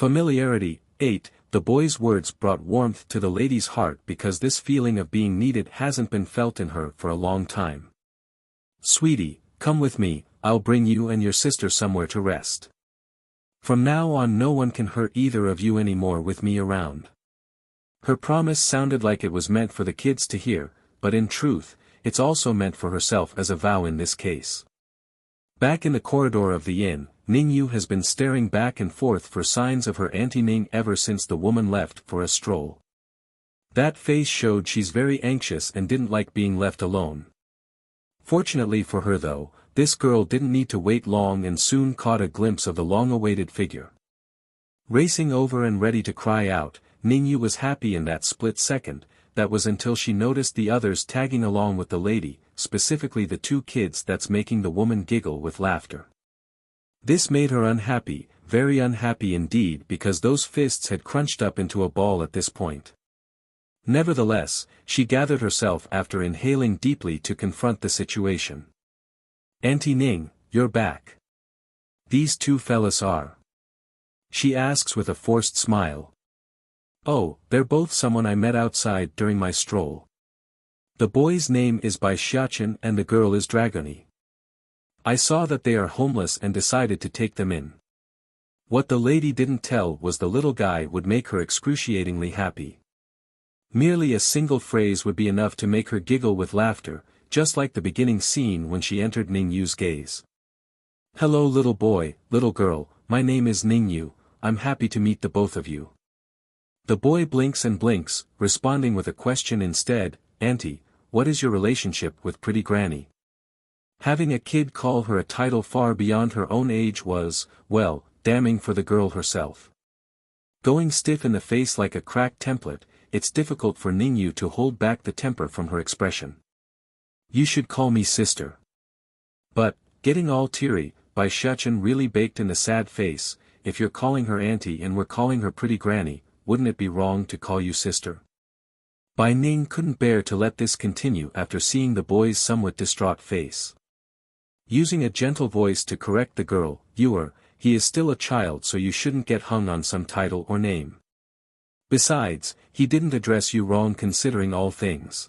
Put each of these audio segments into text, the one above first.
Familiarity. 8. The boy's words brought warmth to the lady's heart because this feeling of being needed hasn't been felt in her for a long time. Sweetie, come with me, I'll bring you and your sister somewhere to rest. From now on no one can hurt either of you anymore with me around. Her promise sounded like it was meant for the kids to hear, but in truth, it's also meant for herself as a vow in this case. Back in the corridor of the inn, Ningyu has been staring back and forth for signs of her Auntie Ning ever since the woman left for a stroll. That face showed she's very anxious and didn't like being left alone. Fortunately for her though, this girl didn't need to wait long and soon caught a glimpse of the long-awaited figure. Racing over and ready to cry out, Ningyu was happy in that split second. That was until she noticed the others tagging along with the lady, specifically the two kids that's making the woman giggle with laughter. This made her unhappy, very unhappy indeed because those fists had crunched up into a ball at this point. Nevertheless, she gathered herself after inhaling deeply to confront the situation. Auntie Ning, you're back. These two fellas are. She asks with a forced smile. Oh, they're both someone I met outside during my stroll. The boy's name is Bai Xiachen and the girl is Dragoni. I saw that they are homeless and decided to take them in. What the lady didn't tell was the little guy would make her excruciatingly happy. Merely a single phrase would be enough to make her giggle with laughter, just like the beginning scene when she entered Ningyu's gaze. Hello little boy, little girl, my name is Ningyu, I'm happy to meet the both of you. The boy blinks and blinks, responding with a question instead, Auntie, what is your relationship with pretty granny? Having a kid call her a title far beyond her own age was, well, damning for the girl herself. Going stiff in the face like a cracked template, it's difficult for Ningyu to hold back the temper from her expression. You should call me sister. But, getting all teary, Bai Xiachen really baked in the sad face, if you're calling her auntie and we're calling her pretty granny, wouldn't it be wrong to call you sister? Bai Ning couldn't bear to let this continue after seeing the boy's somewhat distraught face. Using a gentle voice to correct the girl, he is still a child so you shouldn't get hung on some title or name. Besides, he didn't address you wrong considering all things.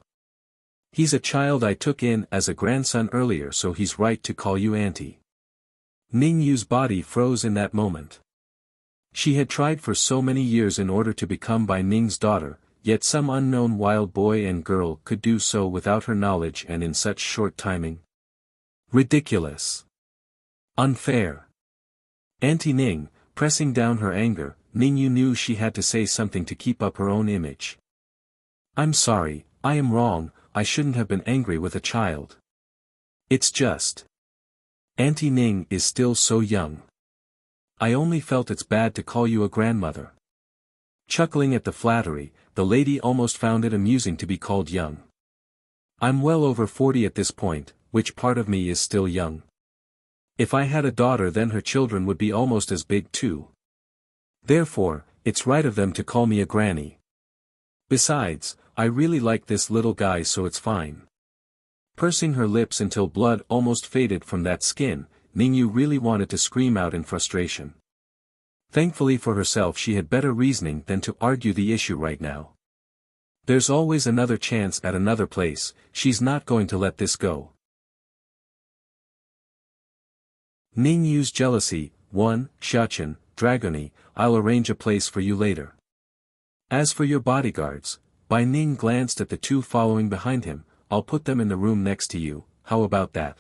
He's a child I took in as a grandson earlier so he's right to call you auntie. Ningyu's body froze in that moment. She had tried for so many years in order to become Bai Ning's daughter, yet some unknown wild boy and girl could do so without her knowledge and in such short timing. Ridiculous. Unfair. Auntie Ning, pressing down her anger, Ningyu knew she had to say something to keep up her own image. I'm sorry, I am wrong, I shouldn't have been angry with a child. It's just. Auntie Ning is still so young. I only felt it's bad to call you a grandmother. Chuckling at the flattery, the lady almost found it amusing to be called young. I'm well over 40 at this point, which part of me is still young? If I had a daughter then her children would be almost as big too. Therefore, it's right of them to call me a granny. Besides, I really like this little guy so it's fine. Pursing her lips until blood almost faded from that skin, Ningyu really wanted to scream out in frustration. Thankfully for herself she had better reasoning than to argue the issue right now. There's always another chance at another place, she's not going to let this go. Ningyu's jealousy. 1. Xiachen, Dragoni, I'll arrange a place for you later. As for your bodyguards, Bai Ning glanced at the two following behind him, I'll put them in the room next to you, how about that?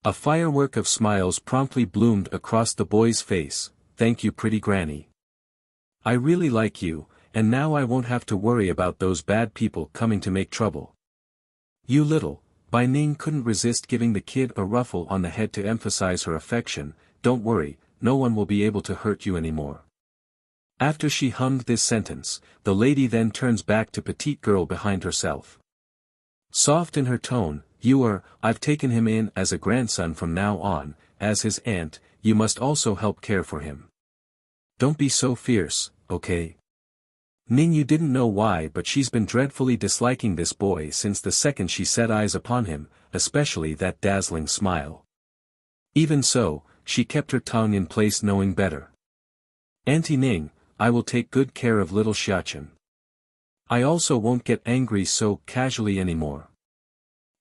A firework of smiles promptly bloomed across the boy's face, thank you pretty granny. I really like you, and now I won't have to worry about those bad people coming to make trouble. You little. Bai Ning couldn't resist giving the kid a ruffle on the head to emphasize her affection, don't worry, no one will be able to hurt you anymore. After she hummed this sentence, the lady then turns back to petite girl behind herself. Soft in her tone, I've taken him in as a grandson from now on, as his aunt, you must also help care for him. Don't be so fierce, okay? Ningyu didn't know why but she's been dreadfully disliking this boy since the second she set eyes upon him, especially that dazzling smile. Even so, she kept her tongue in place knowing better. Auntie Ning, I will take good care of little Xiachen. I also won't get angry so casually anymore.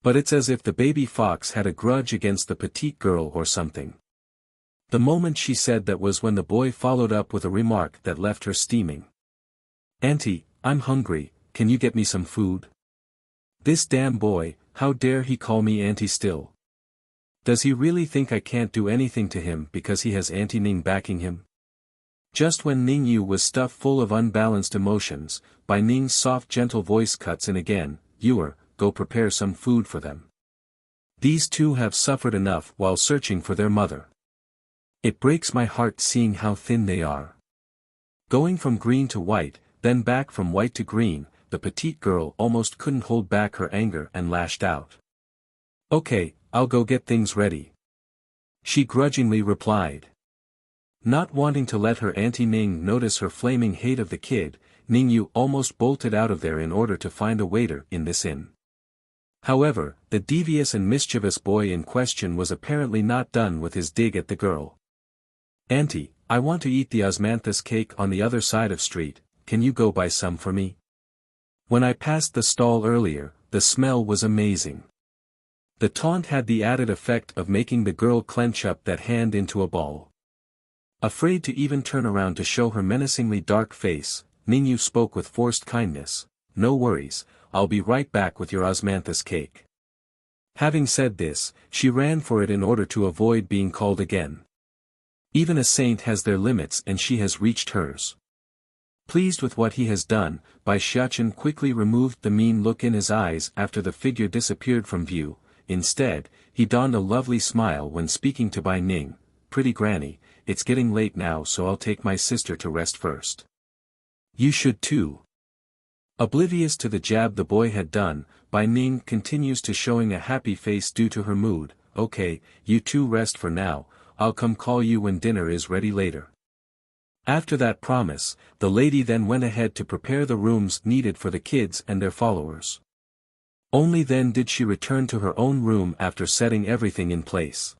But it's as if the baby fox had a grudge against the petite girl or something. The moment she said that was when the boy followed up with a remark that left her steaming. Auntie, I'm hungry, can you get me some food? This damn boy, how dare he call me auntie still? Does he really think I can't do anything to him because he has Auntie Ning backing him? Just when Ning Yu was stuffed full of unbalanced emotions, Bai Ning's soft gentle voice cuts in again, Yuer, go prepare some food for them. These two have suffered enough while searching for their mother. It breaks my heart seeing how thin they are. Going from green to white, then back from white to green, the petite girl almost couldn't hold back her anger and lashed out. Okay, I'll go get things ready. She grudgingly replied. Not wanting to let her Auntie Ning notice her flaming hate of the kid, Ning Yu almost bolted out of there in order to find a waiter in this inn. However, the devious and mischievous boy in question was apparently not done with his dig at the girl. Auntie, I want to eat the osmanthus cake on the other side of street, can you go buy some for me? When I passed the stall earlier, the smell was amazing. The taunt had the added effect of making the girl clench up that hand into a ball. Afraid to even turn around to show her menacingly dark face, Ning Yu spoke with forced kindness, no worries, I'll be right back with your osmanthus cake. Having said this, she ran for it in order to avoid being called again. Even a saint has their limits and she has reached hers. Pleased with what he has done, Bai Xiachen quickly removed the mean look in his eyes after the figure disappeared from view. Instead, he donned a lovely smile when speaking to Bai Ning, pretty granny, it's getting late now so I'll take my sister to rest first. You should too. Oblivious to the jab the boy had done, Bai Ning continues to showing a happy face due to her mood, okay, you two rest for now, I'll come call you when dinner is ready later. After that promise, the lady then went ahead to prepare the rooms needed for the kids and their followers. Only then did she return to her own room after setting everything in place.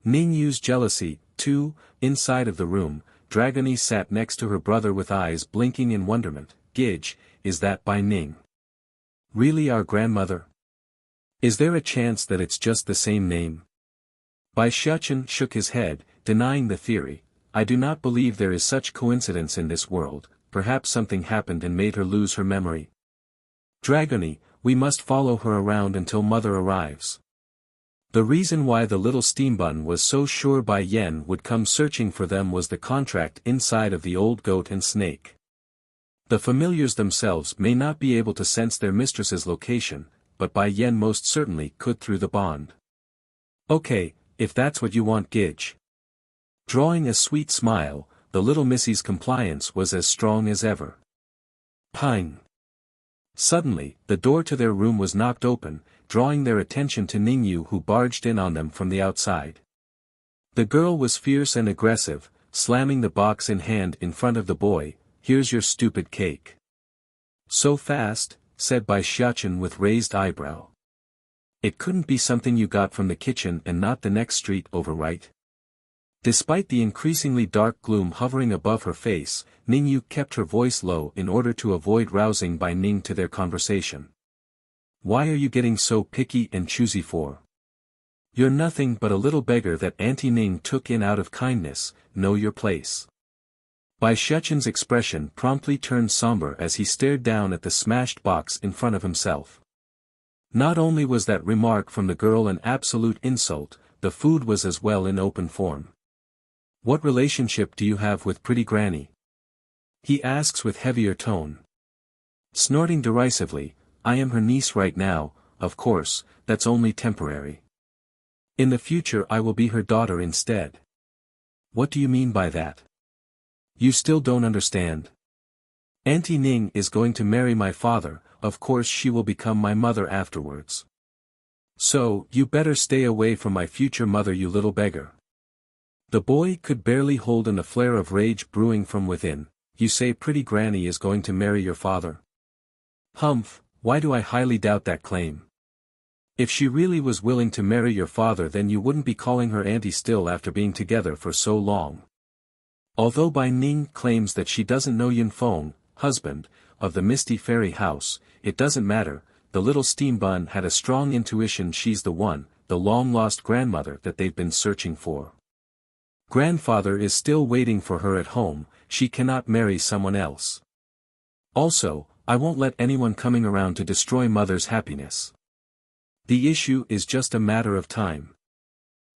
Ning Yu's jealousy, too, inside of the room, Dragony sat next to her brother with eyes blinking in wonderment. Gidge, is that Bai Ning? Really our grandmother? Is there a chance that it's just the same name? Bai Xiachen shook his head, denying the theory. I do not believe there is such coincidence in this world, perhaps something happened and made her lose her memory. Dragony, we must follow her around until mother arrives. The reason why the little steambun was so sure Bai Yen would come searching for them was the contract inside of the old goat and snake. The familiars themselves may not be able to sense their mistress's location, but Bai Yen most certainly could through the bond. Okay, if that's what you want, Gidge. Drawing a sweet smile, the little missy's compliance was as strong as ever. Pine. Suddenly, the door to their room was knocked open, drawing their attention to Ning Yu who barged in on them from the outside. The girl was fierce and aggressive, slamming the box in hand in front of the boy, here's your stupid cake. So fast, said Bai Xiachen with raised eyebrow. It couldn't be something you got from the kitchen and not the next street over, right? Despite the increasingly dark gloom hovering above her face, Ning Yu kept her voice low in order to avoid rousing Bai Ning to their conversation. Why are you getting so picky and choosy for? You're nothing but a little beggar that Auntie Ning took in out of kindness, know your place. Bai Xiachen's expression promptly turned somber as he stared down at the smashed box in front of himself. Not only was that remark from the girl an absolute insult, the food was as well in open form. What relationship do you have with pretty granny? He asks with heavier tone. Snorting derisively, I am her niece right now, of course, that's only temporary. In the future I will be her daughter instead. What do you mean by that? You still don't understand. Auntie Ning is going to marry my father, of course she will become my mother afterwards. So, you better stay away from my future mother, you little beggar. The boy could barely hold in a flare of rage brewing from within. You say pretty granny is going to marry your father? Humph, why do I highly doubt that claim? If she really was willing to marry your father, then you wouldn't be calling her auntie still after being together for so long. Although Bai Ning claims that she doesn't know Yun Feng, husband, of the Misty Fairy House, it doesn't matter. The little steam bun had a strong intuition she's the one, the long-lost grandmother that they've been searching for. Grandfather is still waiting for her at home, she cannot marry someone else. Also, I won't let anyone coming around to destroy mother's happiness. The issue is just a matter of time.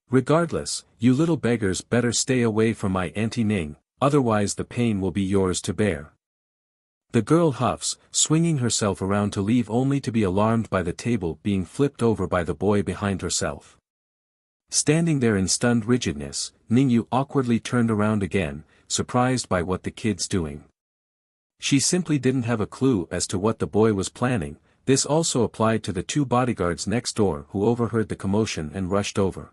Regardless, you little beggars better stay away from my Auntie Ning, otherwise the pain will be yours to bear. The girl huffs, swinging herself around to leave only to be alarmed by the table being flipped over by the boy behind herself. Standing there in stunned rigidness, Ningyu awkwardly turned around again, surprised by what the kid's doing. She simply didn't have a clue as to what the boy was planning. This also applied to the two bodyguards next door who overheard the commotion and rushed over.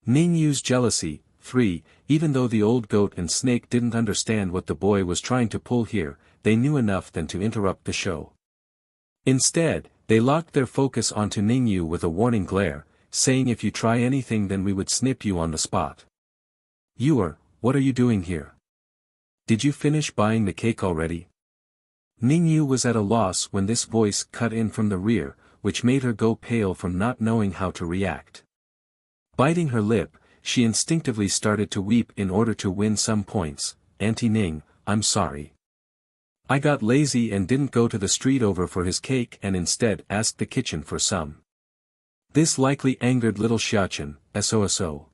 Ningyu's jealousy. 3. Even though the old goat and snake didn't understand what the boy was trying to pull here, they knew enough then to interrupt the show. Instead, they locked their focus onto Ningyu with a warning glare, saying if you try anything then we would snip you on the spot. What are you doing here? Did you finish buying the cake already? Ningyu was at a loss when this voice cut in from the rear, which made her go pale from not knowing how to react. Biting her lip, she instinctively started to weep in order to win some points. Auntie Ning, I'm sorry. I got lazy and didn't go to the street over for his cake and instead asked the kitchen for some. This likely angered little Xiachen, SOSO.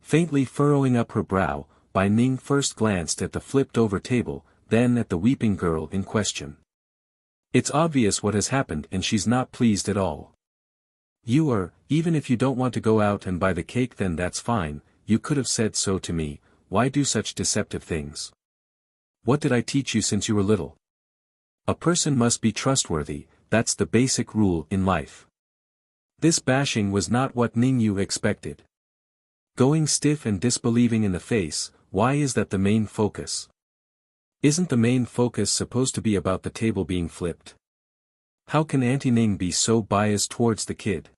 Faintly furrowing up her brow, Bai Ning first glanced at the flipped-over table, then at the weeping girl in question. It's obvious what has happened and she's not pleased at all. Even if you don't want to go out and buy the cake then that's fine, you could have said so to me, why do such deceptive things? What did I teach you since you were little? A person must be trustworthy, that's the basic rule in life. This bashing was not what Ningyu expected. Going stiff and disbelieving in the face, why is that the main focus? Isn't the main focus supposed to be about the table being flipped? How can Auntie Ning be so biased towards the kid?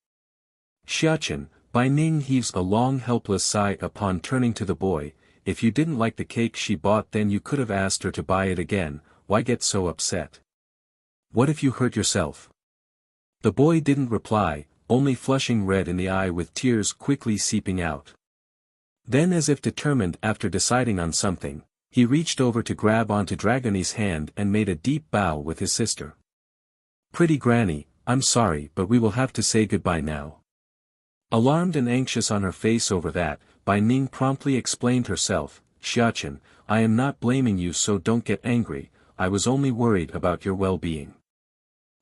Xiachen, Bai Ning heaves a long helpless sigh upon turning to the boy. If you didn't like the cake she bought then you could have asked her to buy it again, why get so upset? What if you hurt yourself? The boy didn't reply, only flushing red in the eye with tears quickly seeping out. Then as if determined after deciding on something, he reached over to grab onto Dragony's hand and made a deep bow with his sister. Pretty granny, I'm sorry but we will have to say goodbye now. Alarmed and anxious on her face over that, Bai Ning promptly explained herself, Xiachen, I am not blaming you so don't get angry, I was only worried about your well-being.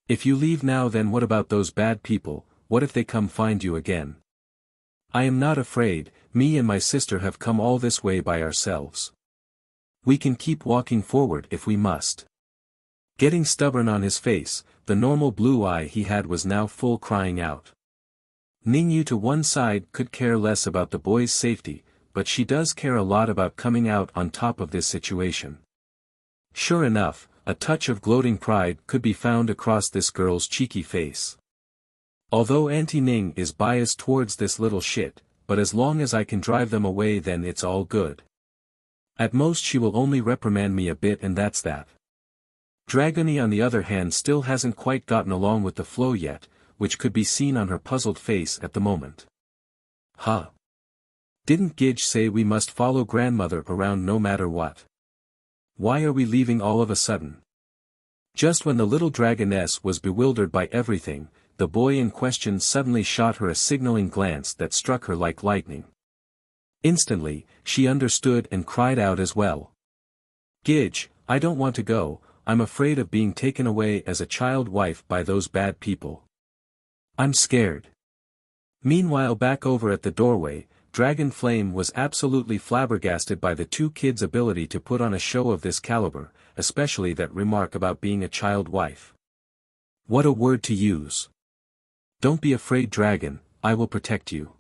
If you leave now then what about those bad people, what if they come find you again? I am not afraid, me and my sister have come all this way by ourselves. We can keep walking forward if we must. Getting stubborn on his face, the normal blue eye he had was now full crying out. Ningyu to one side could care less about the boy's safety, but she does care a lot about coming out on top of this situation. Sure enough, a touch of gloating pride could be found across this girl's cheeky face. Although Auntie Ning is biased towards this little shit, but as long as I can drive them away then it's all good. At most she will only reprimand me a bit and that's that. Dragony on the other hand still hasn't quite gotten along with the flow yet, which could be seen on her puzzled face at the moment. Huh? Didn't Gidge say we must follow grandmother around no matter what? Why are we leaving all of a sudden? Just when the little dragoness was bewildered by everything, the boy in question suddenly shot her a signaling glance that struck her like lightning. Instantly, she understood and cried out as well. Gidge, I don't want to go, I'm afraid of being taken away as a child wife by those bad people. I'm scared. Meanwhile back over at the doorway, Dragon Flame was absolutely flabbergasted by the two kids' ability to put on a show of this caliber, especially that remark about being a child wife. What a word to use. Don't be afraid Dragon, I will protect you.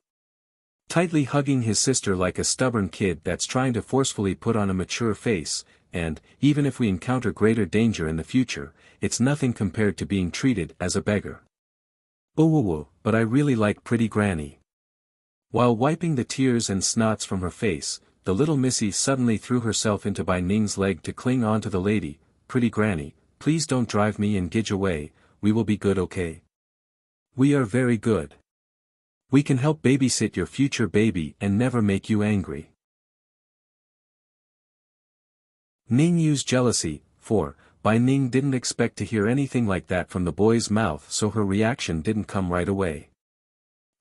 Tightly hugging his sister like a stubborn kid that's trying to forcefully put on a mature face, and, even if we encounter greater danger in the future, it's nothing compared to being treated as a beggar. Oh, but I really like pretty Granny. While wiping the tears and snots from her face, the little missy suddenly threw herself into Bai Ning's leg to cling on to the lady. Pretty Granny, please don't drive me and Gidge away, we will be good, okay? We are very good. We can help babysit your future baby and never make you angry. Ning Yu's jealousy. 4. Bai Ning didn't expect to hear anything like that from the boy's mouth, so her reaction didn't come right away.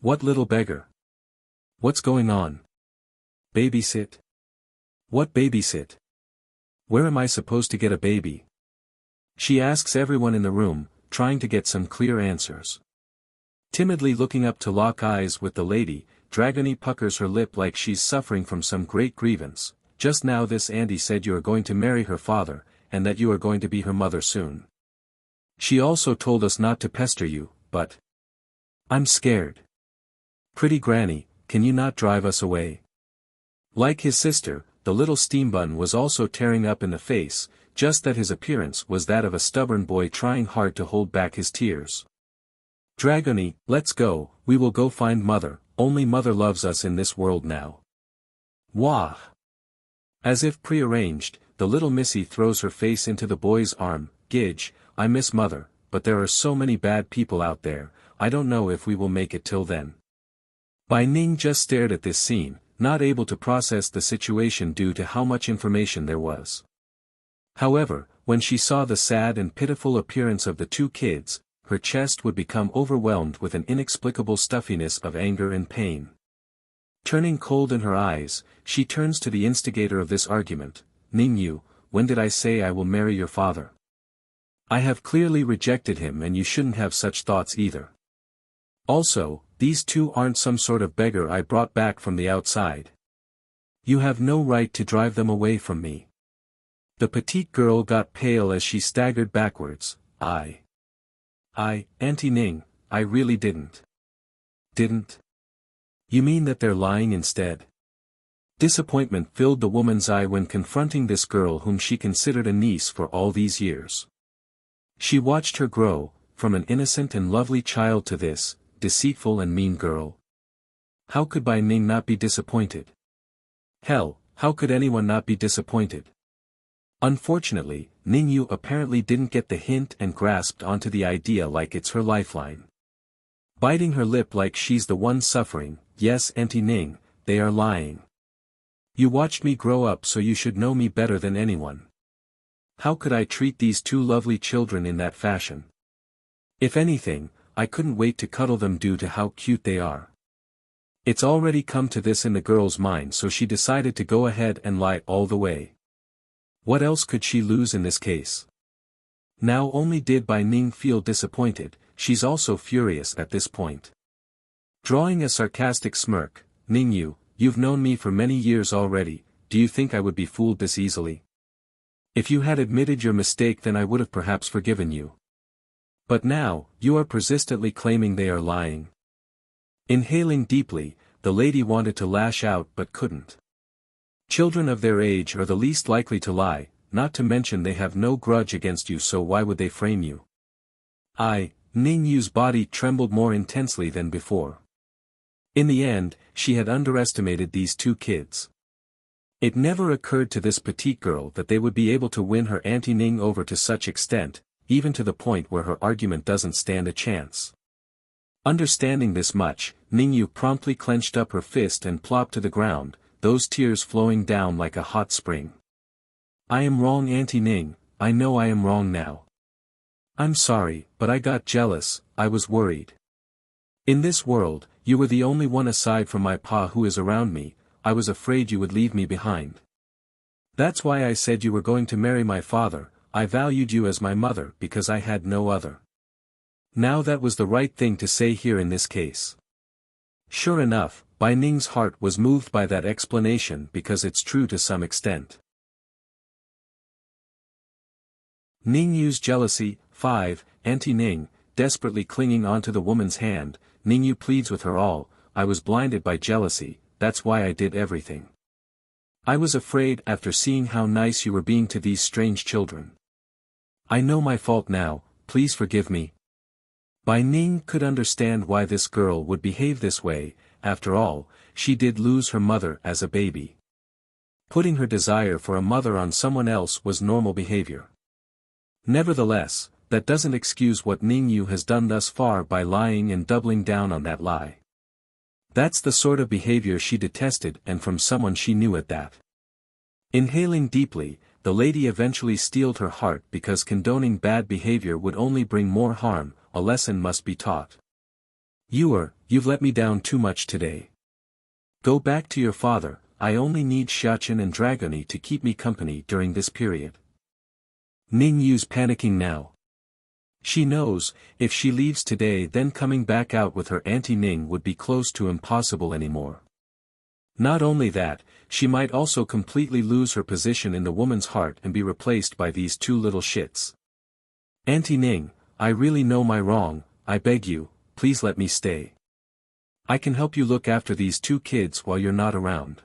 What little beggar? What's going on? Babysit? What babysit? Where am I supposed to get a baby? She asks everyone in the room, trying to get some clear answers. Timidly looking up to lock eyes with the lady, Dragony puckers her lip like she's suffering from some great grievance. Just now this auntie said you are going to marry her father, and that you are going to be her mother soon. She also told us not to pester you, but... I'm scared. Pretty Granny, can you not drive us away? Like his sister, the little steambun was also tearing up in the face, just that his appearance was that of a stubborn boy trying hard to hold back his tears. Dragony, let's go, we will go find mother, only mother loves us in this world now. Wah! As if prearranged, the little missy throws her face into the boy's arm. Gidge, I miss mother, but there are so many bad people out there, I don't know if we will make it till then. Bai Ning just stared at this scene, not able to process the situation due to how much information there was. However, when she saw the sad and pitiful appearance of the two kids, her chest would become overwhelmed with an inexplicable stuffiness of anger and pain. Turning cold in her eyes, she turns to the instigator of this argument. Ning Yu, when did I say I will marry your father? I have clearly rejected him and you shouldn't have such thoughts either. Also, these two aren't some sort of beggar I brought back from the outside. You have no right to drive them away from me. The petite girl got pale as she staggered backwards. Auntie Ning, I really didn't. Didn't? You mean that they're lying instead? Disappointment filled the woman's eye when confronting this girl whom she considered a niece for all these years. She watched her grow, from an innocent and lovely child to this, deceitful and mean girl. How could Bai Ning not be disappointed? Hell, how could anyone not be disappointed? Unfortunately, Ning Yu apparently didn't get the hint and grasped onto the idea like it's her lifeline. Biting her lip like she's the one suffering, yes Auntie Ning, they are lying. You watched me grow up so you should know me better than anyone. How could I treat these two lovely children in that fashion? If anything, I couldn't wait to cuddle them due to how cute they are. It's already come to this in the girl's mind, so she decided to go ahead and lie all the way. What else could she lose in this case? Now only did Bai Ning feel disappointed, she's also furious at this point. Drawing a sarcastic smirk, Ning Yu, you've known me for many years already, do you think I would be fooled this easily? If you had admitted your mistake then I would have perhaps forgiven you. But now, you are persistently claiming they are lying. Inhaling deeply, the lady wanted to lash out but couldn't. Children of their age are the least likely to lie, not to mention they have no grudge against you, so why would they frame you? Ning Yu's body trembled more intensely than before. In the end, she had underestimated these two kids. It never occurred to this petite girl that they would be able to win her Auntie Ning over to such extent, even to the point where her argument doesn't stand a chance. Understanding this much, Ning Yu promptly clenched up her fist and plopped to the ground, those tears flowing down like a hot spring. I am wrong Auntie Ning, I know I am wrong now. I'm sorry, but I got jealous, I was worried. In this world, you were the only one aside from my pa who is around me, I was afraid you would leave me behind. That's why I said you were going to marry my father, I valued you as my mother because I had no other. Now that was the right thing to say here in this case. Sure enough, Bai Ning's heart was moved by that explanation because it's true to some extent. Ning Yu's jealousy. 5. Auntie Ning, desperately clinging onto the woman's hand, Ning Yu pleads with her all, I was blinded by jealousy, that's why I did everything. I was afraid after seeing how nice you were being to these strange children. I know my fault now, please forgive me. Bai Ning could understand why this girl would behave this way. After all, she did lose her mother as a baby. Putting her desire for a mother on someone else was normal behavior. Nevertheless, that doesn't excuse what Ning Yu has done thus far by lying and doubling down on that lie. That's the sort of behavior she detested, and from someone she knew at that. Inhaling deeply, the lady eventually steeled her heart because condoning bad behavior would only bring more harm. A lesson must be taught. You've let me down too much today. Go back to your father. I only need Xiachen and Dragoni to keep me company during this period. Ning Yu's panicking now. She knows, if she leaves today then coming back out with her Auntie Ning would be close to impossible anymore. Not only that, she might also completely lose her position in the woman's heart and be replaced by these two little shits. Auntie Ning, I really know my wrong, I beg you, please let me stay. I can help you look after these two kids while you're not around.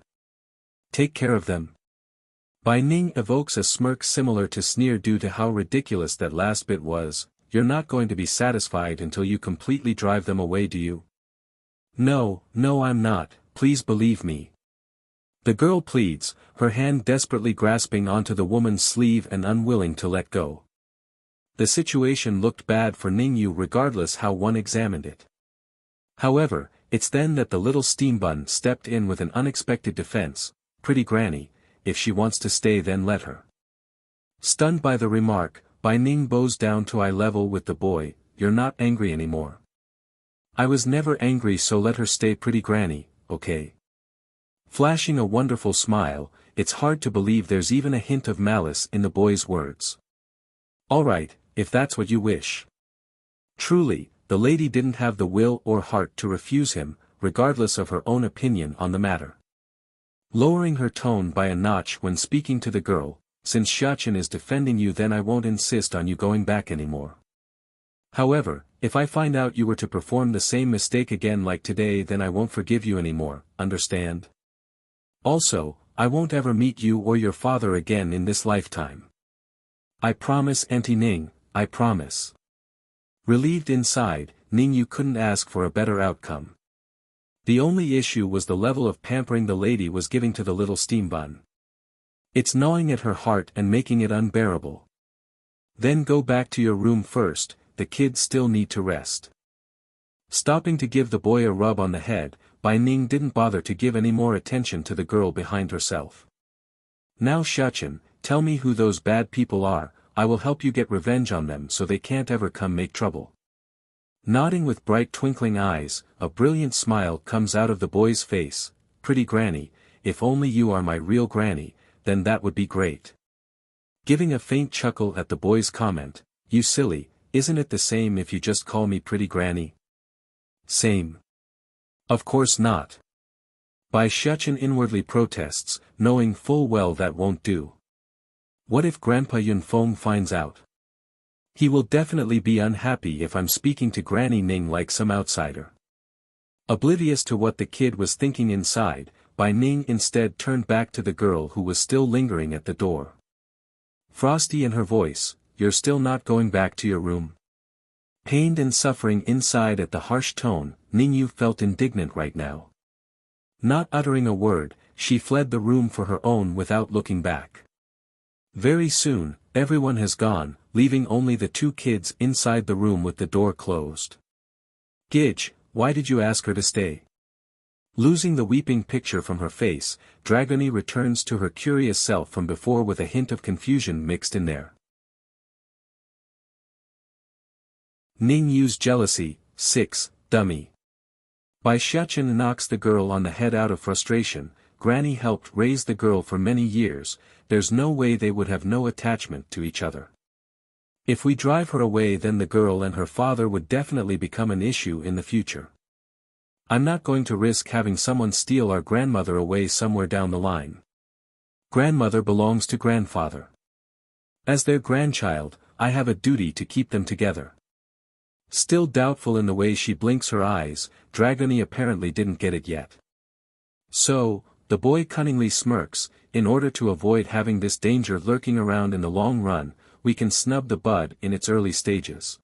Take care of them. Bai Ning evokes a smirk similar to sneer due to how ridiculous that last bit was. You're not going to be satisfied until you completely drive them away, do you? No, I'm not, please believe me. The girl pleads, her hand desperately grasping onto the woman's sleeve and unwilling to let go. The situation looked bad for Ning Yu regardless how one examined it. However, it's then that the little steam bun stepped in with an unexpected defense. Pretty granny, if she wants to stay then let her. Stunned by the remark, Bai Ning bows down to eye level with the boy. You're not angry anymore. I was never angry, so let her stay, pretty granny, okay? Flashing a wonderful smile, it's hard to believe there's even a hint of malice in the boy's words. Alright, if that's what you wish. Truly, the lady didn't have the will or heart to refuse him, regardless of her own opinion on the matter. Lowering her tone by a notch when speaking to the girl, since Xiachen is defending you then I won't insist on you going back anymore. However, if I find out you were to perform the same mistake again like today then I won't forgive you anymore, understand? Also, I won't ever meet you or your father again in this lifetime. I promise, Auntie Ning, I promise. Relieved inside, Ning Yu couldn't ask for a better outcome. The only issue was the level of pampering the lady was giving to the little steam bun. It's gnawing at her heart and making it unbearable. Then go back to your room first, the kids still need to rest. Stopping to give the boy a rub on the head, Bai Ning didn't bother to give any more attention to the girl behind herself. Now Xiachen, tell me who those bad people are, I will help you get revenge on them so they can't ever come make trouble. Nodding with bright twinkling eyes, a brilliant smile comes out of the boy's face. Pretty granny, if only you are my real granny, then that would be great. Giving a faint chuckle at the boy's comment, you silly, isn't it the same if you just call me pretty granny? Same. Of course not. Bai Xiachen inwardly protests, knowing full well that won't do. What if Grandpa Yunfeng finds out? He will definitely be unhappy if I'm speaking to Granny Ning like some outsider. Oblivious to what the kid was thinking inside, Bai Ning instead turned back to the girl who was still lingering at the door. Frosty in her voice, you're still not going back to your room? Pained and suffering inside at the harsh tone, Ning Yu felt indignant right now. Not uttering a word, she fled the room for her own without looking back. Very soon, everyone has gone, leaving only the two kids inside the room with the door closed. Gidge, why did you ask her to stay? Losing the weeping picture from her face, Dragony returns to her curious self from before with a hint of confusion mixed in there. Ning Yu's jealousy, 6, dummy. Bai Xiachen knocks the girl on the head out of frustration. Granny helped raise the girl for many years, there's no way they would have no attachment to each other. If we drive her away then the girl and her father would definitely become an issue in the future. I'm not going to risk having someone steal our grandmother away somewhere down the line. Grandmother belongs to grandfather. As their grandchild, I have a duty to keep them together. Still doubtful in the way she blinks her eyes, Dragony apparently didn't get it yet. So, The boy cunningly smirks, in order to avoid having this danger lurking around in the long run, we can snub the bud in its early stages.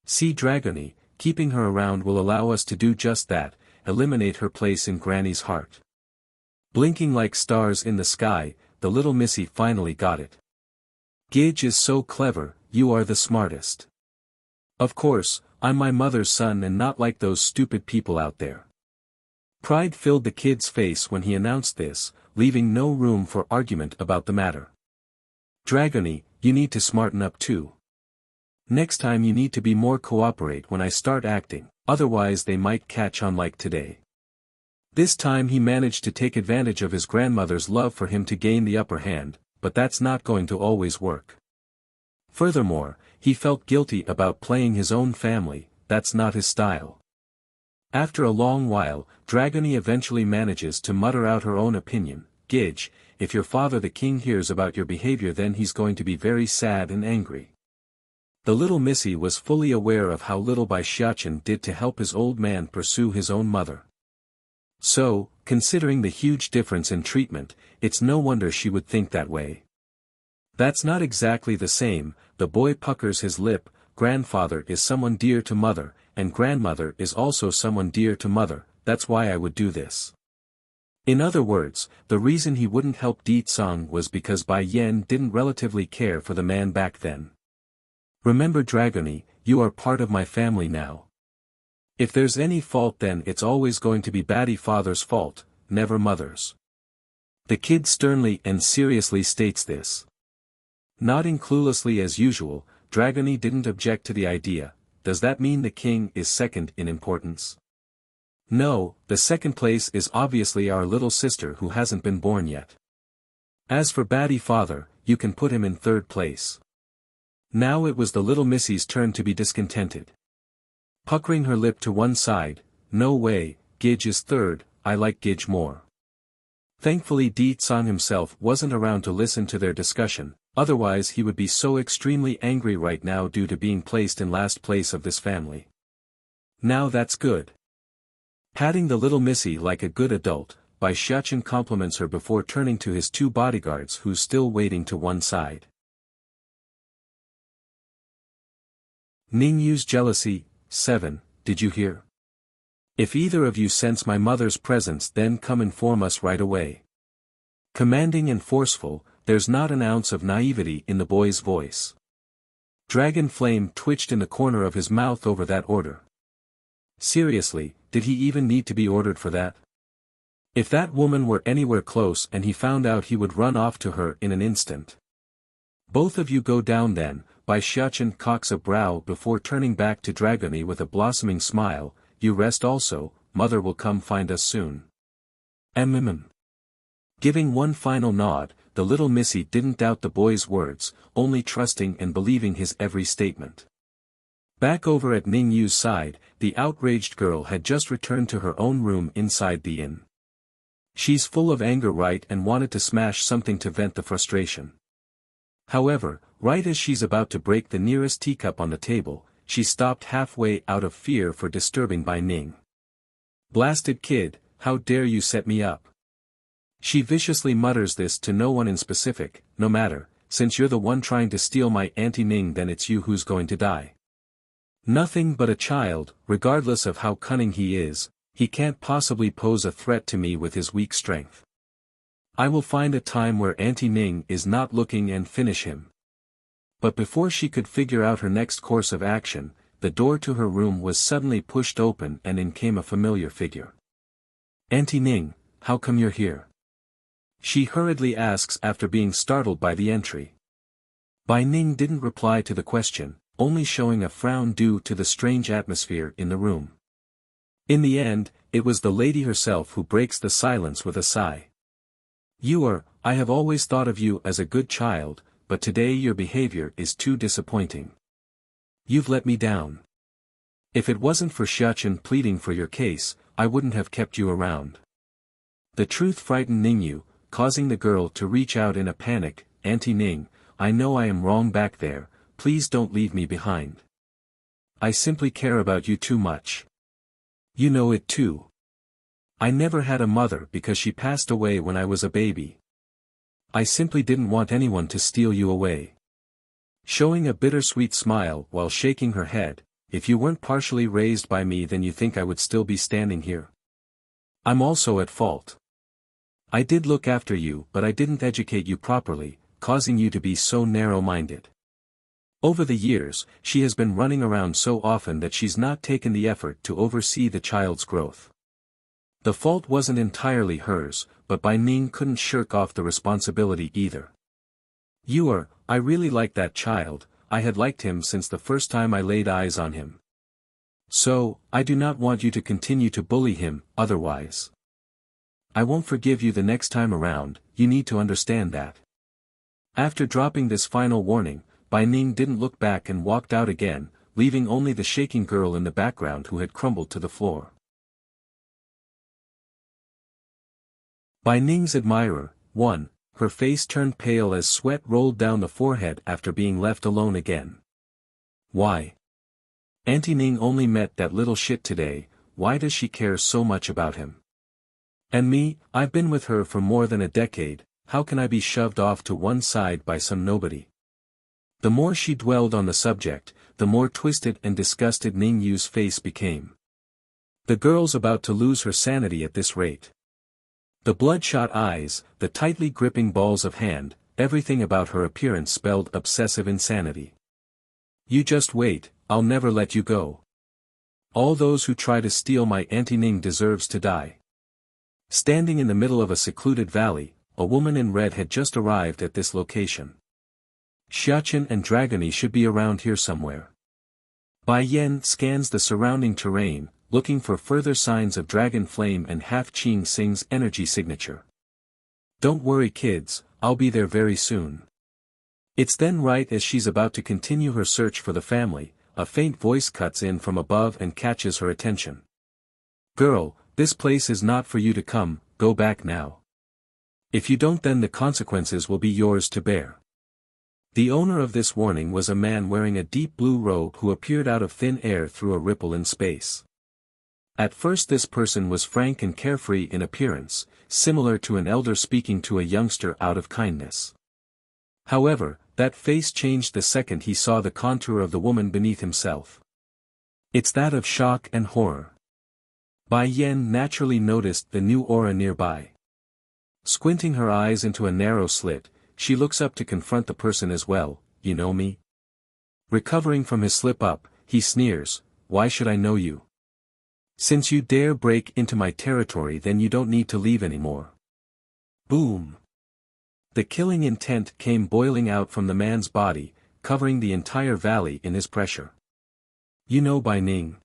See Dragony, keeping her around will allow us to do just that, eliminate her place in Granny's heart. Blinking like stars in the sky, the little missy finally got it. Gidge is so clever, you are the smartest. Of course, I'm my mother's son and not like those stupid people out there. Pride filled the kid's face when he announced this, leaving no room for argument about the matter. Dragony, you need to smarten up too. Next time you need to be more cooperate when I start acting, otherwise they might catch on like today. This time he managed to take advantage of his grandmother's love for him to gain the upper hand, but that's not going to always work. Furthermore, he felt guilty about playing his own family, that's not his style. After a long while, Dragony eventually manages to mutter out her own opinion. Gidge, if your father the king hears about your behavior then he's going to be very sad and angry. The little missy was fully aware of how little Bai Xiachen did to help his old man pursue his own mother. So, considering the huge difference in treatment, it's no wonder she would think that way. That's not exactly the same, the boy puckers his lip. Grandfather is someone dear to mother, and grandmother is also someone dear to mother, that's why I would do this. In other words, the reason he wouldn't help Di Tsang was because Bai Yan didn't relatively care for the man back then. Remember Dragony, you are part of my family now. If there's any fault then it's always going to be Batty father's fault, never mother's. The kid sternly and seriously states this. Nodding cluelessly as usual, Dragony didn't object to the idea. Does that mean the king is second in importance? No, the second place is obviously our little sister who hasn't been born yet. As for Batty father, you can put him in third place. Now it was the little missy's turn to be discontented. Puckering her lip to one side, no way, Gidge is third, I like Gidge more. Thankfully Di Tsang himself wasn't around to listen to their discussion, otherwise he would be so extremely angry right now due to being placed in last place of this family. Now that's good. Patting the little missy like a good adult, Bai Xiachen compliments her before turning to his two bodyguards who's still waiting to one side. Ningyu's jealousy. 7. Did you hear? If either of you sense my mother's presence then come inform us right away. Commanding and forceful, there's not an ounce of naivety in the boy's voice. Dragon flame twitched in the corner of his mouth over that order. Seriously, did he even need to be ordered for that? If that woman were anywhere close and he found out he would run off to her in an instant. Both of you go down then. Bai Xiachen cocks a brow before turning back to Dragony with a blossoming smile. You rest also, mother will come find us soon. Giving one final nod, the little missy didn't doubt the boy's words, only trusting and believing his every statement. Back over at Ningyu's side, the outraged girl had just returned to her own room inside the inn. She's full of anger right and wanted to smash something to vent the frustration. However, right as she's about to break the nearest teacup on the table, she stopped halfway out of fear for disturbing Bai Ning. Blasted kid, how dare you set me up? She viciously mutters this to no one in specific. No matter, since you're the one trying to steal my Auntie Ning then it's you who's going to die. Nothing but a child, regardless of how cunning he is, he can't possibly pose a threat to me with his weak strength. I will find a time where Auntie Ning is not looking and finish him. But before she could figure out her next course of action, the door to her room was suddenly pushed open and in came a familiar figure. Auntie Ning, how come you're here? She hurriedly asks after being startled by the entry. Bai Ning didn't reply to the question, only showing a frown due to the strange atmosphere in the room. In the end, it was the lady herself who breaks the silence with a sigh. I have always thought of you as a good child, but today your behavior is too disappointing. You've let me down. If it wasn't for Xiachen pleading for your case, I wouldn't have kept you around. The truth frightened Ningyu, causing the girl to reach out in a panic. Auntie Ning, I know I am wrong back there, please don't leave me behind. I simply care about you too much. You know it too. I never had a mother because she passed away when I was a baby. I simply didn't want anyone to steal you away. Showing a bittersweet smile while shaking her head, if you weren't partially raised by me then you think I would still be standing here. I'm also at fault. I did look after you but I didn't educate you properly, causing you to be so narrow-minded. Over the years, she has been running around so often that she's not taken the effort to oversee the child's growth. The fault wasn't entirely hers, but Bai Ning couldn't shirk off the responsibility either. I really liked that child, I had liked him since the first time I laid eyes on him. So, I do not want you to continue to bully him, otherwise. I won't forgive you the next time around, you need to understand that. After dropping this final warning, Bai Ning didn't look back and walked out again, leaving only the shaking girl in the background who had crumbled to the floor. Bai Ning's admirer, 1, her face turned pale as sweat rolled down the forehead after being left alone again. Why? Auntie Ning only met that little shit today, why does she care so much about him? And me, I've been with her for more than a decade, how can I be shoved off to one side by some nobody? The more she dwelled on the subject, the more twisted and disgusted Ning Yu's face became. The girl's about to lose her sanity at this rate. The bloodshot eyes, the tightly gripping balls of hand, everything about her appearance spelled obsessive insanity. You just wait, I'll never let you go. All those who try to steal my Auntie Ning deserves to die. Standing in the middle of a secluded valley, a woman in red had just arrived at this location. Xiachen and Dragony should be around here somewhere. Bai Yan scans the surrounding terrain, looking for further signs of Dragon Flame and Half Qing Xing's energy signature. Don't worry kids, I'll be there very soon. It's then right as she's about to continue her search for the family, a faint voice cuts in from above and catches her attention. Girl, this place is not for you to come, go back now. If you don't then the consequences will be yours to bear. The owner of this warning was a man wearing a deep blue robe who appeared out of thin air through a ripple in space. At first this person was frank and carefree in appearance, similar to an elder speaking to a youngster out of kindness. However, that face changed the second he saw the contour of the woman beneath himself. It's that of shock and horror. Bai Yan naturally noticed the new aura nearby. Squinting her eyes into a narrow slit, she looks up to confront the person as well. You know me? Recovering from his slip-up, he sneers, why should I know you? Since you dare break into my territory then you don't need to leave anymore. Boom! The killing intent came boiling out from the man's body, covering the entire valley in his pressure. You know Bai Ning.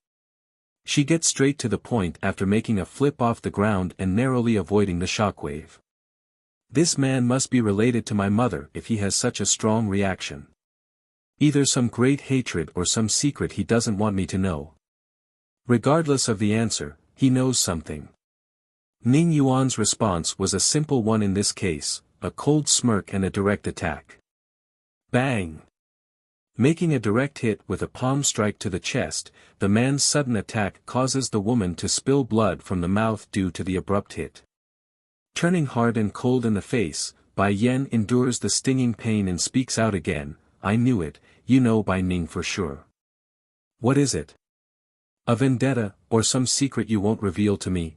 She gets straight to the point after making a flip off the ground and narrowly avoiding the shockwave. This man must be related to my mother if he has such a strong reaction. Either some great hatred or some secret he doesn't want me to know. Regardless of the answer, he knows something. Ning Yuan's response was a simple one in this case, a cold smirk and a direct attack. Bang! Making a direct hit with a palm strike to the chest, the man's sudden attack causes the woman to spill blood from the mouth due to the abrupt hit. Turning hard and cold in the face, Bai Yan endures the stinging pain and speaks out again, I knew it, you know Bai Ning for sure. What is it? A vendetta, or some secret you won't reveal to me?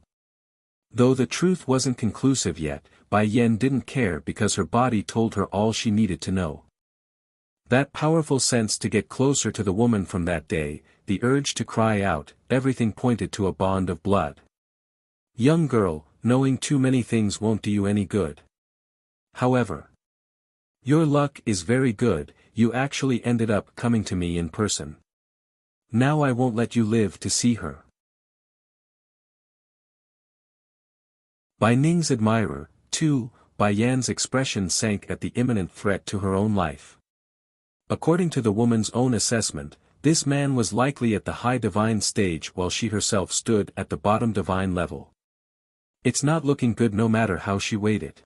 Though the truth wasn't conclusive yet, Bai Yan didn't care because her body told her all she needed to know. That powerful sense to get closer to the woman from that day, the urge to cry out, everything pointed to a bond of blood. Young girl, knowing too many things won't do you any good. However, your luck is very good, you actually ended up coming to me in person. Now I won't let you live to see her. Bai Ning's admirer, too, Bai Yan's expression sank at the imminent threat to her own life. According to the woman's own assessment, this man was likely at the high divine stage while she herself stood at the bottom divine level. It's not looking good no matter how she weighed it.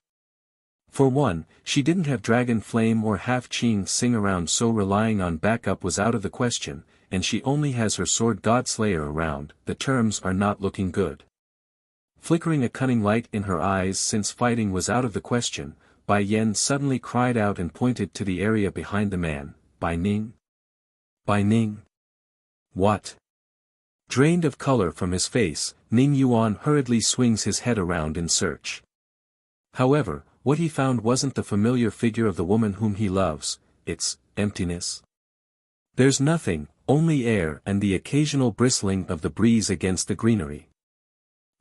For one, she didn't have Dragon Flame or Half Qing Xing around, so relying on backup was out of the question, and she only has her sword Godslayer around, the terms are not looking good. Flickering a cunning light in her eyes since fighting was out of the question, Bai Yen suddenly cried out and pointed to the area behind the man. Bai Ning? Bai Ning? What? Drained of color from his face, Ning Yuan hurriedly swings his head around in search. However, what he found wasn't the familiar figure of the woman whom he loves, it's emptiness. There's nothing, only air and the occasional bristling of the breeze against the greenery.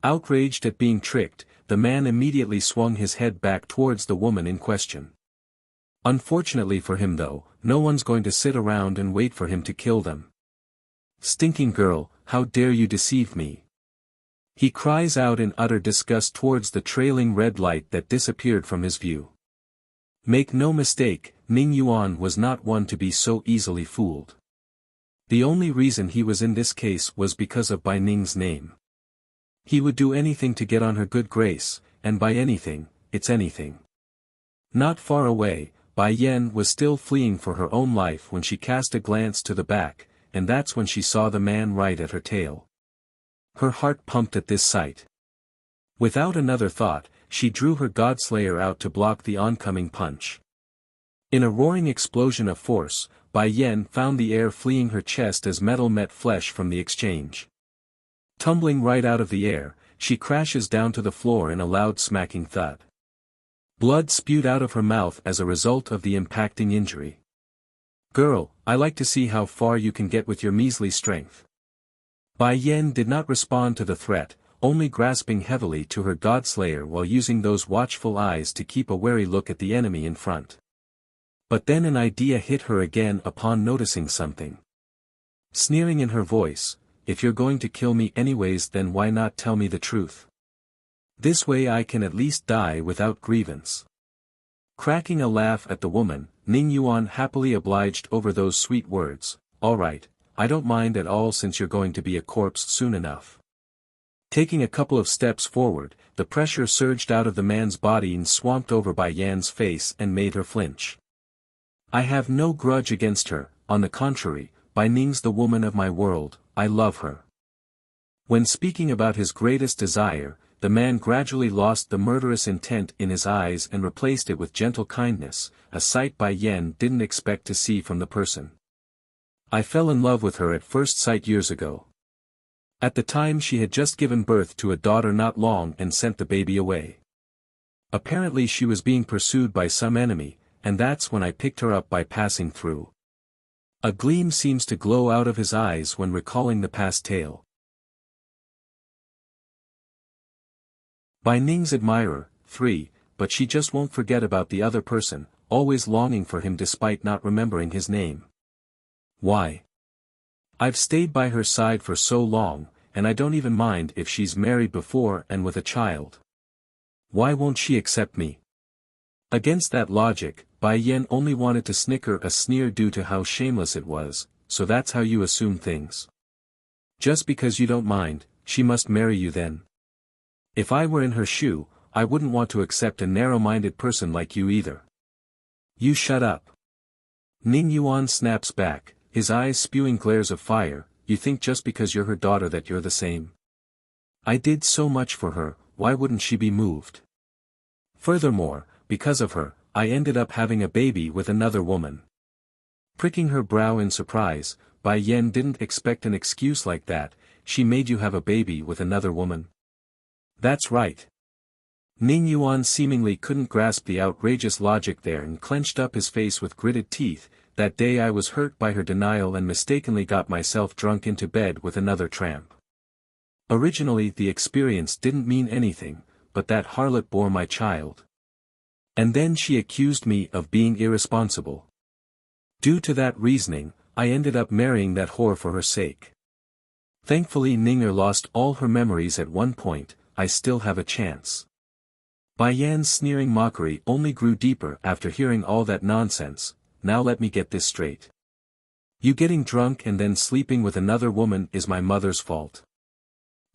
Outraged at being tricked, the man immediately swung his head back towards the woman in question. Unfortunately for him though, no one's going to sit around and wait for him to kill them. Stinking girl, how dare you deceive me? He cries out in utter disgust towards the trailing red light that disappeared from his view. Make no mistake, Ning Yuan was not one to be so easily fooled. The only reason he was in this case was because of Bai Ning's name. He would do anything to get on her good grace, and by anything, it's anything. Not far away, Bai Yen was still fleeing for her own life when she cast a glance to the back, and that's when she saw the man right at her tail. Her heart pumped at this sight. Without another thought, she drew her Godslayer out to block the oncoming punch. In a roaring explosion of force, Bai Yen found the air fleeing her chest as metal met flesh from the exchange. Tumbling right out of the air, she crashes down to the floor in a loud smacking thud. Blood spewed out of her mouth as a result of the impacting injury. Girl, I like to see how far you can get with your measly strength. Bai Yen did not respond to the threat, only grasping heavily to her Godslayer while using those watchful eyes to keep a wary look at the enemy in front. But then an idea hit her again upon noticing something. Sneering in her voice, if you're going to kill me anyways then why not tell me the truth? This way I can at least die without grievance. Cracking a laugh at the woman, Ning Yuan happily obliged over those sweet words, alright, I don't mind at all since you're going to be a corpse soon enough. Taking a couple of steps forward, the pressure surged out of the man's body and swamped over Bai Yan's face and made her flinch. I have no grudge against her, on the contrary, Bai Ning's the woman of my world, I love her. When speaking about his greatest desire, the man gradually lost the murderous intent in his eyes and replaced it with gentle kindness, a sight Bai Yen didn't expect to see from the person. I fell in love with her at first sight years ago. At the time she had just given birth to a daughter not long and sent the baby away. Apparently she was being pursued by some enemy, and that's when I picked her up by passing through. A gleam seems to glow out of his eyes when recalling the past tale. Bai Ning's admirer, 3, but she just won't forget about the other person, always longing for him despite not remembering his name. Why? I've stayed by her side for so long, and I don't even mind if she's married before and with a child. Why won't she accept me? Against that logic, Bai Yen only wanted to snicker a sneer due to how shameless it was, so that's how you assume things. Just because you don't mind, she must marry you then. If I were in her shoe, I wouldn't want to accept a narrow-minded person like you either. You shut up. Ning Yuan snaps back, his eyes spewing glares of fire, you think just because you're her daughter that you're the same? I did so much for her, why wouldn't she be moved? Furthermore, because of her, I ended up having a baby with another woman. Pricking her brow in surprise, Bai Yen didn't expect an excuse like that, she made you have a baby with another woman. That's right. Ning Yuan seemingly couldn't grasp the outrageous logic there and clenched up his face with gritted teeth. That day I was hurt by her denial and mistakenly got myself drunk into bed with another tramp. Originally the experience didn't mean anything, but that harlot bore my child. And then she accused me of being irresponsible. Due to that reasoning, I ended up marrying that whore for her sake. Thankfully Ninger lost all her memories at one point, I still have a chance. Bai Yan's sneering mockery only grew deeper after hearing all that nonsense. Now let me get this straight. You getting drunk and then sleeping with another woman is my mother's fault.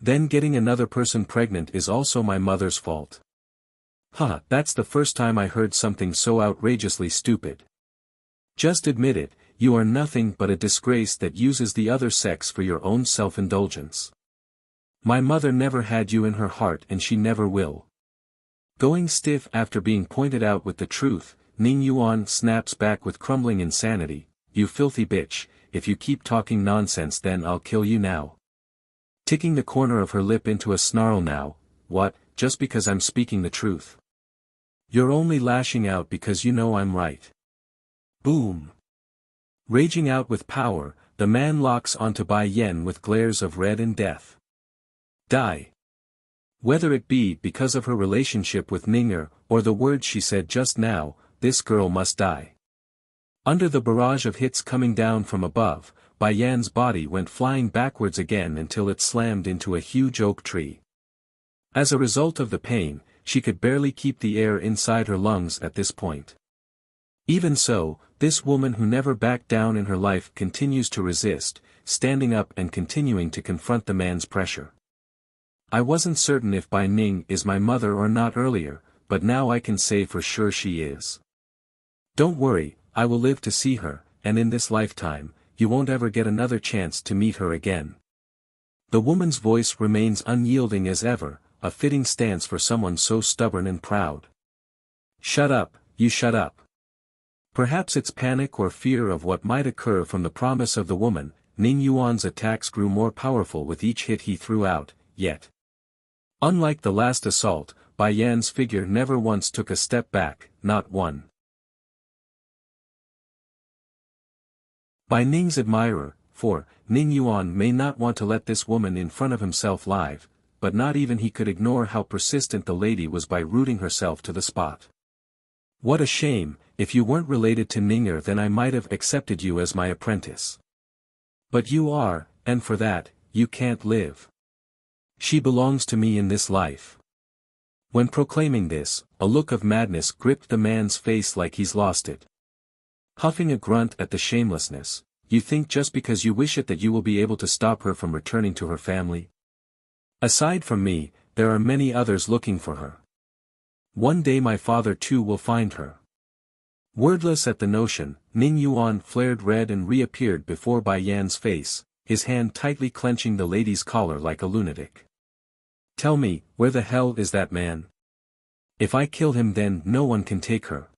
Then getting another person pregnant is also my mother's fault. Huh, that's the first time I heard something so outrageously stupid. Just admit it, you are nothing but a disgrace that uses the other sex for your own self-indulgence. My mother never had you in her heart and she never will. Going stiff after being pointed out with the truth, Ning Yuan snaps back with crumbling insanity, you filthy bitch, if you keep talking nonsense then I'll kill you now. Ticking the corner of her lip into a snarl now, what, just because I'm speaking the truth? You're only lashing out because you know I'm right. Boom. Raging out with power, the man locks onto Bai Yen with glares of red and death. Die. Whether it be because of her relationship with Ninger, or the words she said just now, this girl must die. Under the barrage of hits coming down from above, Bai Yan's body went flying backwards again until it slammed into a huge oak tree. As a result of the pain, she could barely keep the air inside her lungs at this point. Even so, this woman who never backed down in her life continues to resist, standing up and continuing to confront the man's pressure. I wasn't certain if Bai Ning is my mother or not earlier, but now I can say for sure she is. Don't worry, I will live to see her, and in this lifetime, you won't ever get another chance to meet her again. The woman's voice remains unyielding as ever, a fitting stance for someone so stubborn and proud. Shut up, you shut up. Perhaps it's panic or fear of what might occur from the promise of the woman, Ning Yuan's attacks grew more powerful with each hit he threw out, yet. Unlike the last assault, Bai Yan's figure never once took a step back, not one. By Ning's admirer, for, Ning Yuan may not want to let this woman in front of himself live, but not even he could ignore how persistent the lady was by rooting herself to the spot. What a shame, if you weren't related to Ninger then I might have accepted you as my apprentice. But you are, and for that, you can't live. She belongs to me in this life. When proclaiming this, a look of madness gripped the man's face like he's lost it. Huffing a grunt at the shamelessness, you think just because you wish it that you will be able to stop her from returning to her family? Aside from me, there are many others looking for her. One day my father too will find her. Wordless at the notion, Ning Yuan flared red and reappeared before Bai Yan's face, his hand tightly clenching the lady's collar like a lunatic. Tell me, where the hell is that man? If I kill him then no one can take her.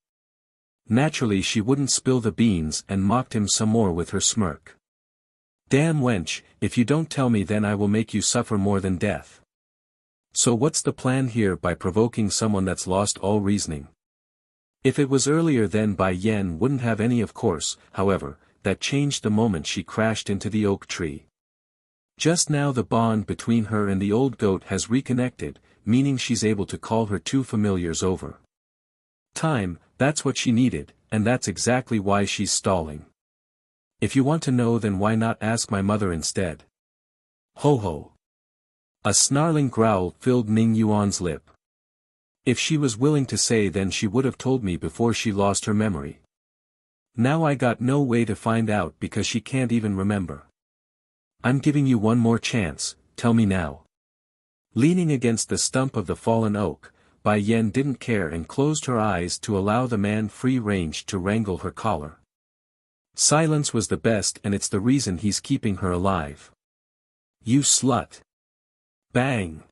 Naturally she wouldn't spill the beans and mocked him some more with her smirk. Damn wench, if you don't tell me then I will make you suffer more than death. So what's the plan here by provoking someone that's lost all reasoning? If it was earlier then Bai Yan wouldn't have any of course, however, that changed the moment she crashed into the oak tree. Just now the bond between her and the old goat has reconnected, meaning she's able to call her two familiars over. Time, that's what she needed, and that's exactly why she's stalling. If you want to know then why not ask my mother instead? Ho ho. A snarling growl filled Ning Yuan's lip. If she was willing to say then she would have told me before she lost her memory. Now I got no way to find out because she can't even remember. I'm giving you one more chance, tell me now. Leaning against the stump of the fallen oak, Bai Yan didn't care and closed her eyes to allow the man free range to wrangle her collar. Silence was the best and it's the reason he's keeping her alive. You slut. Bang.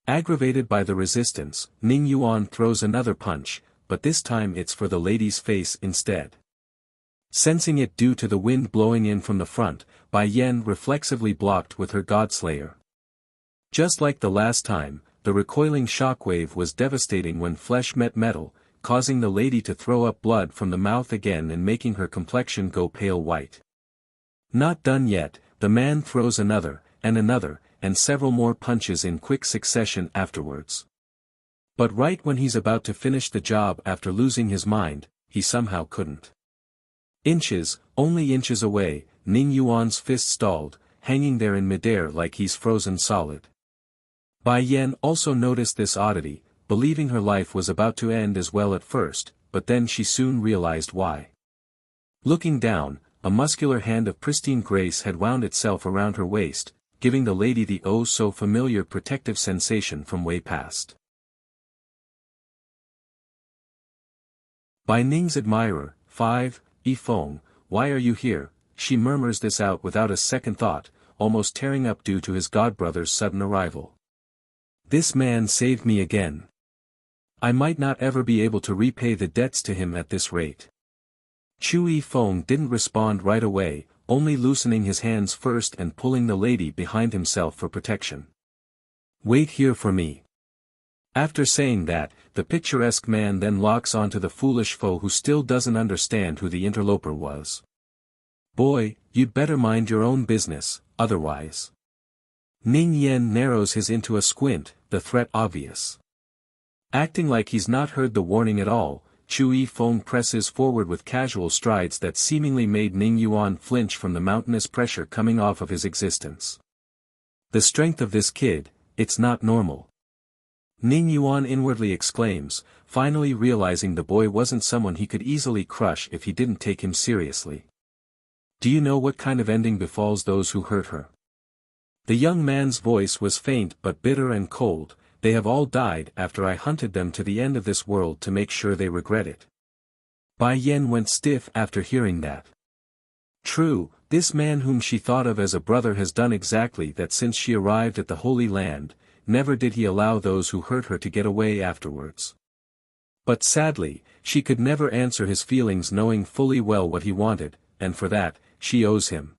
Aggravated by the resistance, Ning Yuan throws another punch, but this time it's for the lady's face instead. Sensing it due to the wind blowing in from the front, Bai Yan reflexively blocked with her Godslayer. Just like the last time, the recoiling shockwave was devastating when flesh met metal, causing the lady to throw up blood from the mouth again and making her complexion go pale white. Not done yet, the man throws another, and several more punches in quick succession afterwards. But right when he's about to finish the job after losing his mind, he somehow couldn't. Inches, only inches away, Ning Yuan's fist stalled, hanging there in midair like he's frozen solid. Bai Yan also noticed this oddity, believing her life was about to end as well at first, but then she soon realized why. Looking down, a muscular hand of pristine grace had wound itself around her waist, giving the lady the oh-so-familiar protective sensation from way past. Bai Ning's admirer, 5, Yi Feng, why are you here? She murmurs this out without a second thought, almost tearing up due to his godbrother's sudden arrival. This man saved me again. I might not ever be able to repay the debts to him at this rate. Chu Yifeng didn't respond right away, only loosening his hands first and pulling the lady behind himself for protection. Wait here for me. After saying that, the picturesque man then locks onto the foolish foe who still doesn't understand who the interloper was. Boy, you'd better mind your own business, otherwise. Ning Yen narrows his into a squint, the threat obvious. Acting like he's not heard the warning at all, Chu Yifeng presses forward with casual strides that seemingly made Ning Yuan flinch from the mountainous pressure coming off of his existence. The strength of this kid, it's not normal. Ning Yuan inwardly exclaims, finally realizing the boy wasn't someone he could easily crush if he didn't take him seriously. Do you know what kind of ending befalls those who hurt her? The young man's voice was faint but bitter and cold. They have all died after I hunted them to the end of this world to make sure they regret it. Bai Yan went stiff after hearing that. True, this man whom she thought of as a brother has done exactly that since she arrived at the Holy Land. Never did he allow those who hurt her to get away afterwards. But sadly, she could never answer his feelings knowing fully well what he wanted, and for that, she owes him.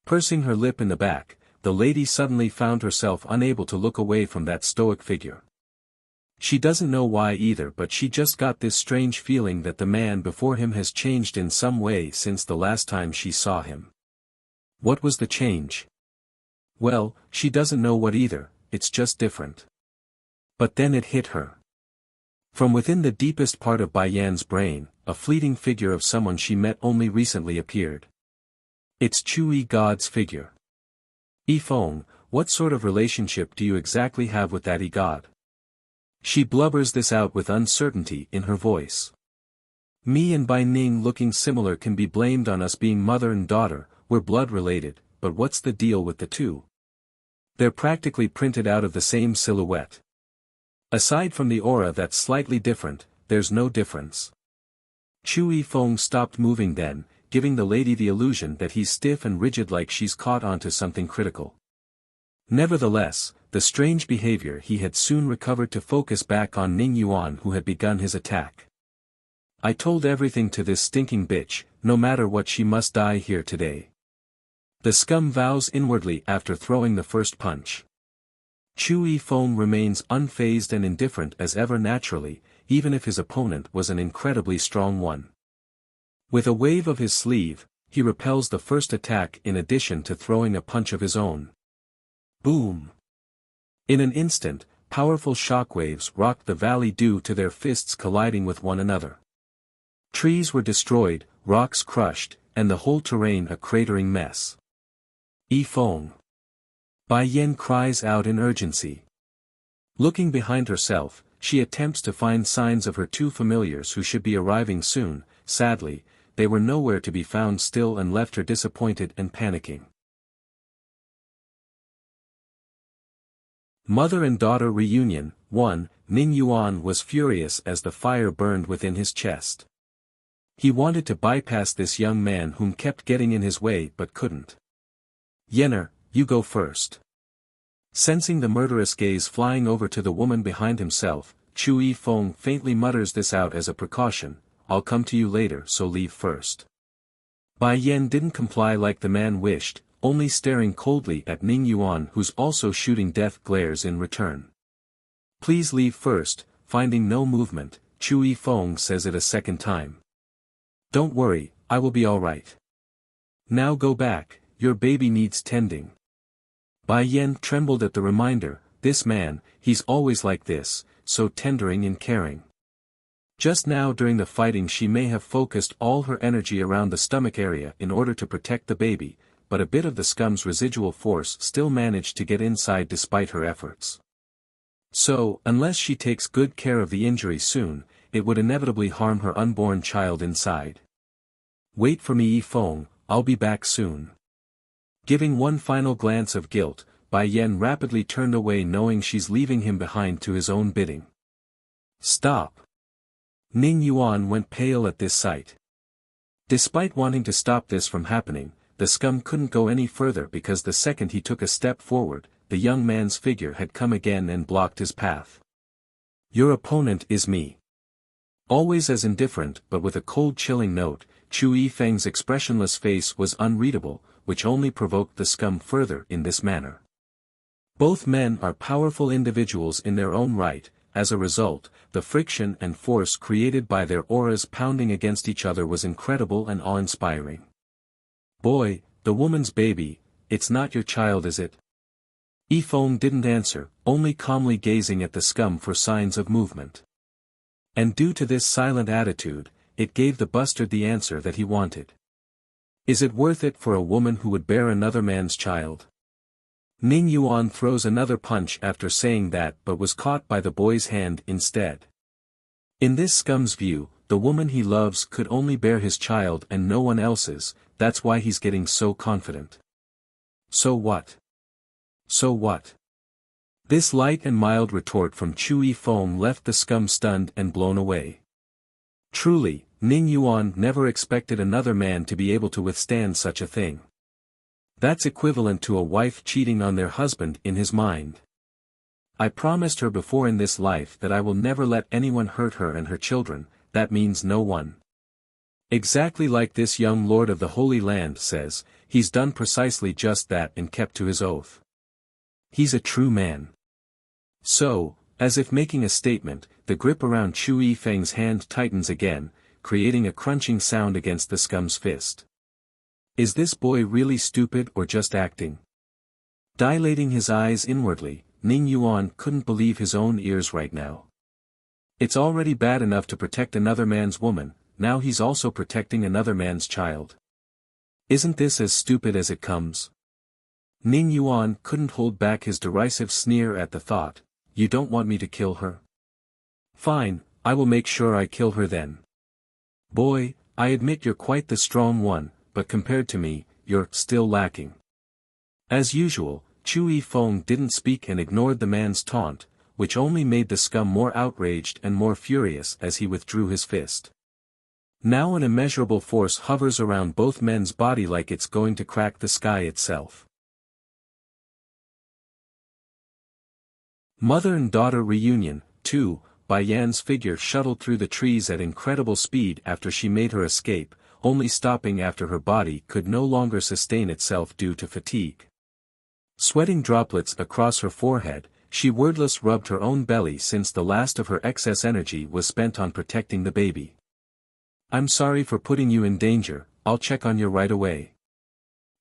Pursing her lip in the back, the lady suddenly found herself unable to look away from that stoic figure. She doesn't know why either, but she just got this strange feeling that the man before him has changed in some way since the last time she saw him. What was the change? Well, she doesn't know what either. It's just different. But then it hit her. From within the deepest part of Bai Yan's brain, a fleeting figure of someone she met only recently appeared. It's Chu Yi God's figure. Yifeng, what sort of relationship do you exactly have with that God? She blubbers this out with uncertainty in her voice. Me and Bai Ning looking similar can be blamed on us being mother and daughter, we're blood related, but what's the deal with the two? They're practically printed out of the same silhouette. Aside from the aura that's slightly different, there's no difference. Chu Yifeng stopped moving then, giving the lady the illusion that he's stiff and rigid like she's caught onto something critical. Nevertheless, the strange behavior he had soon recovered to focus back on Ning Yuan who had begun his attack. I told everything to this stinking bitch, no matter what she must die here today. The scum vows inwardly after throwing the first punch. Chu Yifeng remains unfazed and indifferent as ever naturally, even if his opponent was an incredibly strong one. With a wave of his sleeve, he repels the first attack in addition to throwing a punch of his own. Boom! In an instant, powerful shockwaves rocked the valley due to their fists colliding with one another. Trees were destroyed, rocks crushed, and the whole terrain a cratering mess. Yifeng. Bai Yan cries out in urgency. Looking behind herself, she attempts to find signs of her two familiars who should be arriving soon. Sadly, they were nowhere to be found still and left her disappointed and panicking. Mother and daughter reunion. 1. Ning Yuan was furious as the fire burned within his chest. He wanted to bypass this young man whom kept getting in his way but couldn't. Yenner, you go first. Sensing the murderous gaze flying over to the woman behind himself, Chu Yifeng faintly mutters this out as a precaution, I'll come to you later so leave first. Bai Yan didn't comply like the man wished, only staring coldly at Ning Yuan who's also shooting death glares in return. Please leave first. Finding no movement, Chu Yifeng says it a second time. Don't worry, I will be alright. Now go back. Your baby needs tending. Bai Yan trembled at the reminder, this man, he's always like this, so tendering and caring. Just now during the fighting she may have focused all her energy around the stomach area in order to protect the baby, but a bit of the scum's residual force still managed to get inside despite her efforts. So, unless she takes good care of the injury soon, it would inevitably harm her unborn child inside. Wait for me Yifeng, I'll be back soon. Giving one final glance of guilt, Bai Yan rapidly turned away knowing she's leaving him behind to his own bidding. Stop! Ning Yuan went pale at this sight. Despite wanting to stop this from happening, the scum couldn't go any further because the second he took a step forward, the young man's figure had come again and blocked his path. Your opponent is me. Always as indifferent but with a cold chilling note, Chu Yifeng's expressionless face was unreadable, which only provoked the scum further in this manner. Both men are powerful individuals in their own right. As a result, the friction and force created by their auras pounding against each other was incredible and awe-inspiring. Boy, the woman's baby, it's not your child, is it? Yifeng didn't answer, only calmly gazing at the scum for signs of movement. And due to this silent attitude, it gave the bastard the answer that he wanted. Is it worth it for a woman who would bear another man's child? Ning Yuan throws another punch after saying that but was caught by the boy's hand instead. In this scum's view, the woman he loves could only bear his child and no one else's, that's why he's getting so confident. So what? So what? This light and mild retort from Chu Yifeng left the scum stunned and blown away. Truly, Ning Yuan never expected another man to be able to withstand such a thing. That's equivalent to a wife cheating on their husband in his mind. I promised her before in this life that I will never let anyone hurt her and her children, that means no one. Exactly like this young lord of the Holy Land says, he's done precisely just that and kept to his oath. He's a true man. So, as if making a statement, the grip around Chu Yifeng's hand tightens again, creating a crunching sound against the scum's fist. Is this boy really stupid or just acting? Dilating his eyes inwardly, Ning Yuan couldn't believe his own ears right now. It's already bad enough to protect another man's woman, now he's also protecting another man's child. Isn't this as stupid as it comes? Ning Yuan couldn't hold back his derisive sneer at the thought. You don't want me to kill her? Fine, I will make sure I kill her then. Boy, I admit you're quite the strong one, but compared to me, you're still lacking. As usual, Chu Yifeng didn't speak and ignored the man's taunt, which only made the scum more outraged and more furious as he withdrew his fist. Now an immeasurable force hovers around both men's body like it's going to crack the sky itself. Mother and daughter reunion, 2. Bai Yan's figure shuttled through the trees at incredible speed after she made her escape, only stopping after her body could no longer sustain itself due to fatigue. Sweating droplets across her forehead, she wordless rubbed her own belly since the last of her excess energy was spent on protecting the baby. I'm sorry for putting you in danger, I'll check on you right away.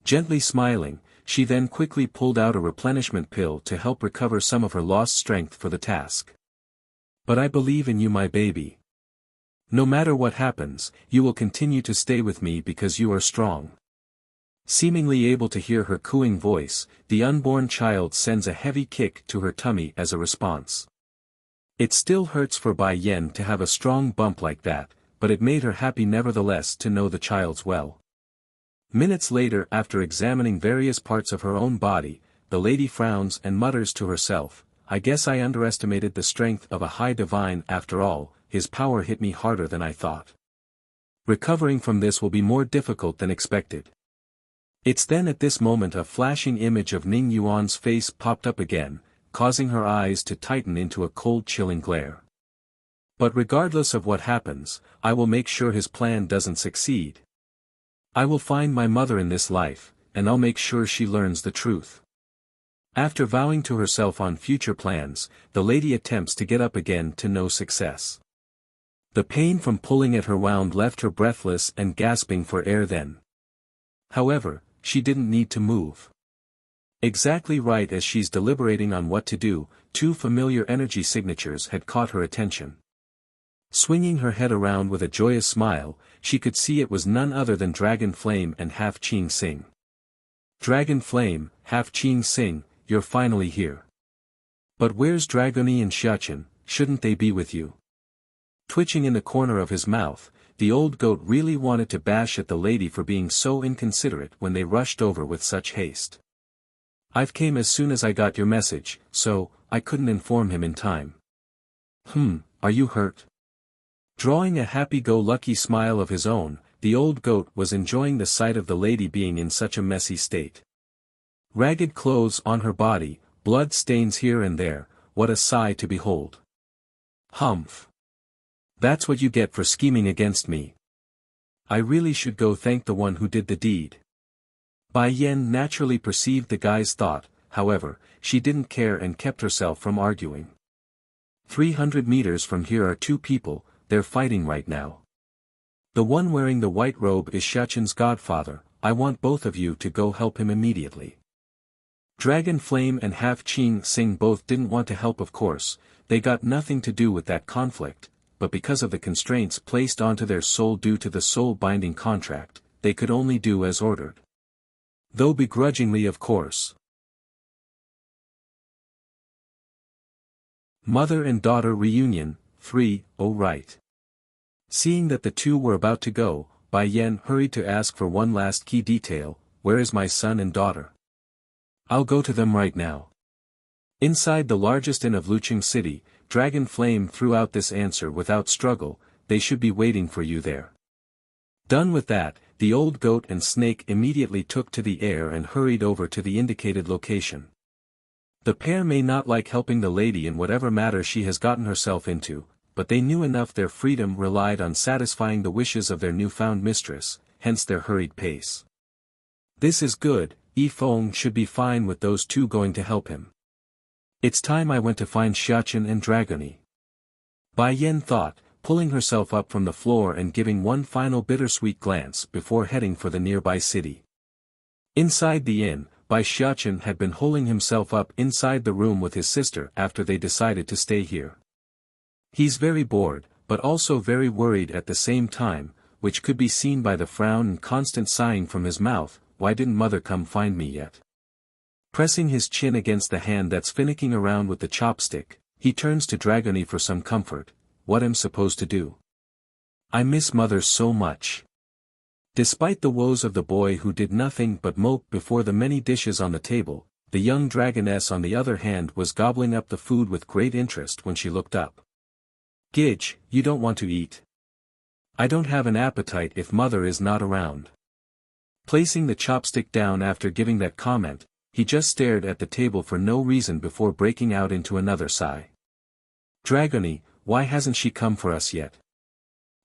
Gently smiling, she then quickly pulled out a replenishment pill to help recover some of her lost strength for the task. But I believe in you, my baby. No matter what happens, you will continue to stay with me because you are strong. Seemingly able to hear her cooing voice, the unborn child sends a heavy kick to her tummy as a response. It still hurts for Bai Yan to have a strong bump like that, but it made her happy nevertheless to know the child's well. Minutes later, after examining various parts of her own body, the lady frowns and mutters to herself, I guess I underestimated the strength of a high divine after all, his power hit me harder than I thought. Recovering from this will be more difficult than expected. It's then at this moment a flashing image of Ning Yuan's face popped up again, causing her eyes to tighten into a cold chilling glare. But regardless of what happens, I will make sure his plan doesn't succeed. I will find my mother in this life, and I'll make sure she learns the truth. After vowing to herself on future plans, the lady attempts to get up again to no success. The pain from pulling at her wound left her breathless and gasping for air then. However, she didn't need to move. Exactly right as she's deliberating on what to do, two familiar energy signatures had caught her attention. Swinging her head around with a joyous smile, she could see it was none other than Dragon Flame and Half Qing Sing. Dragon Flame, Half Qing Sing, you're finally here. But where's Dragoni and Xiachen, shouldn't they be with you? Twitching in the corner of his mouth, the old goat really wanted to bash at the lady for being so inconsiderate when they rushed over with such haste. I've came as soon as I got your message, so, I couldn't inform him in time. Are you hurt? Drawing a happy-go-lucky smile of his own, the old goat was enjoying the sight of the lady being in such a messy state. Ragged clothes on her body, blood stains here and there, what a sight to behold. Humph. That's what you get for scheming against me. I really should go thank the one who did the deed. Bai Yen naturally perceived the guy's thought, however, she didn't care and kept herself from arguing. 300 meters from here are two people, they're fighting right now. The one wearing the white robe is Xiaoqin's godfather, I want both of you to go help him immediately. Dragon Flame and Half Qing Sing both didn't want to help, of course, they got nothing to do with that conflict, but because of the constraints placed onto their soul due to the soul-binding contract, they could only do as ordered. Though begrudgingly, of course. Mother and daughter reunion, 3, oh right. Seeing that the two were about to go, Bai Yen hurried to ask for one last key detail, where is my son and daughter? I'll go to them right now. Inside the largest inn of Luqing City, Dragon Flame threw out this answer without struggle, they should be waiting for you there. Done with that, the old goat and snake immediately took to the air and hurried over to the indicated location. The pair may not like helping the lady in whatever matter she has gotten herself into, but they knew enough their freedom relied on satisfying the wishes of their newfound mistress, hence their hurried pace. This is good, Yi Feng should be fine with those two going to help him. It's time I went to find Xiaoqin and Dragony. Bai Yen thought, pulling herself up from the floor and giving one final bittersweet glance before heading for the nearby city. Inside the inn, Bai Xiaoqin had been holding himself up inside the room with his sister after they decided to stay here. He's very bored, but also very worried at the same time, which could be seen by the frown and constant sighing from his mouth, why didn't mother come find me yet? Pressing his chin against the hand that's finicking around with the chopstick, he turns to Dragony for some comfort, what am supposed to do? I miss mother so much. Despite the woes of the boy who did nothing but mope before the many dishes on the table, the young dragoness on the other hand was gobbling up the food with great interest when she looked up. Gidge, you don't want to eat? I don't have an appetite if mother is not around. Placing the chopstick down after giving that comment, he just stared at the table for no reason before breaking out into another sigh. Dragony, why hasn't she come for us yet?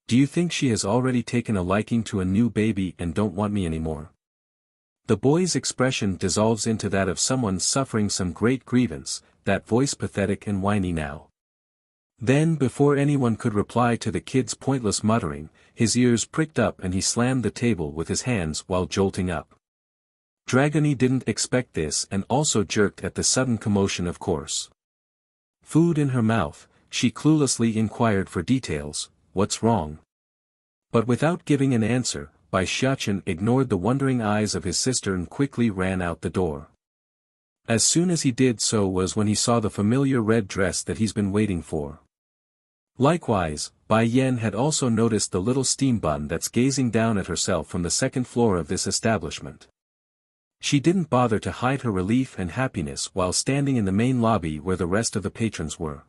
Do you think she has already taken a liking to a new baby and don't want me anymore? The boy's expression dissolves into that of someone suffering some great grievance, that voice pathetic and whiny now. Then before anyone could reply to the kid's pointless muttering, his ears pricked up and he slammed the table with his hands while jolting up. Dragony didn't expect this and also jerked at the sudden commotion, of course. Food in her mouth, she cluelessly inquired for details, what's wrong? But without giving an answer, Bai Xiaoqin ignored the wondering eyes of his sister and quickly ran out the door. As soon as he did so was when he saw the familiar red dress that he's been waiting for. Likewise, Bai Yen had also noticed the little steam bun that's gazing down at herself from the second floor of this establishment. She didn't bother to hide her relief and happiness while standing in the main lobby where the rest of the patrons were.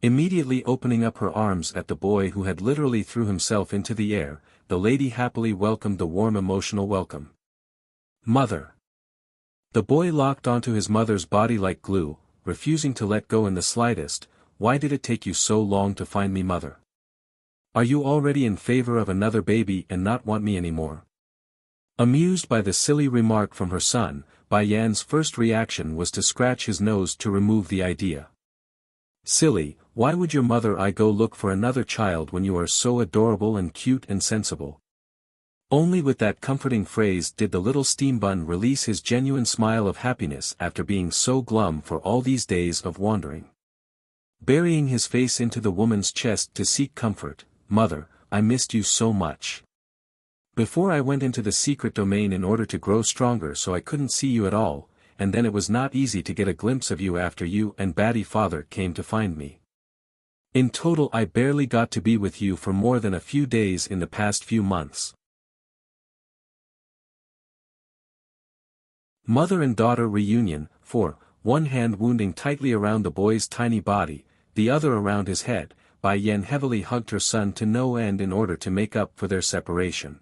Immediately opening up her arms at the boy who had literally threw himself into the air, the lady happily welcomed the warm emotional welcome. Mother. The boy locked onto his mother's body like glue, refusing to let go in the slightest. Why did it take you so long to find me, mother? Are you already in favor of another baby and not want me anymore? Amused by the silly remark from her son, Bai Yan's first reaction was to scratch his nose to remove the idea. Silly, why would your mother I go look for another child when you are so adorable and cute and sensible? Only with that comforting phrase did the little steam bun release his genuine smile of happiness after being so glum for all these days of wandering. Burying his face into the woman's chest to seek comfort, Mother, I missed you so much. Before I went into the secret domain in order to grow stronger so I couldn't see you at all, and then it was not easy to get a glimpse of you after you and Batty Father came to find me. In total I barely got to be with you for more than a few days in the past few months. Mother and daughter reunion, 4, one hand wounding tightly around the boy's tiny body, the other around his head, Bai Yan heavily hugged her son to no end in order to make up for their separation.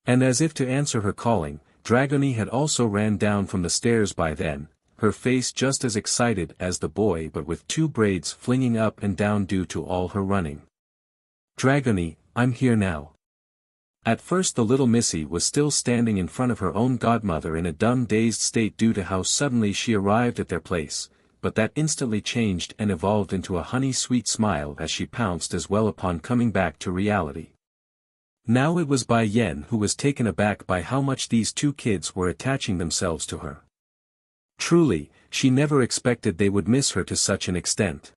And as if to answer her calling, Dragoni had also ran down from the stairs by then, her face just as excited as the boy but with two braids flinging up and down due to all her running. "Dragoni, I'm here now." At first the little missy was still standing in front of her own godmother in a dumb dazed state due to how suddenly she arrived at their place, but that instantly changed and evolved into a honey-sweet smile as she pounced as well upon coming back to reality. Now it was Bai Yan who was taken aback by how much these two kids were attaching themselves to her. Truly, she never expected they would miss her to such an extent.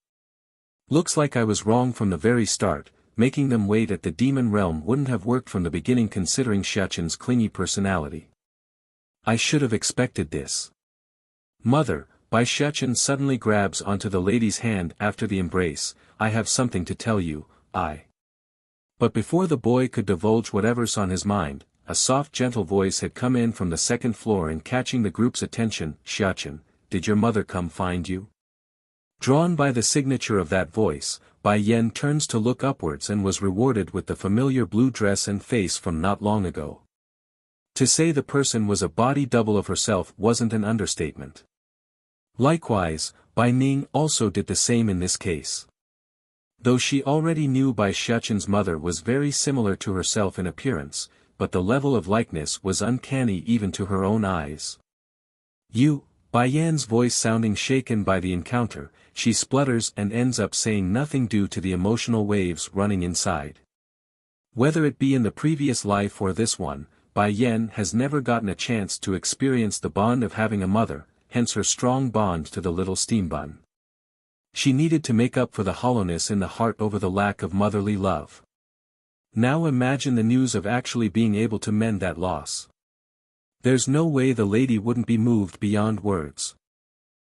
"Looks like I was wrong from the very start. Making them wait at the demon realm wouldn't have worked from the beginning considering Xiaoqin's clingy personality. I should have expected this." "Mother," Bai Xiaoqin suddenly grabs onto the lady's hand after the embrace, "I have something to tell you, But before the boy could divulge whatever's on his mind, a soft gentle voice had come in from the second floor and catching the group's attention, "Xiaoqin, did your mother come find you?" Drawn by the signature of that voice, Bai Yan turns to look upwards and was rewarded with the familiar blue dress and face from not long ago. To say the person was a body double of herself wasn't an understatement. Likewise, Bai Ning also did the same in this case. Though she already knew Bai Xiaoqin's mother was very similar to herself in appearance, but the level of likeness was uncanny even to her own eyes. "You," Bai Yan's voice sounding shaken by the encounter, she splutters and ends up saying nothing due to the emotional waves running inside. Whether it be in the previous life or this one, Bai Yan has never gotten a chance to experience the bond of having a mother, hence her strong bond to the little steam bun. She needed to make up for the hollowness in the heart over the lack of motherly love. Now imagine the news of actually being able to mend that loss. There's no way the lady wouldn't be moved beyond words.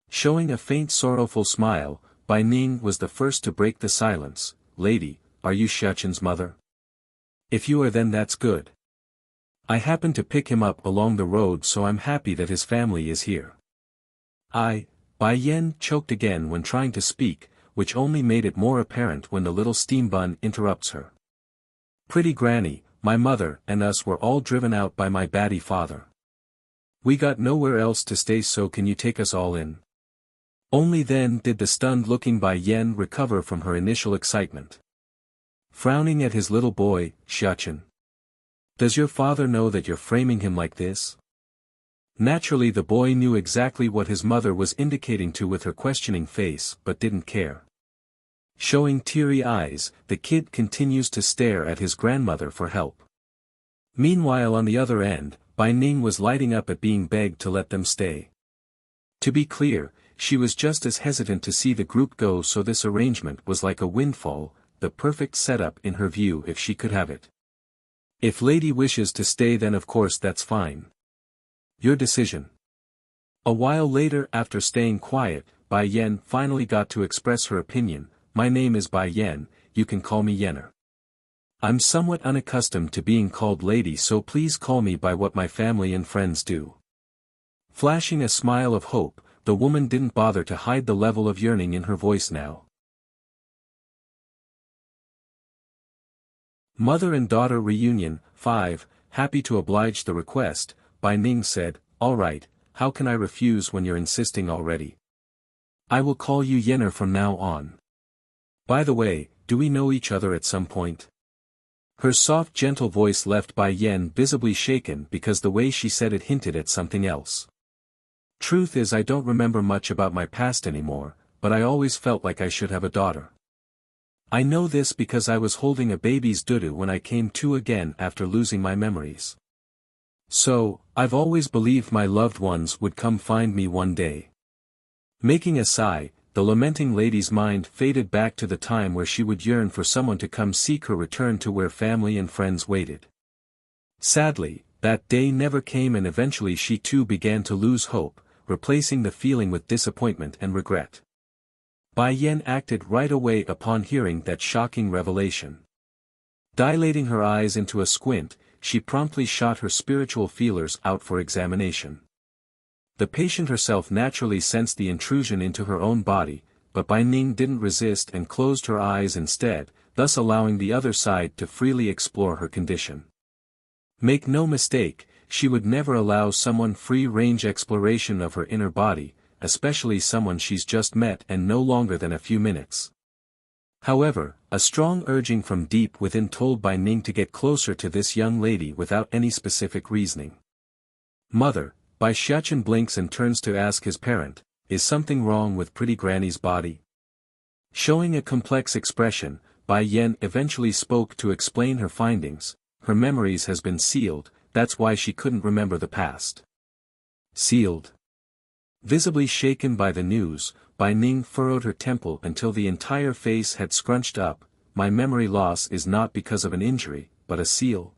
Showing a faint sorrowful smile, Bai Ning was the first to break the silence. "Lady, are you Xiaoqin's mother? If you are then that's good. I happened to pick him up along the road so I'm happy that his family is here." Bai Yan choked again when trying to speak, which only made it more apparent when the little steam bun interrupts her. "Pretty granny, my mother and us were all driven out by my batty father. We got nowhere else to stay, so can you take us all in?" Only then did the stunned-looking Bai Yan recover from her initial excitement. Frowning at his little boy, "Xiaoqin. Does your father know that you're framing him like this?" Naturally the boy knew exactly what his mother was indicating to with her questioning face but didn't care. Showing teary eyes, the kid continues to stare at his grandmother for help. Meanwhile on the other end, Bai Ning was lighting up at being begged to let them stay. To be clear, she was just as hesitant to see the group go, so this arrangement was like a windfall, the perfect setup in her view if she could have it. "If lady wishes to stay then of course that's fine. Your decision." A while later after staying quiet, Bai Yan finally got to express her opinion. "My name is Bai Yan, you can call me Yenner. I'm somewhat unaccustomed to being called lady, so please call me by what my family and friends do." Flashing a smile of hope, the woman didn't bother to hide the level of yearning in her voice now. Mother and daughter reunion. 5. Happy to oblige the request, Bai Ning said, "All right, how can I refuse when you're insisting already? I will call you Yenner from now on. By the way, do we know each other at some point?" Her soft gentle voice left Bai Yan visibly shaken because the way she said it hinted at something else. "Truth is I don't remember much about my past anymore, but I always felt like I should have a daughter. I know this because I was holding a baby's doo-doo when I came to again after losing my memories. So, I've always believed my loved ones would come find me one day." Making a sigh, the lamenting lady's mind faded back to the time where she would yearn for someone to come seek her return to where family and friends waited. Sadly, that day never came, and eventually she too began to lose hope, replacing the feeling with disappointment and regret. Bai Yan acted right away upon hearing that shocking revelation. Dilating her eyes into a squint, she promptly shot her spiritual feelers out for examination. The patient herself naturally sensed the intrusion into her own body, but Bai Ning didn't resist and closed her eyes instead, thus allowing the other side to freely explore her condition. Make no mistake, she would never allow someone free-range exploration of her inner body, especially someone she's just met and no longer than a few minutes. However, a strong urging from deep within told Bai Ning to get closer to this young lady without any specific reasoning. Mother, Bai Xiachen blinks and turns to ask his parent, is something wrong with pretty granny's body? Showing a complex expression, Bai Yan eventually spoke to explain her findings. Her memories has been sealed, that's why she couldn't remember the past. Sealed? Visibly shaken by the news, Bai Ning furrowed her temple until the entire face had scrunched up. My memory loss is not because of an injury, but a seal.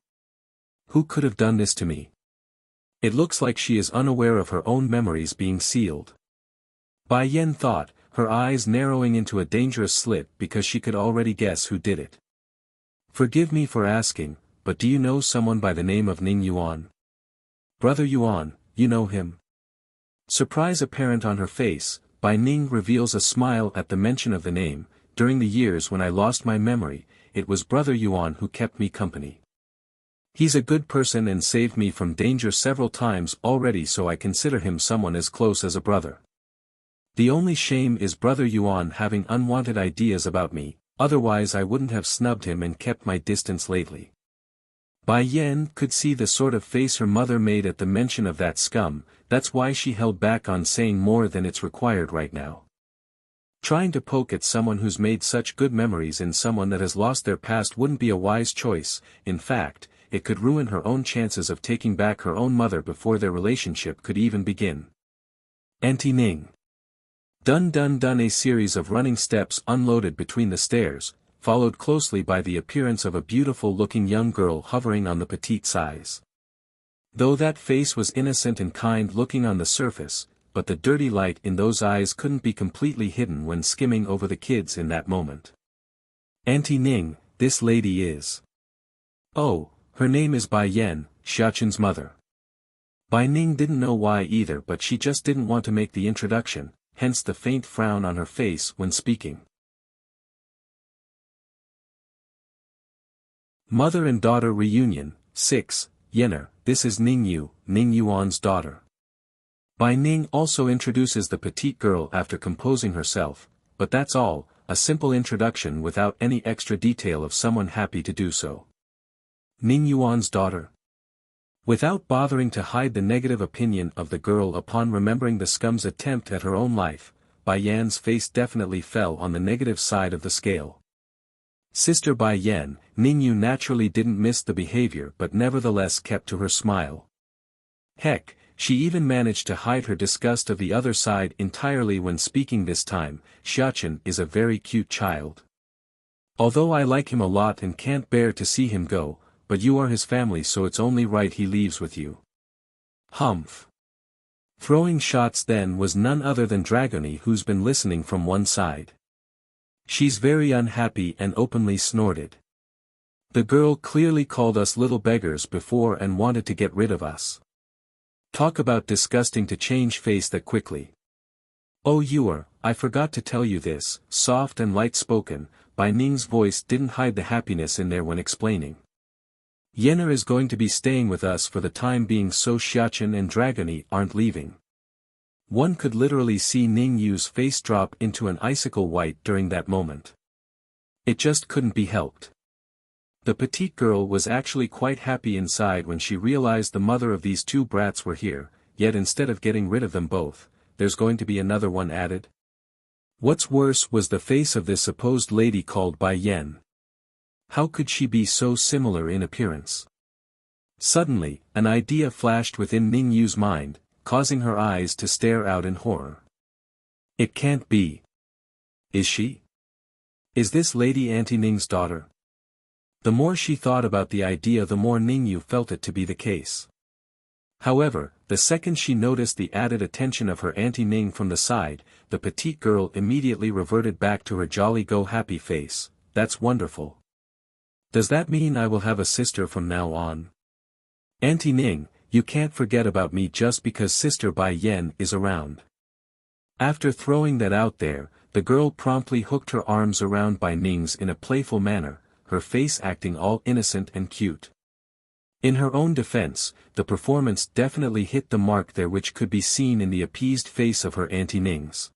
Who could have done this to me? It looks like she is unaware of her own memories being sealed. Bai Yan thought, her eyes narrowing into a dangerous slit because she could already guess who did it. Forgive me for asking, but do you know someone by the name of Ning Yuan? Brother Yuan, you know him? Surprise apparent on her face, Bai Ning reveals a smile at the mention of the name. During the years when I lost my memory, it was Brother Yuan who kept me company. He's a good person and saved me from danger several times already, so I consider him someone as close as a brother. The only shame is Brother Yuan having unwanted ideas about me, otherwise I wouldn't have snubbed him and kept my distance lately. Bai Yan could see the sort of face her mother made at the mention of that scum, that's why she held back on saying more than it's required right now. Trying to poke at someone who's made such good memories in someone that has lost their past wouldn't be a wise choice. In fact, it could ruin her own chances of taking back her own mother before their relationship could even begin. Auntie Ning. Dun dun dun. A series of running steps unloaded between the stairs, followed closely by the appearance of a beautiful-looking young girl hovering on the petite size. Though that face was innocent and kind-looking on the surface, but the dirty light in those eyes couldn't be completely hidden when skimming over the kids in that moment. Auntie Ning, this lady is. Oh, her name is Bai Yan, Xiachen's mother. Bai Ning didn't know why either, but she just didn't want to make the introduction, hence the faint frown on her face when speaking. Mother and daughter reunion, 6, Yenner, this is Ning Yuan's daughter. Bai Ning also introduces the petite girl after composing herself, but that's all, a simple introduction without any extra detail of someone happy to do so. Ning Yuan's daughter. Without bothering to hide the negative opinion of the girl upon remembering the scum's attempt at her own life, Bai Yan's face definitely fell on the negative side of the scale. Sister Bai Yan, Ning Yu naturally didn't miss the behavior but nevertheless kept to her smile. Heck, she even managed to hide her disgust of the other side entirely when speaking this time. Xiachen is a very cute child. Although I like him a lot and can't bear to see him go, but you are his family, so it's only right he leaves with you. Humph. Throwing shots then was none other than Dragony, who's been listening from one side. She's very unhappy and openly snorted. The girl clearly called us little beggars before and wanted to get rid of us. Talk about disgusting to change face that quickly. Oh I forgot to tell you this, soft and light-spoken, Bai Ning's voice didn't hide the happiness in there when explaining. Yenner is going to be staying with us for the time being, so Xiachen and Dragony aren't leaving. One could literally see Ning Yu's face drop into an icicle white during that moment. It just couldn't be helped. The petite girl was actually quite happy inside when she realized the mother of these two brats were here, yet instead of getting rid of them both, there's going to be another one added. What's worse was the face of this supposed lady called Bai Yan. How could she be so similar in appearance? Suddenly, an idea flashed within Ning Yu's mind, causing her eyes to stare out in horror. It can't be. Is she? Is this lady Auntie Ning's daughter? The more she thought about the idea, the more Ning Yu felt it to be the case. However, the second she noticed the added attention of her Auntie Ning from the side, the petite girl immediately reverted back to her jolly-go-happy face. That's wonderful. Does that mean I will have a sister from now on? Auntie Ning, you can't forget about me just because Sister Bai Yan is around. After throwing that out there, the girl promptly hooked her arms around Bai Ning's in a playful manner, her face acting all innocent and cute. In her own defense, the performance definitely hit the mark there, which could be seen in the appeased face of her Auntie Ning's.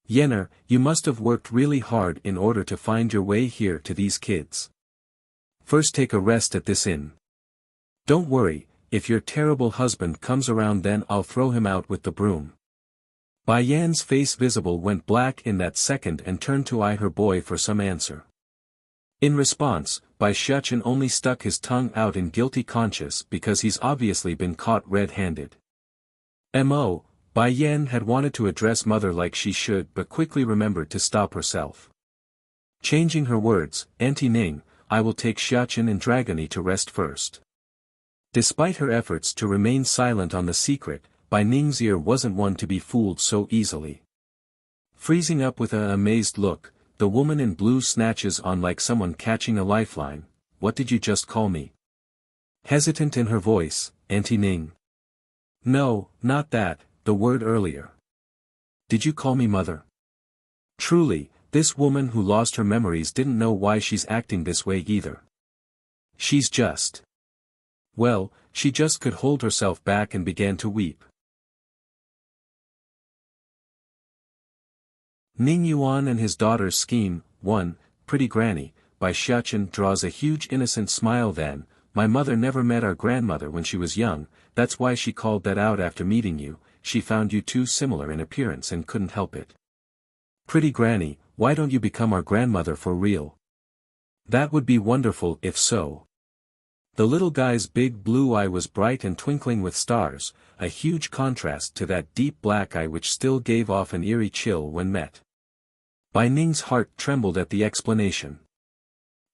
"Yenner, you must have worked really hard in order to find your way here to these kids. First take a rest at this inn. Don't worry, if your terrible husband comes around then I'll throw him out with the broom." Bai Yan's face visible went black in that second and turned to eye her boy for some answer. In response, Bai Shichen only stuck his tongue out in guilty conscience because he's obviously been caught red-handed. Bai Yan had wanted to address mother like she should but quickly remembered to stop herself. Changing her words, "Auntie Ning, I will take Shichen and Dragony to rest first." Despite her efforts to remain silent on the secret, Bai Ning's ear wasn't one to be fooled so easily. Freezing up with an amazed look, the woman in blue snatches on like someone catching a lifeline. "What did you just call me?" Hesitant in her voice, "Auntie Ning." "No, not that, the word earlier." "Did you call me mother?" Truly, this woman who lost her memories didn't know why she's acting this way either. She's just... Well, she just could hold herself back and began to weep. Ning Yuan and his daughter's scheme. 1. Pretty Granny. Bai Shichen draws a huge innocent smile. Then, "My mother never met our grandmother when she was young, that's why she called that out after meeting you. She found you too similar in appearance and couldn't help it." "Pretty Granny, why don't you become our grandmother for real? That would be wonderful if so." The little guy's big blue eye was bright and twinkling with stars, a huge contrast to that deep black eye which still gave off an eerie chill when met. Bai Ning's heart trembled at the explanation.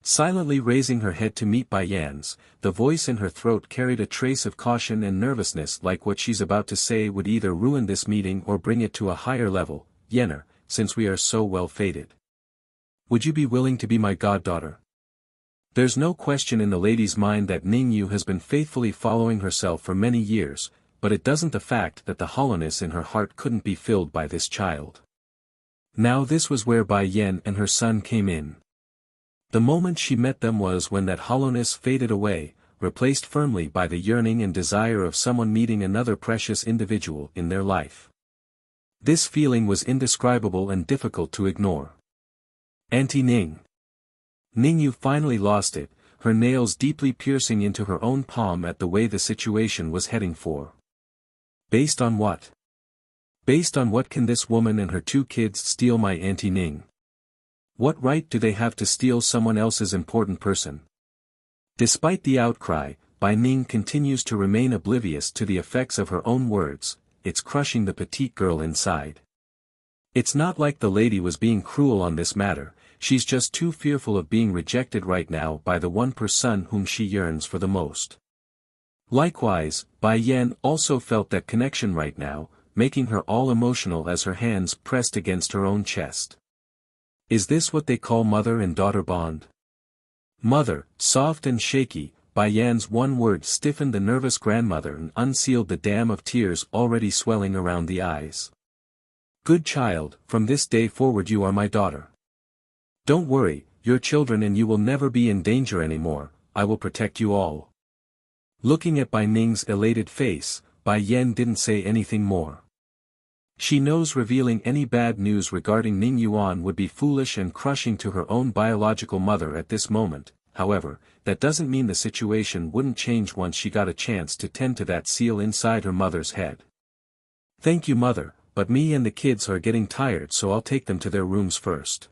Silently raising her head to meet Bai Yan's, the voice in her throat carried a trace of caution and nervousness, like what she's about to say would either ruin this meeting or bring it to a higher level. "Yenner, since we are so well fated, would you be willing to be my goddaughter?" There's no question in the lady's mind that Ning Yu has been faithfully following herself for many years, but it doesn't the fact that the hollowness in her heart couldn't be filled by this child. Now this was where Bai Yan and her son came in. The moment she met them was when that hollowness faded away, replaced firmly by the yearning and desire of someone meeting another precious individual in their life. This feeling was indescribable and difficult to ignore. "Auntie Ning." Ning Yu finally lost it, her nails deeply piercing into her own palm at the way the situation was heading for. Based on what? Based on what can this woman and her 2 kids steal my Auntie Ning? What right do they have to steal someone else's important person? Despite the outcry, Bai Ning continues to remain oblivious to the effects of her own words. It's crushing the petite girl inside. It's not like the lady was being cruel on this matter. She's just too fearful of being rejected right now by the one person whom she yearns for the most. Likewise, Bai Yan also felt that connection right now, making her all emotional as her hands pressed against her own chest. Is this what they call mother and daughter bond? Mother, soft and shaky, Bai Yan's one word stiffened the nervous grandmother and unsealed the dam of tears already swelling around the eyes. "Good child, from this day forward you are my daughter. Don't worry, you're children and you will never be in danger anymore, I will protect you all." Looking at Bai Ning's elated face, Bai Yan didn't say anything more. She knows revealing any bad news regarding Ning Yuan would be foolish and crushing to her own biological mother at this moment. However, that doesn't mean the situation wouldn't change once she got a chance to tend to that seal inside her mother's head. "Thank you mother, but me and the kids are getting tired, so I'll take them to their rooms first."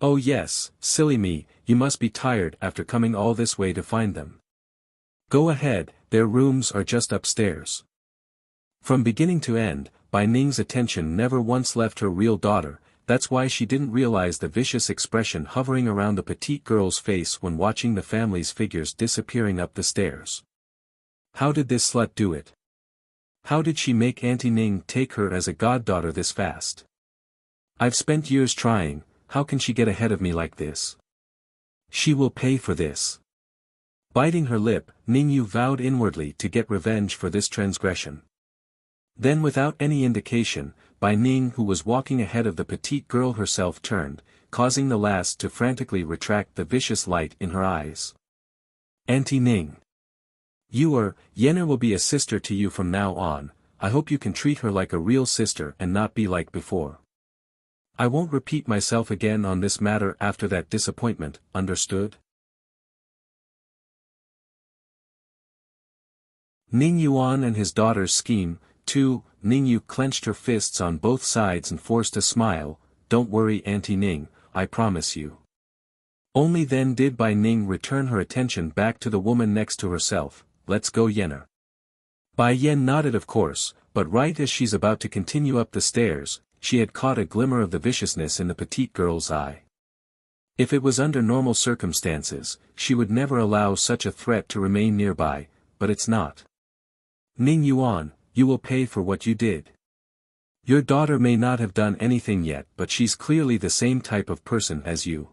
"Oh yes, silly me, you must be tired after coming all this way to find them. Go ahead, their rooms are just upstairs." From beginning to end, Bai Ning's attention never once left her real daughter. That's why she didn't realize the vicious expression hovering around the petite girl's face when watching the family's figures disappearing up the stairs. How did this slut do it? How did she make Auntie Ning take her as a goddaughter this fast? I've spent years trying, how can she get ahead of me like this? She will pay for this. Biting her lip, Ning Yu vowed inwardly to get revenge for this transgression. Then without any indication, Bai Ning, who was walking ahead of the petite girl herself, turned, causing the lass to frantically retract the vicious light in her eyes. Auntie Ning. Yenna will be a sister to you from now on. I hope you can treat her like a real sister and not be like before. I won't repeat myself again on this matter after that disappointment, understood? Ning Yuan and his daughter's scheme, too. Ning Yu clenched her fists on both sides and forced a smile. Don't worry, Auntie Ning, I promise you. Only then did Bai Ning return her attention back to the woman next to herself. Let's go, Yenna. Bai Yen nodded, of course, but right as she's about to continue up the stairs, she had caught a glimmer of the viciousness in the petite girl's eye. If it was under normal circumstances, she would never allow such a threat to remain nearby, but it's not. Ning Yuan, you will pay for what you did. Your daughter may not have done anything yet, but she's clearly the same type of person as you.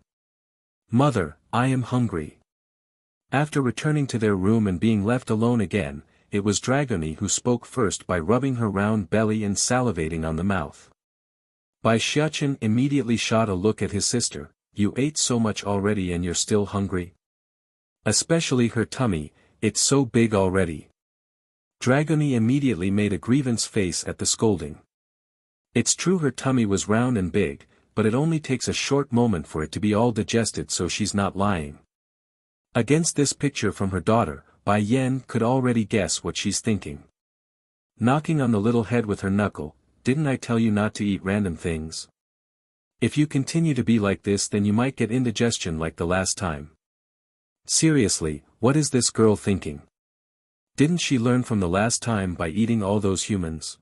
Mother, I am hungry. After returning to their room and being left alone again, it was Dragony who spoke first by rubbing her round belly and salivating on the mouth. Bai Xiachen immediately shot a look at his sister. You ate so much already and you're still hungry? Especially her tummy, it's so big already. Dragony immediately made a grievance face at the scolding. It's true her tummy was round and big, but it only takes a short moment for it to be all digested, so she's not lying. Against this picture from her daughter, Bai Yen could already guess what she's thinking. Knocking on the little head with her knuckle, didn't I tell you not to eat random things? If you continue to be like this, then you might get indigestion like the last time. Seriously, what is this girl thinking? Didn't she learn from the last time by eating all those humans?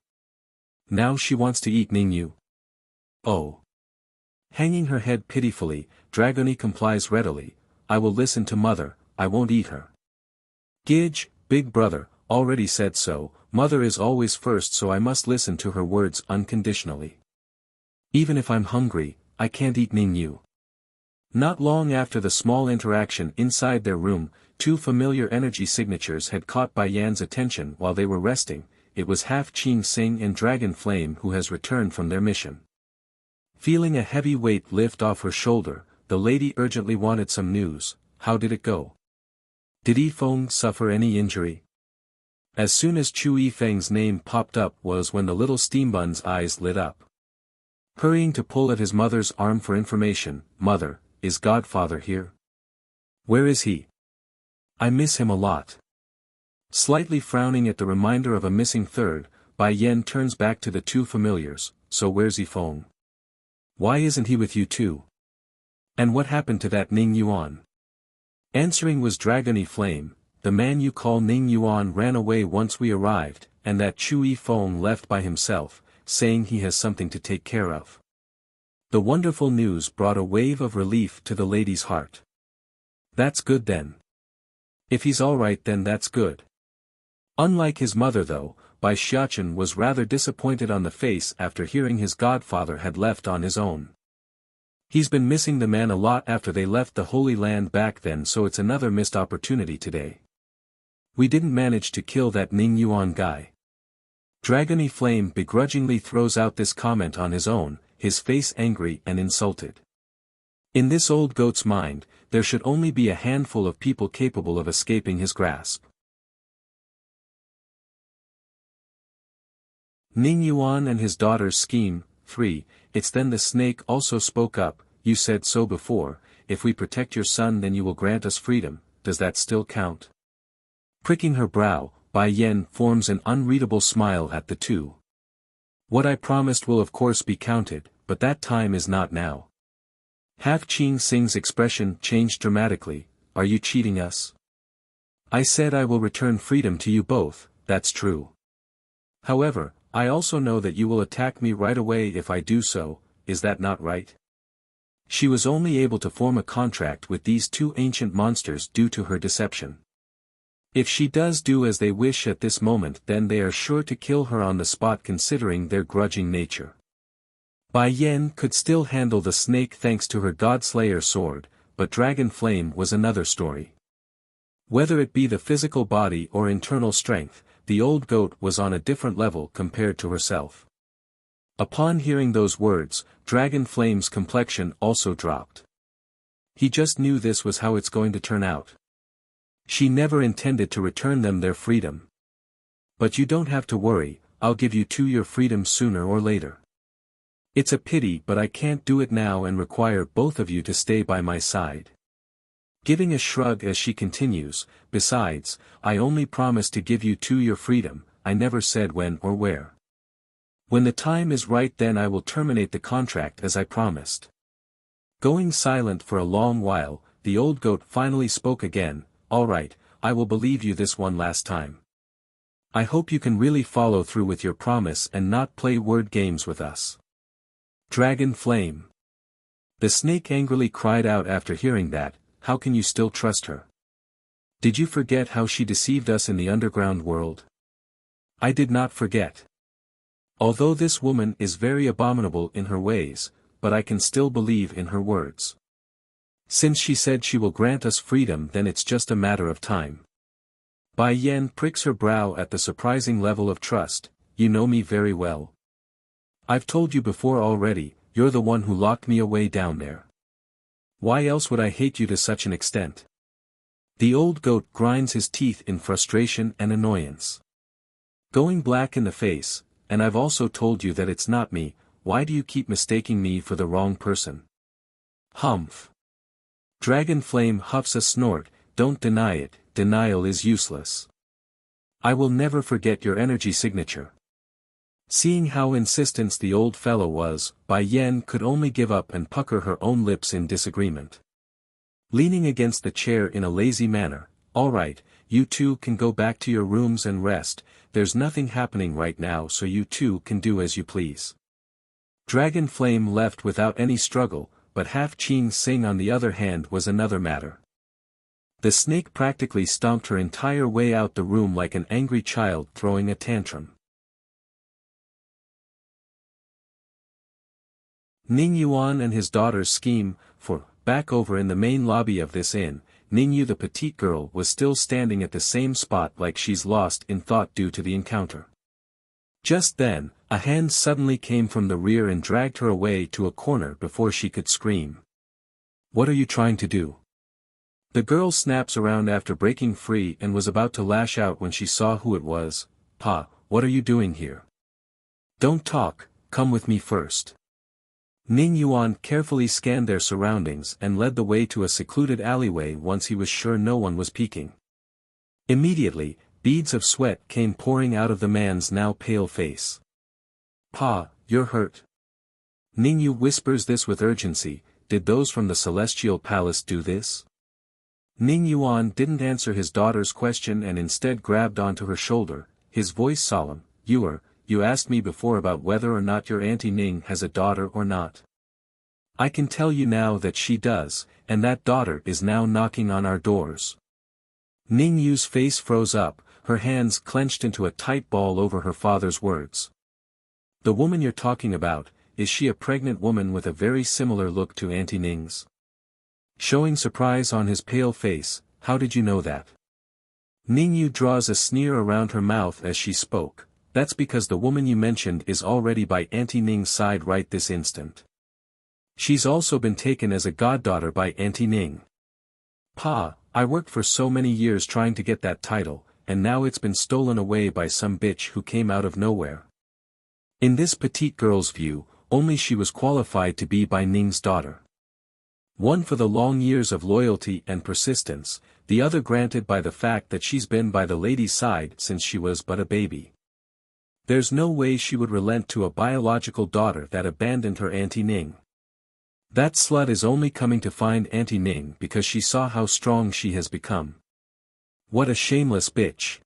Now she wants to eat Ningyu. Oh. Hanging her head pitifully, Dragony complies readily. I will listen to mother, I won't eat her. Gidge, big brother, already said so. Mother is always first, so I must listen to her words unconditionally. Even if I'm hungry, I can't eat Ningyu. Not long after the small interaction inside their room, two familiar energy signatures had caught Bai Yan's attention while they were resting. It was Half Qing Sing and Dragon Flame who has returned from their mission. Feeling a heavy weight lift off her shoulder, the lady urgently wanted some news. How did it go? Did Yifeng suffer any injury? As soon as Chu Yifeng's name popped up was when the little steambun's eyes lit up. Hurrying to pull at his mother's arm for information. Mother, is Godfather here? Where is he? I miss him a lot. Slightly frowning at the reminder of a missing third, Bai Yen turns back to the two familiars. So where's Yifeng? Why isn't he with you too? And what happened to that Ning Yuan? Answering was Dragony Flame. The man you call Ning Yuan ran away once we arrived, and that Chu Yifeng left by himself, saying he has something to take care of. The wonderful news brought a wave of relief to the lady's heart. That's good then. If he's alright, then that's good. Unlike his mother though, Bai Xiachen was rather disappointed on the face after hearing his godfather had left on his own. He's been missing the man a lot after they left the Holy Land back then, so it's another missed opportunity today. We didn't manage to kill that Ning Yuan guy. Dragony Flame begrudgingly throws out this comment on his own, his face angry and insulted. In this old goat's mind, there should only be a handful of people capable of escaping his grasp. Ning Yuan and his daughter's scheme. 3. It's then the snake also spoke up. You said so before, if we protect your son then you will grant us freedom. Does that still count? Pricking her brow, Bai Yen forms an unreadable smile at the two. What I promised will of course be counted, but that time is not now. Half Qing Sing's expression changed dramatically. Are you cheating us? I said I will return freedom to you both, that's true. However, I also know that you will attack me right away if I do so, is that not right? She was only able to form a contract with these two ancient monsters due to her deception. If she does do as they wish at this moment, then they are sure to kill her on the spot considering their grudging nature. Bai Yen could still handle the snake thanks to her Godslayer sword, but Dragon Flame was another story. Whether it be the physical body or internal strength, the old goat was on a different level compared to herself. Upon hearing those words, Dragon Flame's complexion also dropped. He just knew this was how it's going to turn out. She never intended to return them their freedom. But you don't have to worry, I'll give you two your freedom sooner or later. It's a pity but I can't do it now and require both of you to stay by my side. Giving a shrug as she continues, besides, I only promised to give you two your freedom, I never said when or where. When the time is right then I will terminate the contract as I promised. Going silent for a long while, the old goat finally spoke again, all right, I will believe you this one last time. I hope you can really follow through with your promise and not play word games with us. Dragon Flame. The snake angrily cried out after hearing that, how can you still trust her? Did you forget how she deceived us in the underground world? I did not forget. Although this woman is very abominable in her ways, but I can still believe in her words. Since she said she will grant us freedom then it's just a matter of time. Bai Yan pricks her brow at the surprising level of trust, you know me very well. I've told you before already, you're the one who locked me away down there. Why else would I hate you to such an extent? The old goat grinds his teeth in frustration and annoyance. Going black in the face, and I've also told you that it's not me, why do you keep mistaking me for the wrong person? Humph. Dragon Flame huffs a snort, don't deny it, denial is useless. I will never forget your energy signature. Seeing how insistent the old fellow was, Bai Yan could only give up and pucker her own lips in disagreement. Leaning against the chair in a lazy manner, all right, you two can go back to your rooms and rest, there's nothing happening right now so you two can do as you please. Dragon Flame left without any struggle, but Half Qing Sing on the other hand was another matter. The snake practically stomped her entire way out the room like an angry child throwing a tantrum. Ning Yuan and his daughter's scheme, for, back over in the main lobby of this inn, Ning Yu the petite girl was still standing at the same spot like she's lost in thought due to the encounter. Just then, a hand suddenly came from the rear and dragged her away to a corner before she could scream. What are you trying to do? The girl snaps around after breaking free and was about to lash out when she saw who it was. Pa, what are you doing here? Don't talk, come with me first. Ning Yuan carefully scanned their surroundings and led the way to a secluded alleyway once he was sure no one was peeking. Immediately, beads of sweat came pouring out of the man's now pale face. Pa, you're hurt. Ning Yu whispers this with urgency, did those from the Celestial Palace do this? Ning Yuan didn't answer his daughter's question and instead grabbed onto her shoulder, his voice solemn, you asked me before about whether or not your Auntie Ning has a daughter or not. I can tell you now that she does, and that daughter is now knocking on our doors. Ning Yu's face froze up, her hands clenched into a tight ball over her father's words. The woman you're talking about, is she a pregnant woman with a very similar look to Auntie Ning's? Showing surprise on his pale face, how did you know that? Ning Yu draws a sneer around her mouth as she spoke. That's because the woman you mentioned is already by Auntie Ning's side right this instant. She's also been taken as a goddaughter by Auntie Ning. Pa, I worked for so many years trying to get that title, and now it's been stolen away by some bitch who came out of nowhere. In this petite girl's view, only she was qualified to be Bai Ning's daughter. One for the long years of loyalty and persistence, the other granted by the fact that she's been by the lady's side since she was but a baby. There's no way she would relent to a biological daughter that abandoned her Auntie Ning. That slut is only coming to find Auntie Ning because she saw how strong she has become. What a shameless bitch.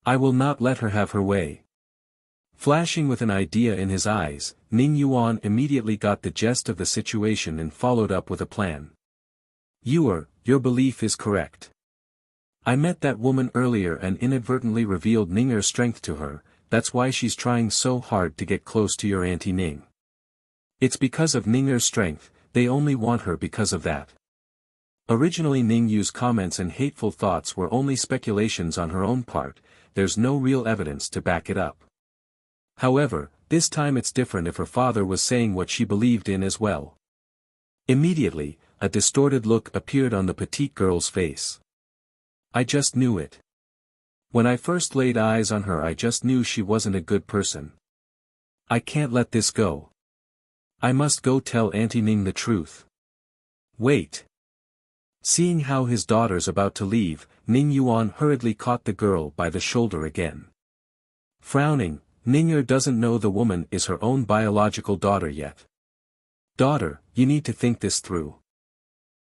I will not let her have her way. Flashing with an idea in his eyes, Ning Yuan immediately got the gist of the situation and followed up with a plan. Your belief is correct. I met that woman earlier and inadvertently revealed Ninger's strength to her, that's why she's trying so hard to get close to your Auntie Ning. It's because of Ninger's strength, they only want her because of that. Originally Ning Yu's comments and hateful thoughts were only speculations on her own part, there's no real evidence to back it up. However, this time it's different if her father was saying what she believed in as well. Immediately, a distorted look appeared on the petite girl's face. I just knew it. When I first laid eyes on her I just knew she wasn't a good person. I can't let this go. I must go tell Auntie Ning the truth. Wait. Seeing how his daughter's about to leave, Ning Yuan hurriedly caught the girl by the shoulder again. Frowning, Ning'er doesn't know the woman is her own biological daughter yet. Daughter, you need to think this through.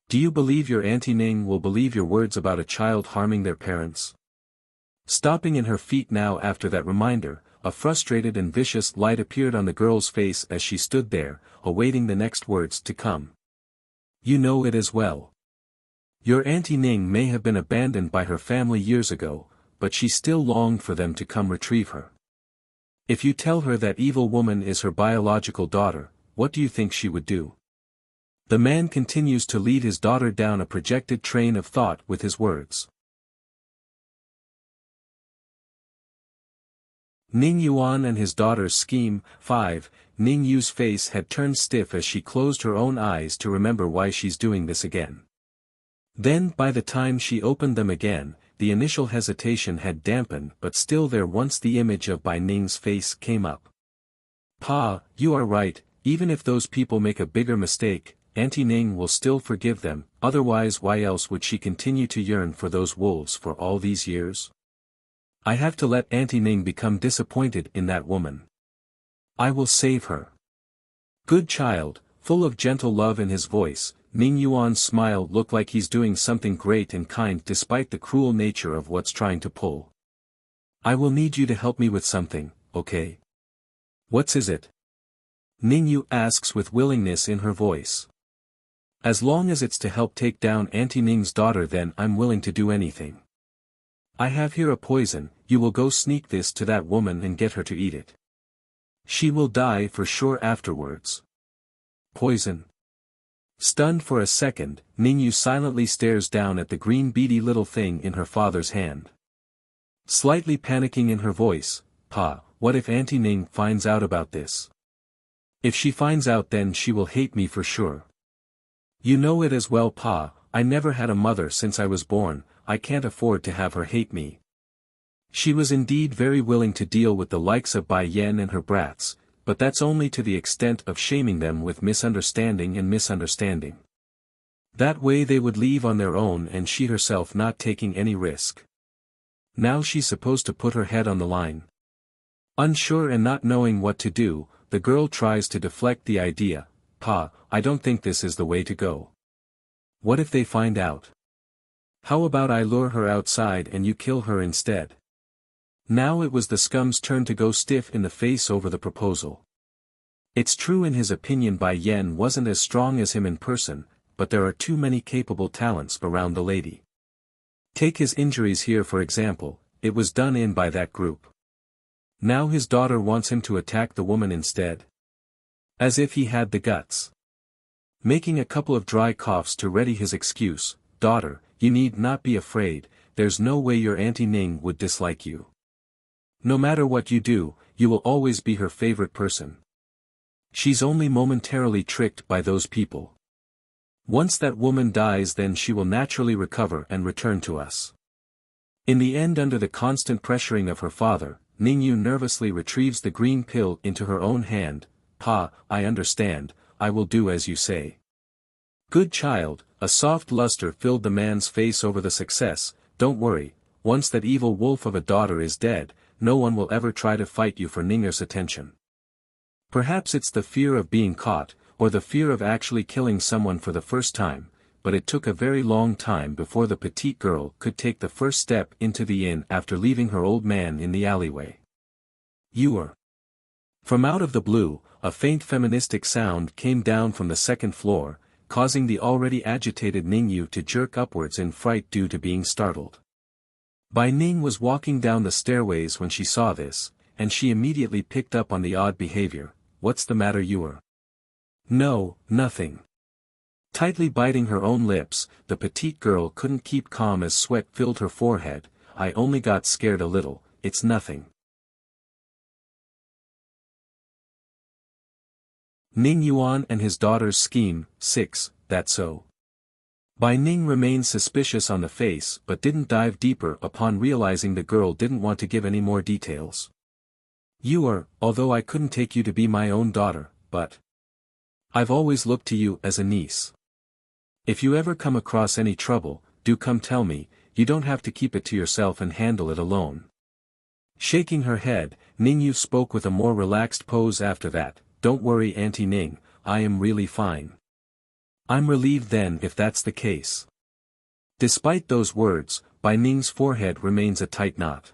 Do you believe your Auntie Ning will believe your words about a child harming their parents? Stopping in her feet now after that reminder, a frustrated and vicious light appeared on the girl's face as she stood there, awaiting the next words to come. You know it as well. Your Auntie Ning may have been abandoned by her family years ago, but she still longed for them to come retrieve her. If you tell her that evil woman is her biological daughter, what do you think she would do? The man continues to lead his daughter down a projected train of thought with his words. Ning Yuan and his daughter's scheme. 5. Ning Yu's face had turned stiff as she closed her own eyes to remember why she's doing this again. Then by the time she opened them again, the initial hesitation had dampened but still there once the image of Bai Ning's face came up. Pa, you are right, even if those people make a bigger mistake, Auntie Ning will still forgive them, otherwise why else would she continue to yearn for those wolves for all these years? I have to let Auntie Ning become disappointed in that woman. I will save her. Good child, full of gentle love in his voice, Ning Yuan's smile looked like he's doing something great and kind despite the cruel nature of what's trying to pull. I will need you to help me with something, okay? What's is it? Ning Yu asks with willingness in her voice. As long as it's to help take down Auntie Ning's daughter then I'm willing to do anything. I have here a poison, you will go sneak this to that woman and get her to eat it. She will die for sure afterwards. Poison. Stunned for a second, Ning Yu silently stares down at the green beady little thing in her father's hand. Slightly panicking in her voice, Pa, what if Auntie Ning finds out about this? If she finds out then she will hate me for sure. You know it as well Pa, I never had a mother since I was born, I can't afford to have her hate me. She was indeed very willing to deal with the likes of Bai Yan and her brats, but that's only to the extent of shaming them with misunderstanding. That way they would leave on their own and she herself not taking any risk. Now she's supposed to put her head on the line. Unsure and not knowing what to do, the girl tries to deflect the idea, Pa, I don't think this is the way to go. What if they find out? How about I lure her outside and you kill her instead? Now it was the scum's turn to go stiff in the face over the proposal. It's true in his opinion Bai Yan wasn't as strong as him in person, but there are too many capable talents around the lady. Take his injuries here for example, it was done in by that group. Now his daughter wants him to attack the woman instead. As if he had the guts. Making a couple of dry coughs to ready his excuse, daughter, you need not be afraid, there's no way your Auntie Ning would dislike you. No matter what you do, you will always be her favorite person. She's only momentarily tricked by those people. Once that woman dies then she will naturally recover and return to us. In the end under the constant pressuring of her father, Ning Yu nervously retrieves the green pill into her own hand, Pa, I understand, I will do as you say. Good child, a soft luster filled the man's face over the success, don't worry, once that evil wolf of a daughter is dead, no one will ever try to fight you for Ninger's attention. Perhaps it's the fear of being caught, or the fear of actually killing someone for the first time, but it took a very long time before the petite girl could take the first step into the inn after leaving her old man in the alleyway. You are. From out of the blue, a faint feministic sound came down from the second floor, causing the already agitated Ning Yu to jerk upwards in fright due to being startled. Bai Ning was walking down the stairways when she saw this, and she immediately picked up on the odd behavior. What's the matter you are? No, nothing. Tightly biting her own lips, the petite girl couldn't keep calm as sweat filled her forehead. I only got scared a little, it's nothing. Ning Yuan and his daughter's scheme. 6, that so? Bai Ning remained suspicious on the face but didn't dive deeper upon realizing the girl didn't want to give any more details. You are, although I couldn't take you to be my own daughter, but I've always looked to you as a niece. If you ever come across any trouble, do come tell me, you don't have to keep it to yourself and handle it alone. Shaking her head, Ning Yu spoke with a more relaxed pose after that. Don't worry Auntie Ning, I am really fine. I'm relieved then if that's the case. Despite those words, Bai Ning's forehead remains a tight knot.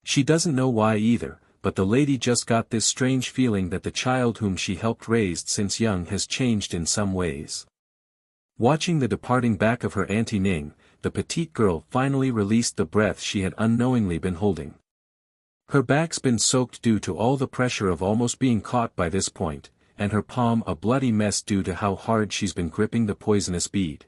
She doesn't know why either, but the lady just got this strange feeling that the child whom she helped raise since young has changed in some ways. Watching the departing back of her Auntie Ning, the petite girl finally released the breath she had unknowingly been holding. Her back's been soaked due to all the pressure of almost being caught by this point, and her palm a bloody mess due to how hard she's been gripping the poisonous bead.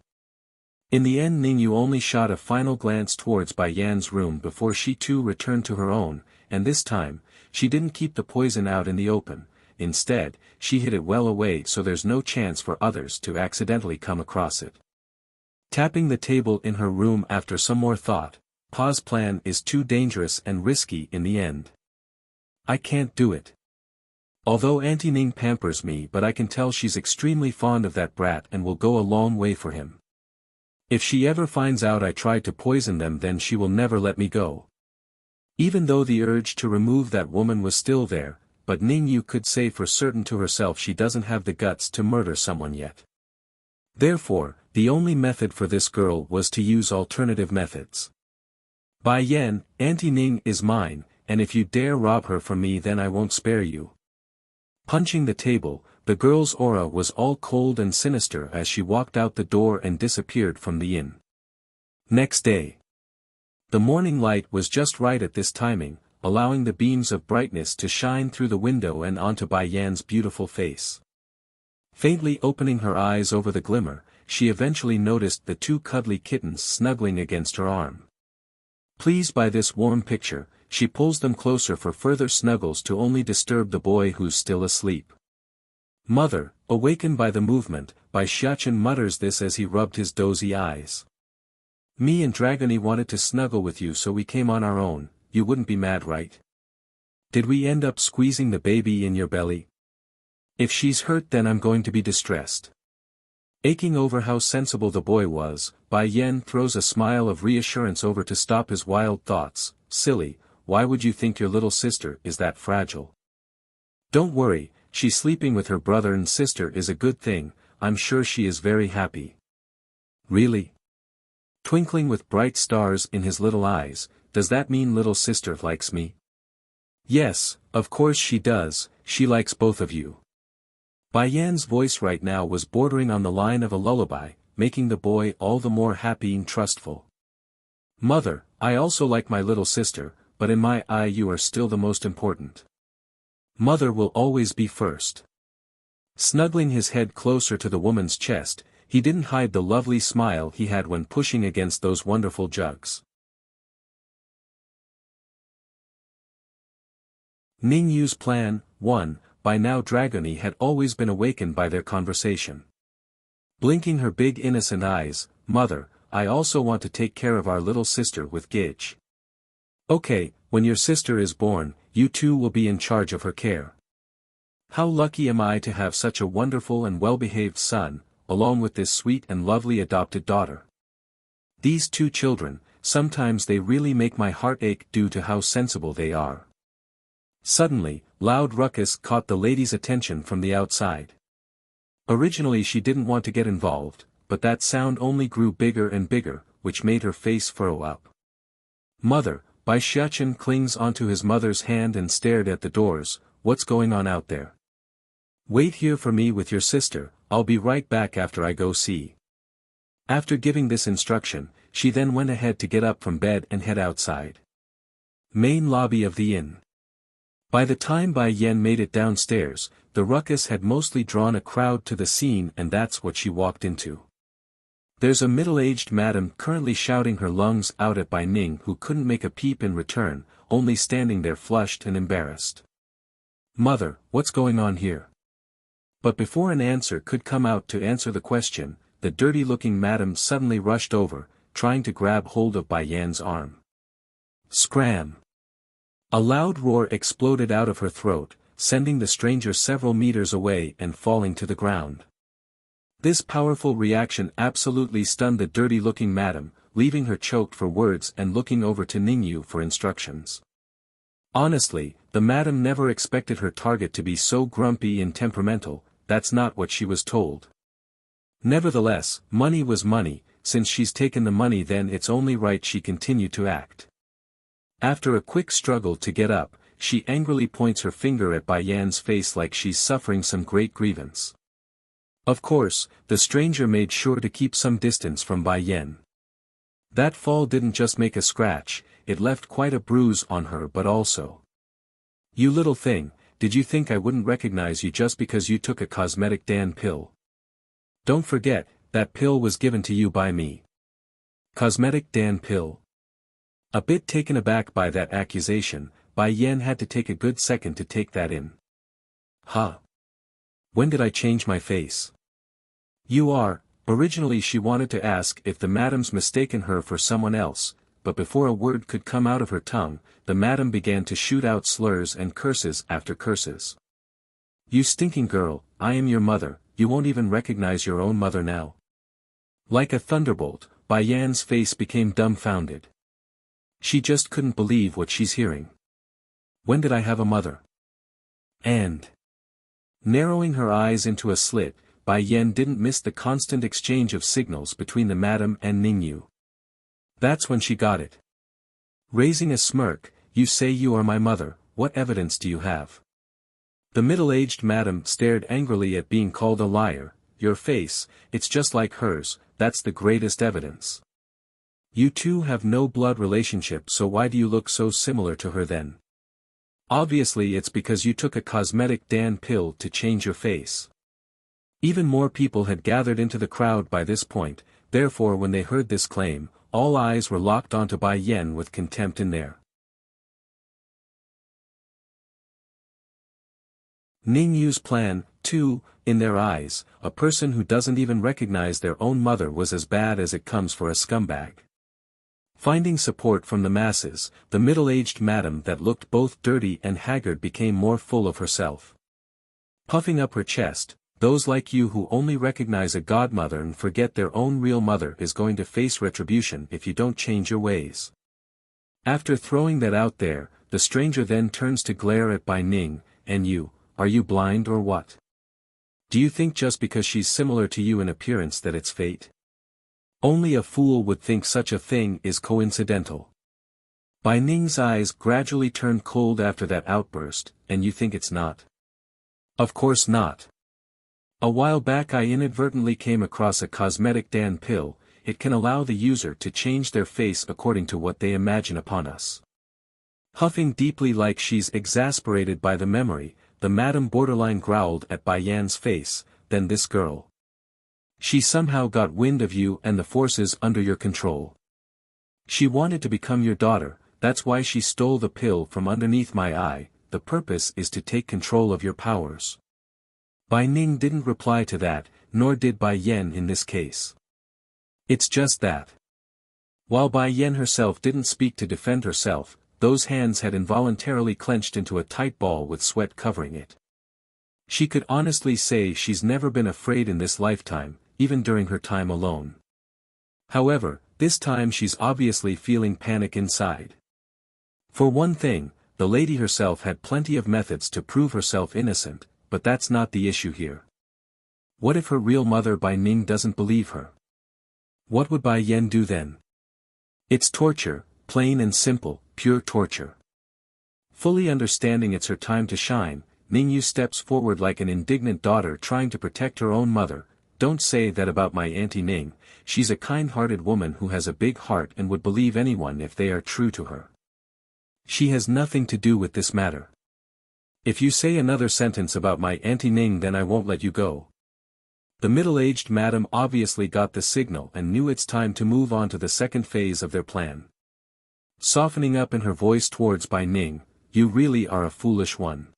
In the end Ningyu only shot a final glance towards Bai Yan's room before she too returned to her own, and this time, she didn't keep the poison out in the open. Instead, she hid it well away so there's no chance for others to accidentally come across it. Tapping the table in her room after some more thought, Pa's plan is too dangerous and risky in the end. I can't do it. Although Auntie Ning pampers me, but I can tell she's extremely fond of that brat and will go a long way for him. If she ever finds out I tried to poison them, then she will never let me go. Even though the urge to remove that woman was still there, but Ning Yu could say for certain to herself she doesn't have the guts to murder someone yet. Therefore, the only method for this girl was to use alternative methods. Bai Yan, Auntie Ning is mine, and if you dare rob her from me then I won't spare you. Punching the table, the girl's aura was all cold and sinister as she walked out the door and disappeared from the inn. Next day. The morning light was just right at this timing, allowing the beams of brightness to shine through the window and onto Bai Yan's beautiful face. Faintly opening her eyes over the glimmer, she eventually noticed the two cuddly kittens snuggling against her arm. Pleased by this warm picture, she pulls them closer for further snuggles to only disturb the boy who's still asleep. Mother, awakened by the movement, Bai Xiachen mutters this as he rubbed his dozy eyes. Me and Dragony wanted to snuggle with you so we came on our own, you wouldn't be mad right? Did we end up squeezing the baby in your belly? If she's hurt then I'm going to be distressed. Aching over how sensible the boy was, Bai Yan throws a smile of reassurance over to stop his wild thoughts. Silly, why would you think your little sister is that fragile? Don't worry, she's sleeping with her brother and sister is a good thing, I'm sure she is very happy. Really? Twinkling with bright stars in his little eyes, does that mean little sister likes me? Yes, of course she does, she likes both of you. Bai Yan's voice right now was bordering on the line of a lullaby, making the boy all the more happy and trustful. Mother, I also like my little sister, but in my eye you are still the most important. Mother will always be first. Snuggling his head closer to the woman's chest, he didn't hide the lovely smile he had when pushing against those wonderful jugs. Ning Yu's plan. 1. By now Dragony had always been awakened by their conversation. Blinking her big innocent eyes, Mother, I also want to take care of our little sister with Gage. Okay, when your sister is born, you two will be in charge of her care. How lucky am I to have such a wonderful and well-behaved son, along with this sweet and lovely adopted daughter. These two children, sometimes they really make my heart ache due to how sensible they are. Suddenly, loud ruckus caught the lady's attention from the outside. Originally she didn't want to get involved, but that sound only grew bigger and bigger, which made her face furrow up. Mother, Bai Xiachen clings onto his mother's hand and stared at the doors. What's going on out there? Wait here for me with your sister, I'll be right back after I go see. After giving this instruction, she then went ahead to get up from bed and head outside. Main lobby of the inn. By the time Bai Yan made it downstairs, the ruckus had mostly drawn a crowd to the scene, and that's what she walked into. There's a middle-aged madam currently shouting her lungs out at Bai Ning, who couldn't make a peep in return, only standing there flushed and embarrassed. Mother, what's going on here? But before an answer could come out to answer the question, the dirty-looking madam suddenly rushed over, trying to grab hold of Bai Yan's arm. Scram! A loud roar exploded out of her throat, sending the stranger several meters away and falling to the ground. This powerful reaction absolutely stunned the dirty-looking madam, leaving her choked for words and looking over to Ningyu for instructions. Honestly, the madam never expected her target to be so grumpy and temperamental. That's not what she was told. Nevertheless, money was money. Since she's taken the money, then it's only right she continue to act. After a quick struggle to get up, she angrily points her finger at Bai Yan's face like she's suffering some great grievance. Of course, the stranger made sure to keep some distance from Bai Yan. That fall didn't just make a scratch, it left quite a bruise on her, but also. You little thing, did you think I wouldn't recognize you just because you took a cosmetic Dan pill? Don't forget, that pill was given to you by me. Cosmetic Dan pill? A bit taken aback by that accusation, Bai Yan had to take a good second to take that in. Huh? When did I change my face? You are. Originally she wanted to ask if the madam's mistaken her for someone else, but before a word could come out of her tongue, the madam began to shoot out slurs and curses after curses. You stinking girl, I am your mother, you won't even recognize your own mother now. Like a thunderbolt, Bai Yan's face became dumbfounded. She just couldn't believe what she's hearing. When did I have a mother? And, narrowing her eyes into a slit, Bai Yan didn't miss the constant exchange of signals between the madam and Ningyu. That's when she got it. Raising a smirk, you say you are my mother, what evidence do you have? The middle-aged madam stared angrily at being called a liar. Your face, it's just like hers, that's the greatest evidence. You two have no blood relationship, so why do you look so similar to her then? Obviously it's because you took a cosmetic Dan pill to change your face. Even more people had gathered into the crowd by this point, therefore when they heard this claim, all eyes were locked onto Bai Yan with contempt in there. Ningyu's plan, too, in their eyes, a person who doesn't even recognize their own mother was as bad as it comes for a scumbag. Finding support from the masses, the middle-aged madam that looked both dirty and haggard became more full of herself. Puffing up her chest, those like you who only recognize a godmother and forget their own real mother is going to face retribution if you don't change your ways. After throwing that out there, the stranger then turns to glare at Bai Ning, and you, are you blind or what? Do you think just because she's similar to you in appearance that it's fate? Only a fool would think such a thing is coincidental. Bai Ning's eyes gradually turned cold after that outburst, and you think it's not? Of course not. A while back I inadvertently came across a cosmetic Dan pill. It can allow the user to change their face according to what they imagine upon us. Huffing deeply like she's exasperated by the memory, the madam borderline growled at Bai Yan's face, then this girl. She somehow got wind of you and the forces under your control. She wanted to become your daughter, that's why she stole the pill from underneath my eye. The purpose is to take control of your powers. Bai Ning didn't reply to that, nor did Bai Yan in this case. It's just that. While Bai Yan herself didn't speak to defend herself, those hands had involuntarily clenched into a tight ball with sweat covering it. She could honestly say she's never been afraid in this lifetime, even during her time alone. However, this time she's obviously feeling panic inside. For one thing, the lady herself had plenty of methods to prove herself innocent, but that's not the issue here. What if her real mother Bai Ning doesn't believe her? What would Bai Yan do then? It's torture, plain and simple, pure torture. Fully understanding it's her time to shine, Ningyu steps forward like an indignant daughter trying to protect her own mother. Don't say that about my Auntie Ning, she's a kind-hearted woman who has a big heart and would believe anyone if they are true to her. She has nothing to do with this matter. If you say another sentence about my Auntie Ning then I won't let you go. The middle-aged madam obviously got the signal and knew it's time to move on to the second phase of their plan. Softening up in her voice towards Bai Ning, you really are a foolish one.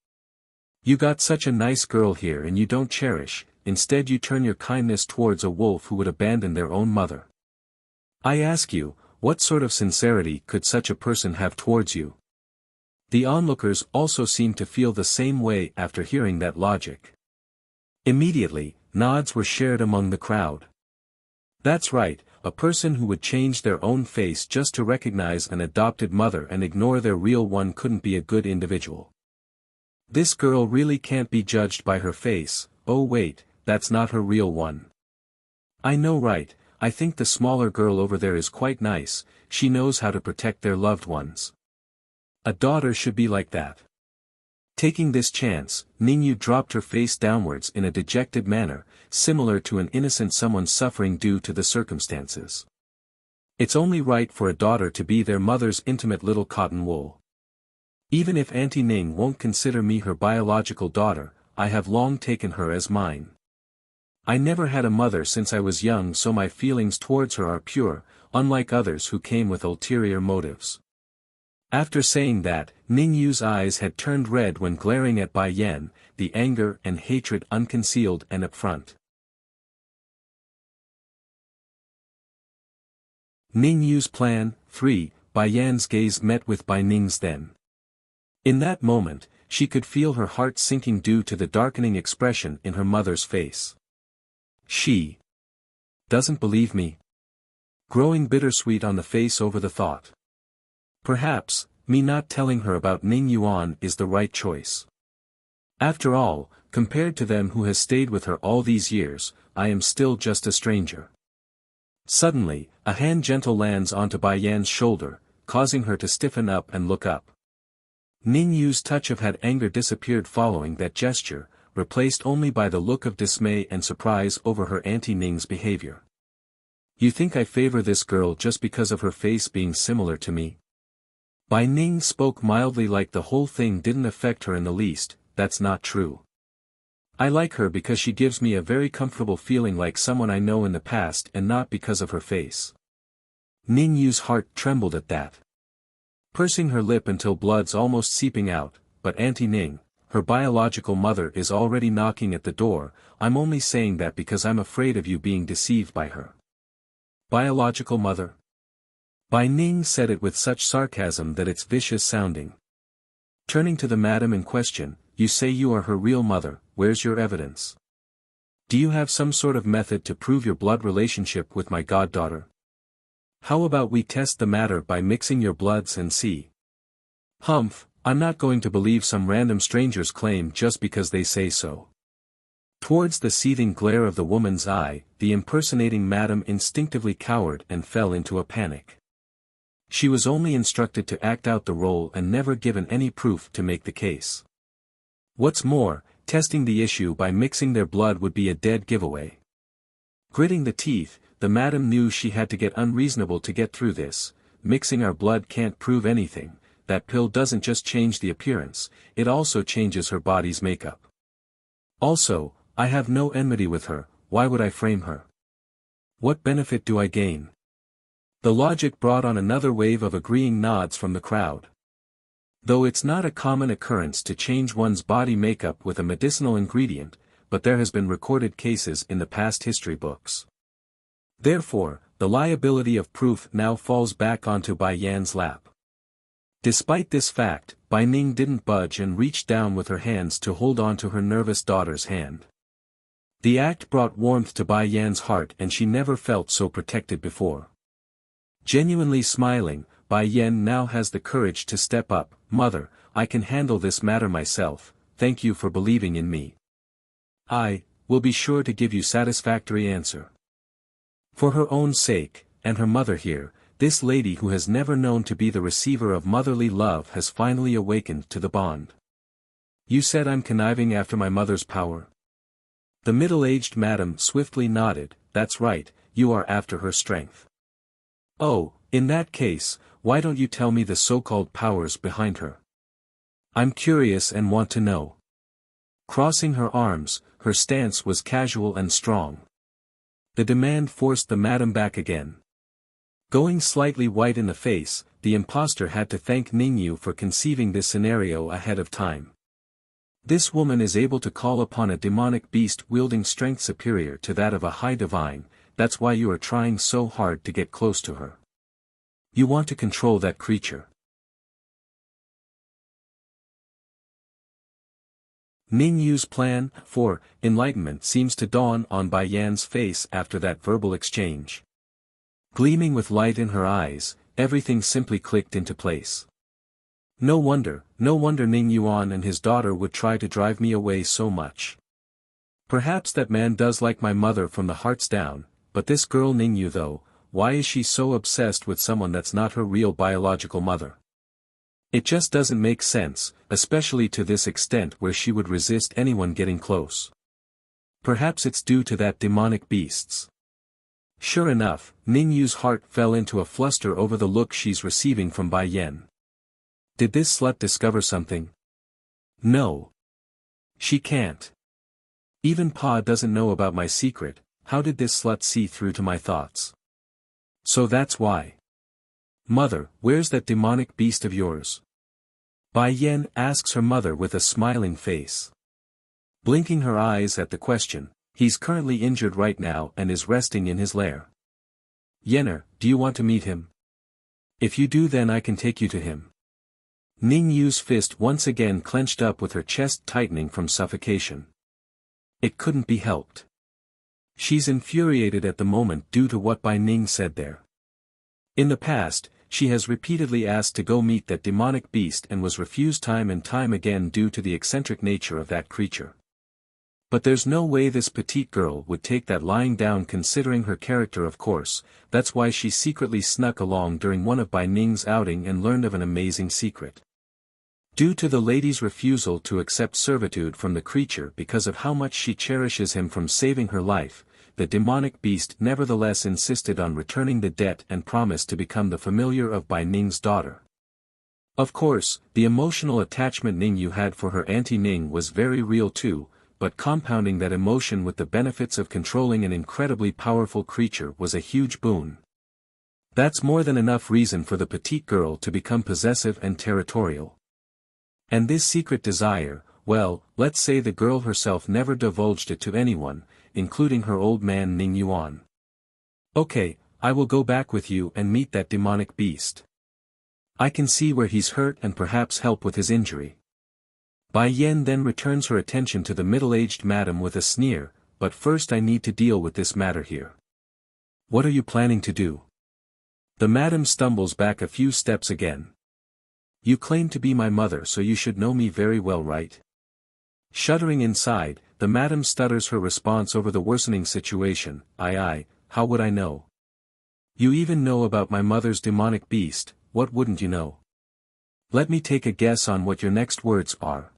You got such a nice girl here and you don't cherish, instead you turn your kindness towards a wolf who would abandon their own mother. I ask you, what sort of sincerity could such a person have towards you? The onlookers also seemed to feel the same way after hearing that logic. Immediately, nods were shared among the crowd. That's right, a person who would change their own face just to recognize an adopted mother and ignore their real one couldn't be a good individual. This girl really can't be judged by her face. Oh wait, that's not her real one. I know, right? I think the smaller girl over there is quite nice, she knows how to protect their loved ones. A daughter should be like that. Taking this chance, Ningyu dropped her face downwards in a dejected manner, similar to an innocent someone suffering due to the circumstances. It's only right for a daughter to be their mother's intimate little cotton wool. Even if Auntie Ning won't consider me her biological daughter, I have long taken her as mine. I never had a mother since I was young, so my feelings towards her are pure, unlike others who came with ulterior motives. After saying that, Ningyu's eyes had turned red when glaring at Bai Yan, the anger and hatred unconcealed and upfront. Ningyu's plan. 3. Bai Yan's gaze met with Bai Ning's then. In that moment, she could feel her heart sinking due to the darkening expression in her mother's face. She doesn't believe me. Growing bittersweet on the face over the thought. Perhaps, me not telling her about Ning Yuan is the right choice. After all, compared to them who has stayed with her all these years, I am still just a stranger. Suddenly, a hand gentle lands onto Bai Yan's shoulder, causing her to stiffen up and look up. Ning Yu's touch of had anger disappeared following that gesture, replaced only by the look of dismay and surprise over her Auntie Ning's behavior. You think I favor this girl just because of her face being similar to me? Bai Ning spoke mildly, like the whole thing didn't affect her in the least. That's not true. I like her because she gives me a very comfortable feeling, like someone I know in the past, and not because of her face. Ning Yu's heart trembled at that. Pursing her lip until blood's almost seeping out, but Auntie Ning, her biological mother, is already knocking at the door. I'm only saying that because I'm afraid of you being deceived by her. Biological mother? Bai Ning said it with such sarcasm that it's vicious sounding. Turning to the madam in question, you say you are her real mother, where's your evidence? Do you have some sort of method to prove your blood relationship with my goddaughter? How about we test the matter by mixing your bloods and see? Humph, I'm not going to believe some random stranger's claim just because they say so. Towards the seething glare of the woman's eye, the impersonating madam instinctively cowered and fell into a panic. She was only instructed to act out the role and never given any proof to make the case. What's more, testing the issue by mixing their blood would be a dead giveaway. Gritting the teeth, the madam knew she had to get unreasonable to get through this. Mixing our blood can't prove anything. That pill doesn't just change the appearance, it also changes her body's makeup. Also, I have no enmity with her, why would I frame her? What benefit do I gain? The logic brought on another wave of agreeing nods from the crowd. Though it's not a common occurrence to change one's body makeup with a medicinal ingredient, but there has been recorded cases in the past history books. Therefore, the liability of proof now falls back onto Bai Yan's lap. Despite this fact, Bai Ning didn't budge and reached down with her hands to hold on to her nervous daughter's hand. The act brought warmth to Bai Yan's heart, and she never felt so protected before. Genuinely smiling, Bai Yan now has the courage to step up. Mother, I can handle this matter myself, thank you for believing in me. I will be sure to give you satisfactory answer. For her own sake, and her mother here, this lady who has never known to be the receiver of motherly love has finally awakened to the bond. You said I'm conniving after my mother's power? The middle-aged madam swiftly nodded. That's right, you are after her strength. Oh, in that case, why don't you tell me the so-called powers behind her? I'm curious and want to know. Crossing her arms, her stance was casual and strong. The demand forced the madam back again. Going slightly white in the face, the impostor had to thank Ningyu for conceiving this scenario ahead of time. This woman is able to call upon a demonic beast wielding strength superior to that of a high divine, that's why you are trying so hard to get close to her. You want to control that creature. Ning Yu's plan for enlightenment seems to dawn on Bai Yan's face after that verbal exchange. Gleaming with light in her eyes, everything simply clicked into place. No wonder Ning Yuan and his daughter would try to drive me away so much. Perhaps that man does like my mother from the hearts down, but this girl Ning Yu though, why is she so obsessed with someone that's not her real biological mother? It just doesn't make sense, especially to this extent where she would resist anyone getting close. Perhaps it's due to that demonic beasts. Sure enough, Ning Yu's heart fell into a fluster over the look she's receiving from Bai Yan. Did this slut discover something? No. She can't. Even Pa doesn't know about my secret, how did this slut see through to my thoughts? So that's why. Mother, where's that demonic beast of yours? Bai Yan asks her mother with a smiling face. Blinking her eyes at the question, he's currently injured right now and is resting in his lair. Yenner, do you want to meet him? If you do then I can take you to him. Ning Yu's fist once again clenched up with her chest tightening from suffocation. It couldn't be helped. She's infuriated at the moment due to what Bai Ning said there. In the past, she has repeatedly asked to go meet that demonic beast and was refused time and time again due to the eccentric nature of that creature. But there's no way this petite girl would take that lying down considering her character of course, that's why she secretly snuck along during one of Bai Ning's outing and learned of an amazing secret. Due to the lady's refusal to accept servitude from the creature because of how much she cherishes him from saving her life, the demonic beast nevertheless insisted on returning the debt and promised to become the familiar of Bai Ning's daughter. Of course, the emotional attachment Ning Yu had for her Auntie Ning was very real too, but compounding that emotion with the benefits of controlling an incredibly powerful creature was a huge boon. That's more than enough reason for the petite girl to become possessive and territorial. And this secret desire, well, let's say the girl herself never divulged it to anyone, including her old man Ning Yuan. Okay, I will go back with you and meet that demonic beast. I can see where he's hurt and perhaps help with his injury. Bai Yan then returns her attention to the middle-aged madam with a sneer, but first I need to deal with this matter here. What are you planning to do? The madam stumbles back a few steps again. You claim to be my mother so you should know me very well right? Shuddering inside, the madam stutters her response over the worsening situation, I, how would I know? You even know about my mother's demonic beast, what wouldn't you know? Let me take a guess on what your next words are.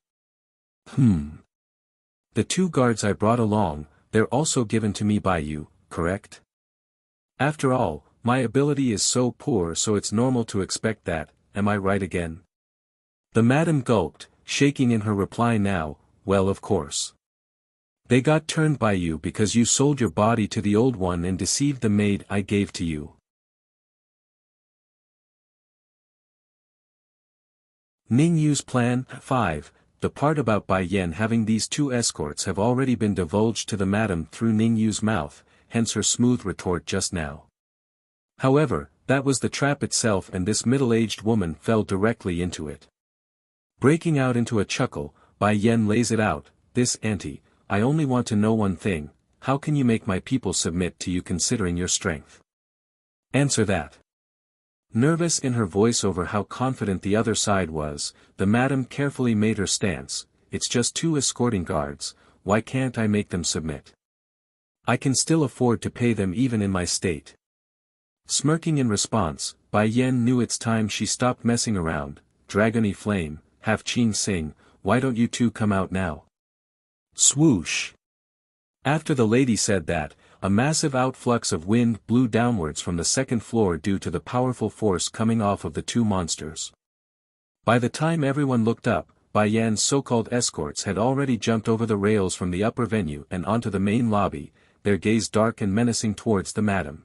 The 2 guards I brought along, they're also given to me by you, correct? After all, my ability is so poor so it's normal to expect that, am I right again? The madam gulped, shaking in her reply now, well of course. They got turned by you because you sold your body to the old one and deceived the maid I gave to you. Ning Yu's plan 5. The part about Bai Yan having these 2 escorts have already been divulged to the madam through Ning Yu's mouth, hence her smooth retort just now. However, that was the trap itself and this middle-aged woman fell directly into it. Breaking out into a chuckle, Bai Yan lays it out, this auntie, I only want to know one thing, how can you make my people submit to you considering your strength? Answer that. Nervous in her voice over how confident the other side was, the madam carefully made her stance, it's just 2 escorting guards, why can't I make them submit? I can still afford to pay them even in my state. Smirking in response, Bai Yan knew it's time she stopped messing around, Dragony Flame, have Qin sing, why don't you 2 come out now? Swoosh! After the lady said that, a massive outflux of wind blew downwards from the 2nd floor due to the powerful force coming off of the 2 monsters. By the time everyone looked up, Bai Yan's so-called escorts had already jumped over the rails from the upper venue and onto the main lobby, their gaze dark and menacing towards the madam.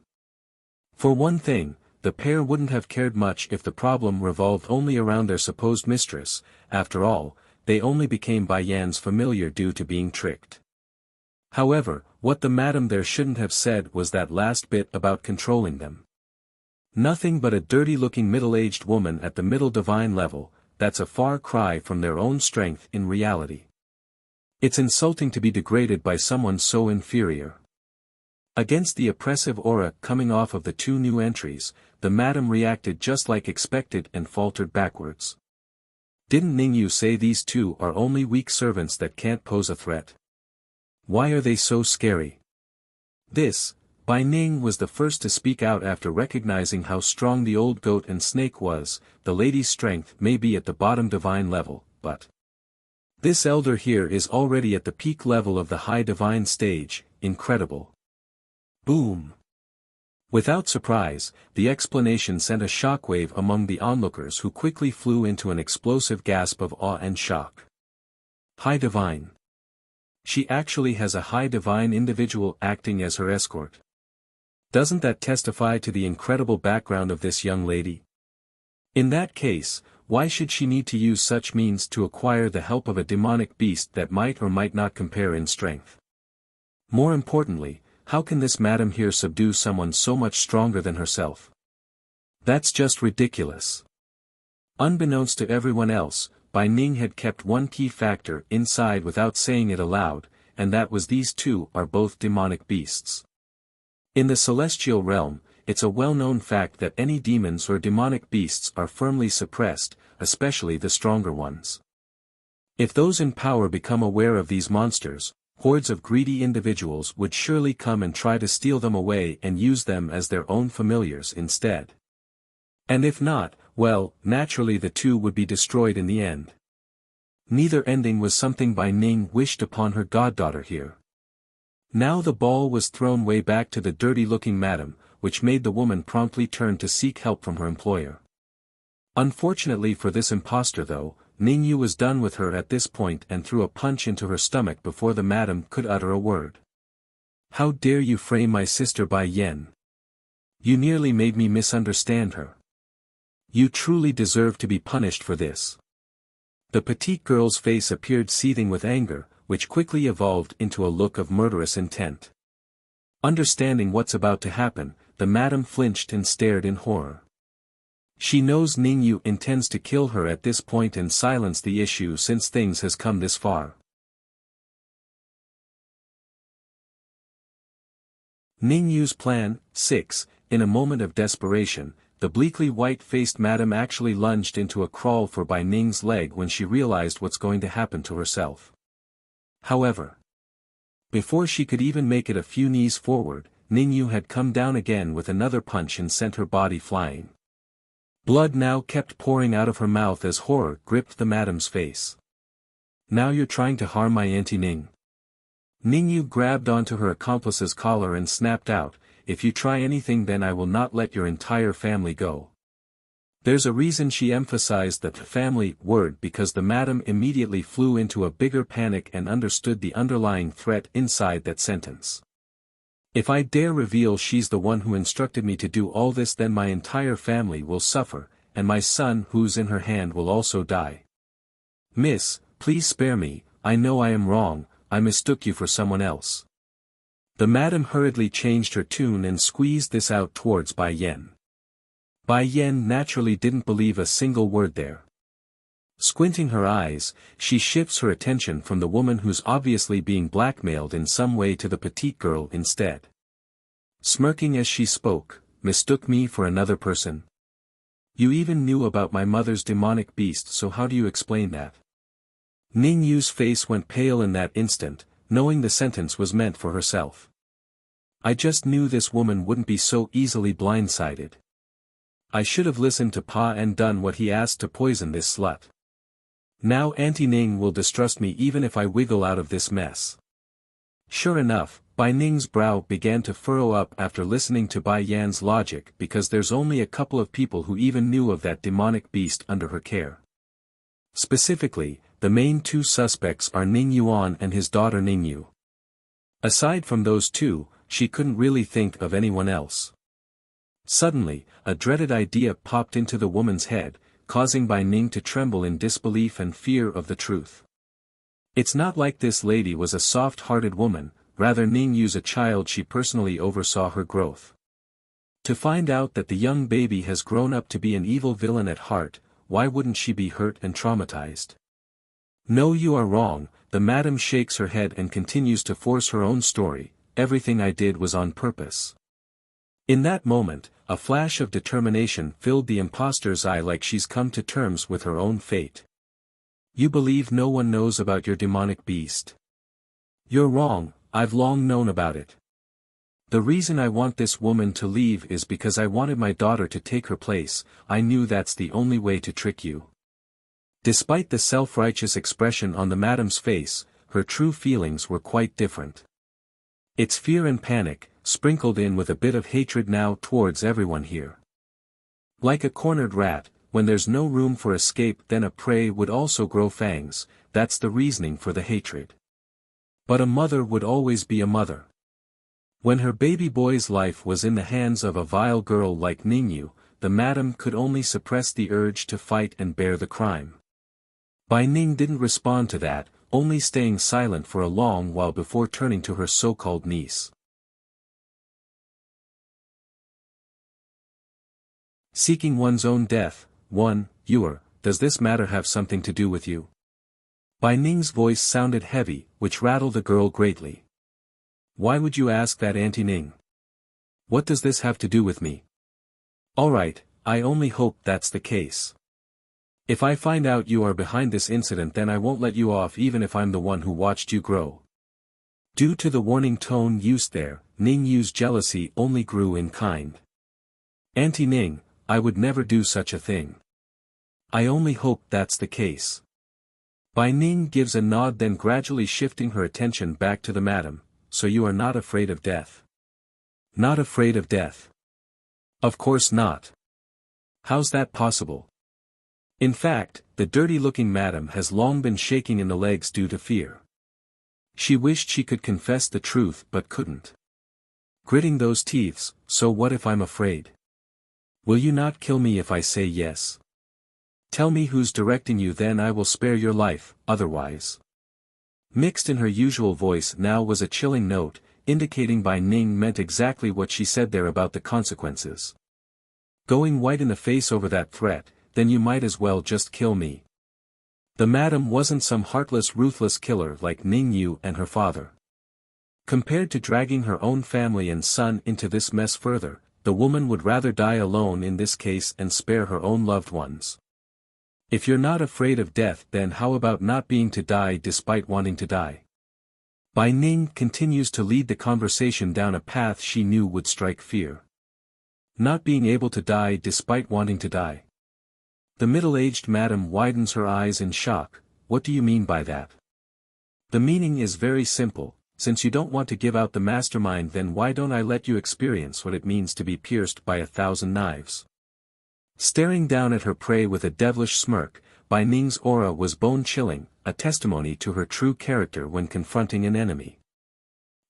For one thing, the pair wouldn't have cared much if the problem revolved only around their supposed mistress, after all, they only became Bai Yan's familiar due to being tricked. However, what the madam there shouldn't have said was that last bit about controlling them. Nothing but a dirty-looking middle-aged woman at the middle divine level, that's a far cry from their own strength in reality. It's insulting to be degraded by someone so inferior. Against the oppressive aura coming off of the two new entries, the madam reacted just like expected and faltered backwards. Didn't Ningyu say these two are only weak servants that can't pose a threat? Why are they so scary? This, Bai Ning was the first to speak out after recognizing how strong the old goat and snake was. The lady's strength may be at the bottom divine level, but this elder here is already at the peak level of the high divine stage. Incredible. Boom. Without surprise, the explanation sent a shockwave among the onlookers who quickly flew into an explosive gasp of awe and shock. High divine. She actually has a high divine individual acting as her escort. Doesn't that testify to the incredible background of this young lady? In that case, why should she need to use such means to acquire the help of a demonic beast that might or might not compare in strength? More importantly, how can this madam here subdue someone so much stronger than herself? That's just ridiculous. Unbeknownst to everyone else, Bai Ning had kept one key factor inside without saying it aloud, and that was these two are both demonic beasts. In the celestial realm, it's a well-known fact that any demons or demonic beasts are firmly suppressed, especially the stronger ones. If those in power become aware of these monsters, hordes of greedy individuals would surely come and try to steal them away and use them as their own familiars instead. And if not, well, naturally the two would be destroyed in the end. Neither ending was something Bai Ning wished upon her goddaughter here. Now the ball was thrown way back to the dirty-looking madam, which made the woman promptly turn to seek help from her employer. Unfortunately for this impostor though, Ningyu was done with her at this point and threw a punch into her stomach before the madam could utter a word. How dare you frame my sister Bai Yan? You nearly made me misunderstand her. You truly deserve to be punished for this. The petite girl's face appeared seething with anger, which quickly evolved into a look of murderous intent. Understanding what's about to happen, the madam flinched and stared in horror. She knows Ningyu intends to kill her at this point and silence the issue since things has come this far. Ningyu's plan. 6. In a moment of desperation, the bleakly white-faced madam actually lunged into a crawl for Bai Ning's leg when she realized what's going to happen to herself. However, before she could even make it a few knees forward, Ningyu had come down again with another punch and sent her body flying. Blood now kept pouring out of her mouth as horror gripped the madam's face. Now you're trying to harm my Auntie Ning. Ningyu grabbed onto her accomplice's collar and snapped out, if you try anything then I will not let your entire family go. There's a reason she emphasized the family word because the madam immediately flew into a bigger panic and understood the underlying threat inside that sentence. If I dare reveal she's the one who instructed me to do all this then my entire family will suffer, and my son who's in her hand will also die. Miss, please spare me, I know I am wrong, I mistook you for someone else. The madam hurriedly changed her tune and squeezed this out towards Bai Yan. Bai Yan naturally didn't believe a single word there. Squinting her eyes, she shifts her attention from the woman who's obviously being blackmailed in some way to the petite girl instead. Smirking as she spoke, mistook me for another person? You even knew about my mother's demonic beast, so how do you explain that? Ningyu's face went pale in that instant, knowing the sentence was meant for herself. I just knew this woman wouldn't be so easily blindsided. I should have listened to Pa and done what he asked to poison this slut. Now Auntie Ning will distrust me even if I wiggle out of this mess. Sure enough, Bai Ning's brow began to furrow up after listening to Bai Yan's logic because there's only a couple of people who even knew of that demonic beast under her care. Specifically, the main two suspects are Ning Yuan and his daughter Ningyu. Aside from those two, she couldn't really think of anyone else. Suddenly, a dreaded idea popped into the woman's head, causing Bai Ning to tremble in disbelief and fear of the truth. It's not like this lady was a soft-hearted woman, rather Ning Yu's a child she personally oversaw her growth. To find out that the young baby has grown up to be an evil villain at heart, why wouldn't she be hurt and traumatized? No, you are wrong, the madam shakes her head and continues to force her own story. Everything I did was on purpose. In that moment, a flash of determination filled the impostor's eye, like she's come to terms with her own fate. You believe no one knows about your demonic beast? You're wrong, I've long known about it. The reason I want this woman to leave is because I wanted my daughter to take her place. I knew that's the only way to trick you. Despite the self-righteous expression on the madam's face, her true feelings were quite different. It's fear and panic, sprinkled in with a bit of hatred now towards everyone here. Like a cornered rat, when there's no room for escape, then a prey would also grow fangs. That's the reasoning for the hatred. But a mother would always be a mother. When her baby boy's life was in the hands of a vile girl like Ningyu, the madam could only suppress the urge to fight and bear the crime. Bai Ning didn't respond to that, only staying silent for a long while before turning to her so-called niece. Seeking one's own death, Yuer, does this matter have something to do with you? Bai Ning's voice sounded heavy, which rattled the girl greatly. Why would you ask that, Auntie Ning? What does this have to do with me? Alright, I only hope that's the case. If I find out you are behind this incident, then I won't let you off, even if I'm the one who watched you grow. Due to the warning tone used there, Ning Yu's jealousy only grew in kind. Auntie Ning, I would never do such a thing. I only hope that's the case. Bai Ning gives a nod, then gradually shifting her attention back to the madam. So you are not afraid of death? Not afraid of death? Of course not. How's that possible? In fact, the dirty-looking madam has long been shaking in the legs due to fear. She wished she could confess the truth but couldn't. Gritting those teeth, so what if I'm afraid? Will you not kill me if I say yes? Tell me who's directing you, then I will spare your life, otherwise. Mixed in her usual voice now was a chilling note, indicating Bai Ning meant exactly what she said there about the consequences. Going white in the face over that threat, then you might as well just kill me. The madam wasn't some heartless, ruthless killer like Ning Yu and her father. Compared to dragging her own family and son into this mess further, the woman would rather die alone in this case and spare her own loved ones. If you're not afraid of death, then how about not being to die despite wanting to die? Bai Ning continues to lead the conversation down a path she knew would strike fear. Not being able to die despite wanting to die. The middle-aged madam widens her eyes in shock. What do you mean by that? The meaning is very simple. Since you don't want to give out the mastermind, then why don't I let you experience what it means to be pierced by 1,000 knives? Staring down at her prey with a devilish smirk, Bai Ning's aura was bone-chilling, a testimony to her true character when confronting an enemy.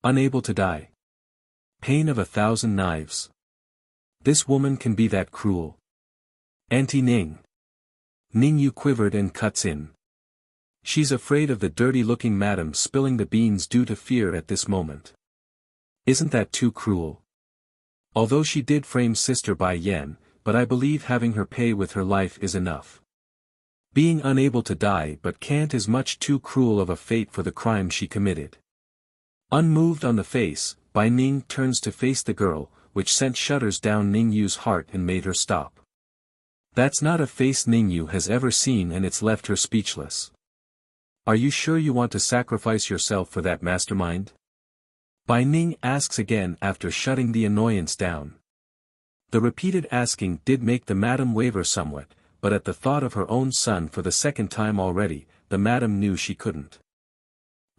Unable to die. Pain of 1,000 knives. This woman can be that cruel. Auntie Ning. Ning Yu quivered and cuts in. She's afraid of the dirty-looking madam spilling the beans due to fear at this moment. Isn't that too cruel? Although she did frame Sister Bai Yan, but I believe having her pay with her life is enough. Being unable to die but can't is much too cruel of a fate for the crime she committed. Unmoved on the face, Bai Ning turns to face the girl, which sent shudders down Ning Yu's heart and made her stop. That's not a face Ning Yu has ever seen, and it's left her speechless. Are you sure you want to sacrifice yourself for that mastermind? Bai Ning asks again after shutting the annoyance down. The repeated asking did make the madam waver somewhat, but at the thought of her own son for the second time already, the madam knew she couldn't.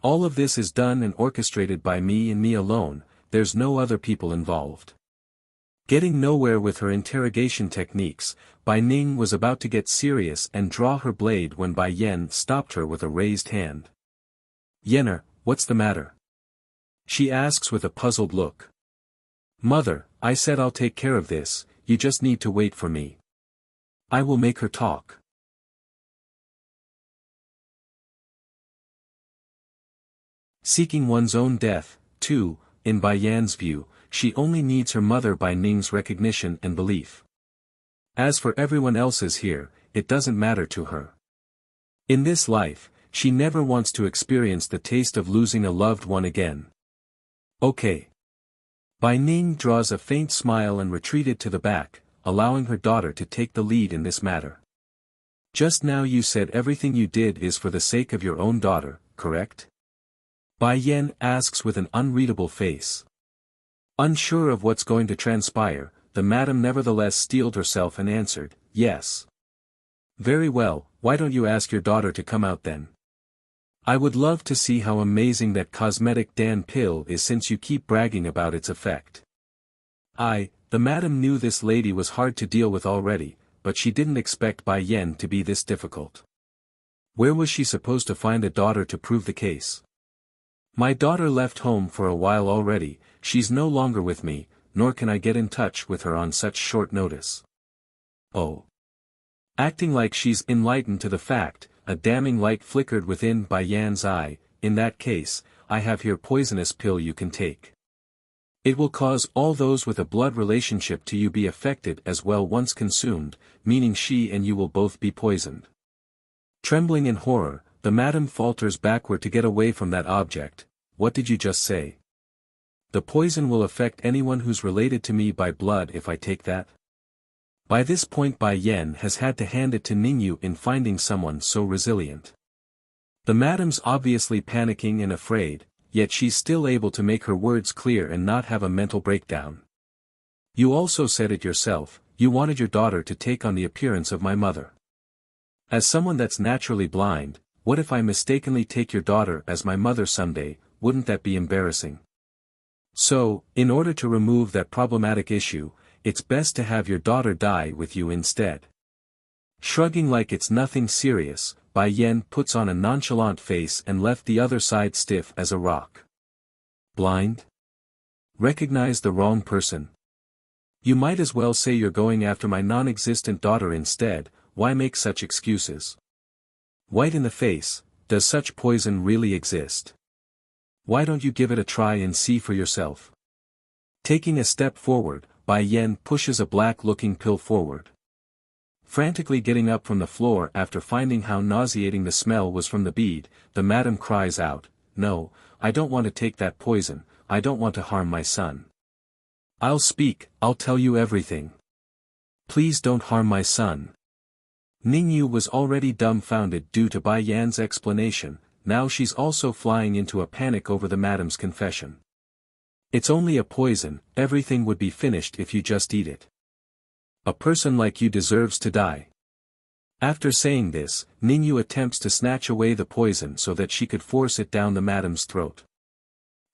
All of this is done and orchestrated by me and me alone, there's no other people involved. Getting nowhere with her interrogation techniques, Bai Ning was about to get serious and draw her blade when Bai Yan stopped her with a raised hand. Yenner, what's the matter? She asks with a puzzled look. Mother, I said I'll take care of this, you just need to wait for me. I will make her talk. Seeking one's own death, too, in Bai Yan's view, she only needs her mother Bai Ning's recognition and belief. As for everyone else's here, it doesn't matter to her. In this life, she never wants to experience the taste of losing a loved one again. Okay. Bai Ning draws a faint smile and retreated to the back, allowing her daughter to take the lead in this matter. Just now you said everything you did is for the sake of your own daughter, correct? Bai Yan asks with an unreadable face. Unsure of what's going to transpire, the madam nevertheless steeled herself and answered, yes. Very well, why don't you ask your daughter to come out then? I would love to see how amazing that cosmetic Dan pill is since you keep bragging about its effect. The madam knew this lady was hard to deal with already, but she didn't expect Bai Yan to be this difficult. Where was she supposed to find a daughter to prove the case? My daughter left home for a while already, she's no longer with me, nor can I get in touch with her on such short notice. Oh. Acting like she's enlightened to the fact, a damning light flickered within Bai Yan's eye. In that case, I have here poisonous pill you can take. It will cause all those with a blood relationship to you be affected as well once consumed, meaning she and you will both be poisoned. Trembling in horror, the madam falters backward to get away from that object. What did you just say? The poison will affect anyone who's related to me by blood if I take that? By this point Bai Yan has had to hand it to Ningyu in finding someone so resilient. The madam's obviously panicking and afraid, yet she's still able to make her words clear and not have a mental breakdown. You also said it yourself, you wanted your daughter to take on the appearance of my mother. As someone that's naturally blind, what if I mistakenly take your daughter as my mother someday? Wouldn't that be embarrassing? So, in order to remove that problematic issue, it's best to have your daughter die with you instead. Shrugging like it's nothing serious, Bai Yan puts on a nonchalant face and left the other side stiff as a rock. Blind? Recognize the wrong person. You might as well say you're going after my non-existent daughter instead. Why make such excuses? White in the face, does such poison really exist? Why don't you give it a try and see for yourself? Taking a step forward, Bai Yan pushes a black-looking pill forward. Frantically getting up from the floor after finding how nauseating the smell was from the bead, the madam cries out, "No, I don't want to take that poison, I don't want to harm my son. I'll speak, I'll tell you everything. Please don't harm my son." Ningyu was already dumbfounded due to Bai Yan's explanation, now she's also flying into a panic over the madam's confession. It's only a poison, everything would be finished if you just eat it. A person like you deserves to die. After saying this, Ningyu attempts to snatch away the poison so that she could force it down the madam's throat.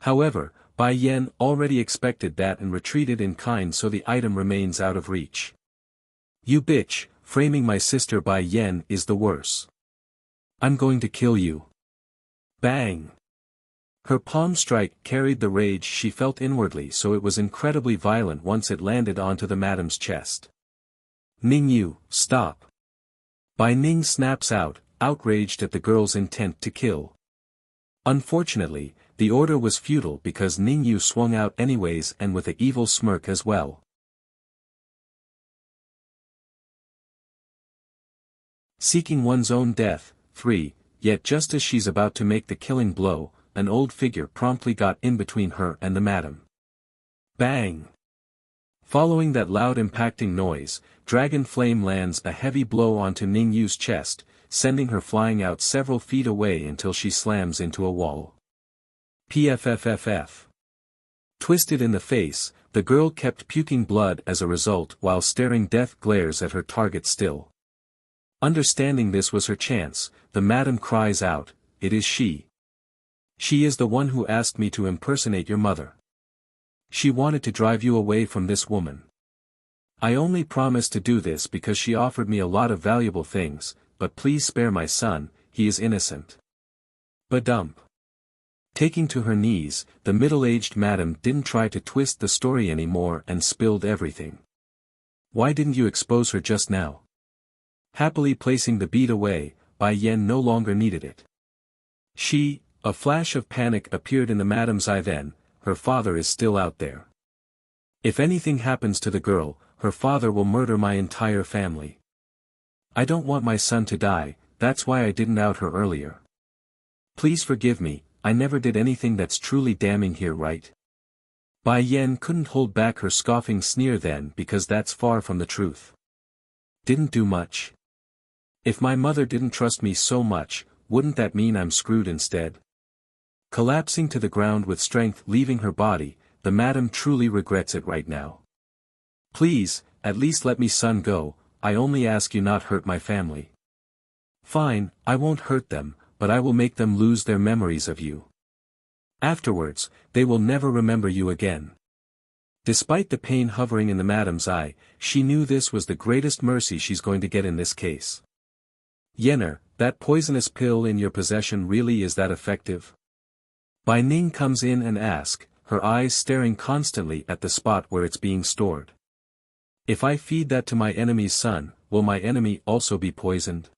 However, Bai Yan already expected that and retreated in kind so the item remains out of reach. You bitch, framing my sister Bai Yan is the worse. I'm going to kill you. Bang! Her palm strike carried the rage she felt inwardly, so it was incredibly violent once it landed onto the madam's chest. Ningyu, stop! Bai Ning snaps out, outraged at the girl's intent to kill. Unfortunately, the order was futile because Ningyu swung out anyways and with an evil smirk as well. Seeking one's own death, 3, yet just as she's about to make the killing blow, an old figure promptly got in between her and the madam. Bang! Following that loud impacting noise, Dragon Flame lands a heavy blow onto Ningyu's chest, sending her flying out several feet away until she slams into a wall. PFFFF. Twisted in the face, the girl kept puking blood as a result while staring death glares at her target still. Understanding this was her chance, the madam cries out, "It is she. She is the one who asked me to impersonate your mother. She wanted to drive you away from this woman. I only promised to do this because she offered me a lot of valuable things, but please spare my son, he is innocent." Badump. Taking to her knees, the middle-aged madam didn't try to twist the story anymore and spilled everything. Why didn't you expose her just now? Happily placing the bead away, Bai Yen no longer needed it. A flash of panic appeared in the madam's eye then, her father is still out there. If anything happens to the girl, her father will murder my entire family. I don't want my son to die, that's why I didn't out her earlier. Please forgive me, I never did anything that's truly damning here, right? Bai Yen couldn't hold back her scoffing sneer then because that's far from the truth. Didn't do much. If my mother didn't trust me so much, wouldn't that mean I'm screwed instead? Collapsing to the ground with strength leaving her body, the madam truly regrets it right now. Please, at least let me son go, I only ask you not hurt my family. Fine, I won't hurt them, but I will make them lose their memories of you. Afterwards, they will never remember you again. Despite the pain hovering in the madam's eye, she knew this was the greatest mercy she's going to get in this case. Yenner, that poisonous pill in your possession really is that effective? Bai Ning comes in and asks, her eyes staring constantly at the spot where it's being stored. If I feed that to my enemy's son, will my enemy also be poisoned?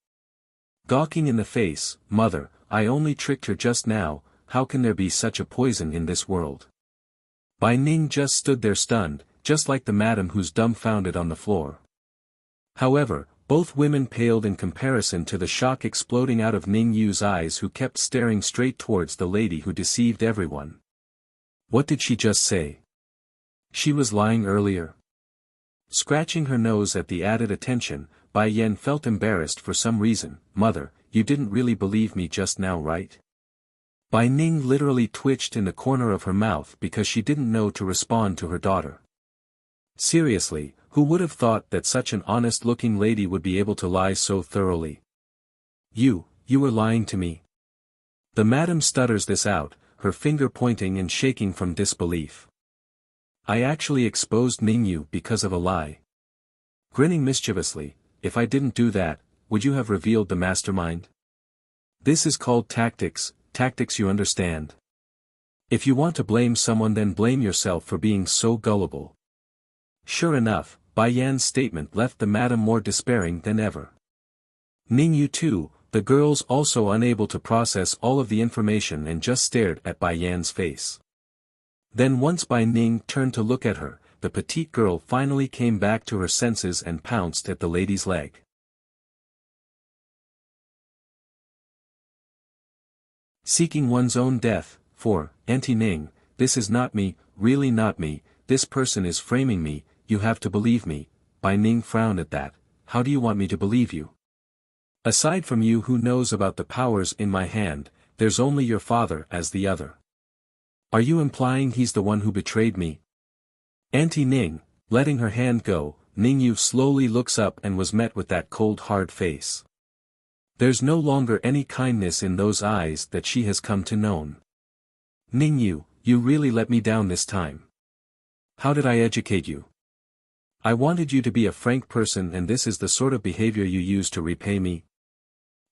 Gawking in the face, mother, I only tricked her just now, how can there be such a poison in this world? Bai Ning just stood there stunned, just like the madam who's dumbfounded on the floor. However, both women paled in comparison to the shock exploding out of Ning Yu's eyes, who kept staring straight towards the lady who deceived everyone. What did she just say? She was lying earlier. Scratching her nose at the added attention, Bai Yen felt embarrassed for some reason. Mother, you didn't really believe me just now, right? Bai Ning literally twitched in the corner of her mouth because she didn't know to respond to her daughter. Seriously, who would have thought that such an honest-looking lady would be able to lie so thoroughly? You were lying to me. The madam stutters this out, her finger pointing and shaking from disbelief. I actually exposed Ningyu because of a lie. Grinning mischievously, if I didn't do that, would you have revealed the mastermind? This is called tactics you understand. If you want to blame someone, then blame yourself for being so gullible. Sure enough, Bai Yan's statement left the madam more despairing than ever. Ningyu too, the girls also unable to process all of the information and just stared at Bai Yan's face. Then once Bai Ning turned to look at her, the petite girl finally came back to her senses and pounced at the lady's leg. Seeking one's own death, for, Auntie Ning, this is not me, really not me, this person is framing me, you have to believe me. Bai Ning frowned at that. How do you want me to believe you? Aside from you, who knows about the powers in my hand, there's only your father as the other. Are you implying he's the one who betrayed me? Auntie Ning, letting her hand go, Ningyu slowly looks up and was met with that cold hard face. There's no longer any kindness in those eyes that she has come to know. Ningyu, you really let me down this time. How did I educate you? I wanted you to be a frank person, and this is the sort of behavior you use to repay me?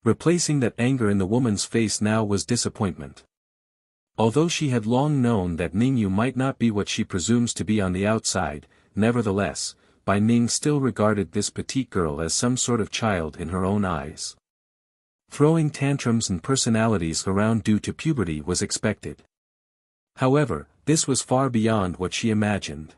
Replacing that anger in the woman's face now was disappointment. Although she had long known that Ningyu might not be what she presumes to be on the outside, nevertheless, Bai Ning still regarded this petite girl as some sort of child in her own eyes. Throwing tantrums and personalities around due to puberty was expected. However, this was far beyond what she imagined.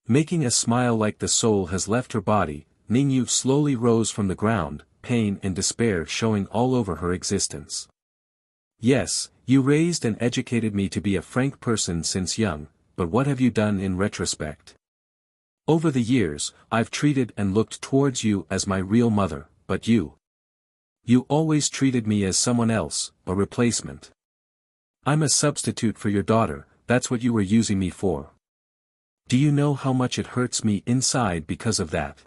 Making a smile like the soul has left her body, Ningyu slowly rose from the ground, pain and despair showing all over her existence. Yes, you raised and educated me to be a frank person since young, but what have you done in retrospect? Over the years, I've treated and looked towards you as my real mother, but you always treated me as someone else, a replacement. I'm a substitute for your daughter, that's what you were using me for. Do you know how much it hurts me inside because of that?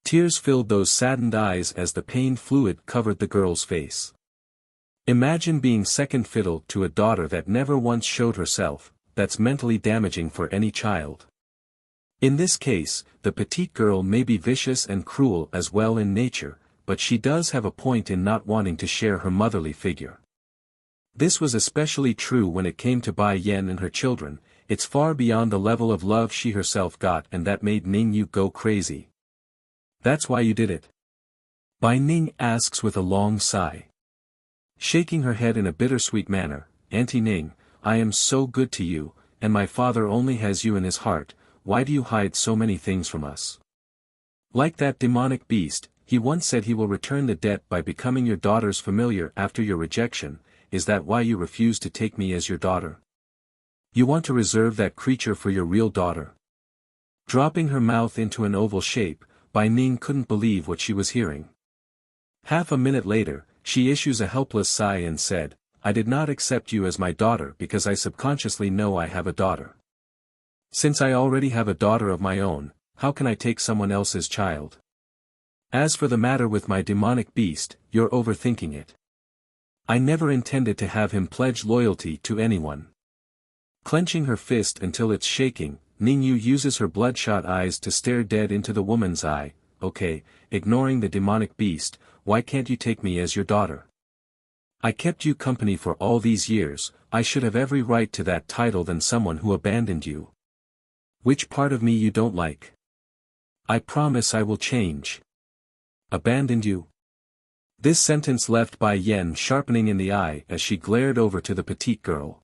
Tears filled those saddened eyes as the pain fluid covered the girl's face. Imagine being second fiddle to a daughter that never once showed herself. That's mentally damaging for any child. In this case, the petite girl may be vicious and cruel as well in nature, but she does have a point in not wanting to share her motherly figure. This was especially true when it came to Bai Yen and her children. It's far beyond the level of love she herself got, and that made Ningyu go crazy. That's why you did it. Bai Ning asks with a long sigh. Shaking her head in a bittersweet manner, Auntie Ning, I am so good to you, and my father only has you in his heart, why do you hide so many things from us? Like that demonic beast, he once said he will return the debt by becoming your daughter's familiar after your rejection, is that why you refuse to take me as your daughter? You want to reserve that creature for your real daughter? Dropping her mouth into an oval shape, Bai Ning couldn't believe what she was hearing. Half a minute later, she issues a helpless sigh and said, I did not accept you as my daughter because I subconsciously know I have a daughter. Since I already have a daughter of my own, how can I take someone else's child? As for the matter with my demonic beast, you're overthinking it. I never intended to have him pledge loyalty to anyone. Clenching her fist until it's shaking, Ningyu uses her bloodshot eyes to stare dead into the woman's eye. Okay, ignoring the demonic beast, why can't you take me as your daughter? I kept you company for all these years, I should have every right to that title than someone who abandoned you. Which part of me you don't like? I promise I will change. Abandoned you? This sentence left Bai Yen sharpening in the eye as she glared over to the petite girl.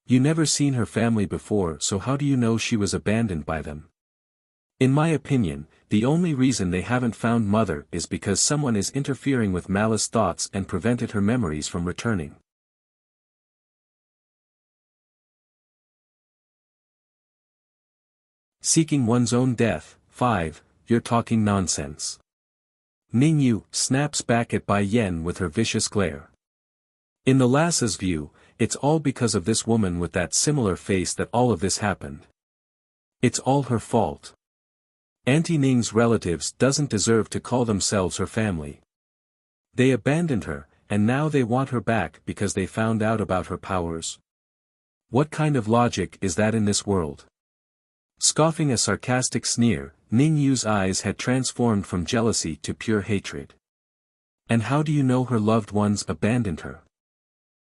You never seen her family before, so how do you know she was abandoned by them? In my opinion, the only reason they haven't found mother is because someone is interfering with malice thoughts and prevented her memories from returning. Seeking one's own death. 5. You're talking nonsense. Ningyu snaps back at Bai Yen with her vicious glare. In the lass's view, it's all because of this woman with that similar face that all of this happened. It's all her fault. Auntie Ning's relatives doesn't deserve to call themselves her family. They abandoned her, and now they want her back because they found out about her powers. What kind of logic is that in this world? Scoffing a sarcastic sneer, Ningyu's eyes had transformed from jealousy to pure hatred. And how do you know her loved ones abandoned her?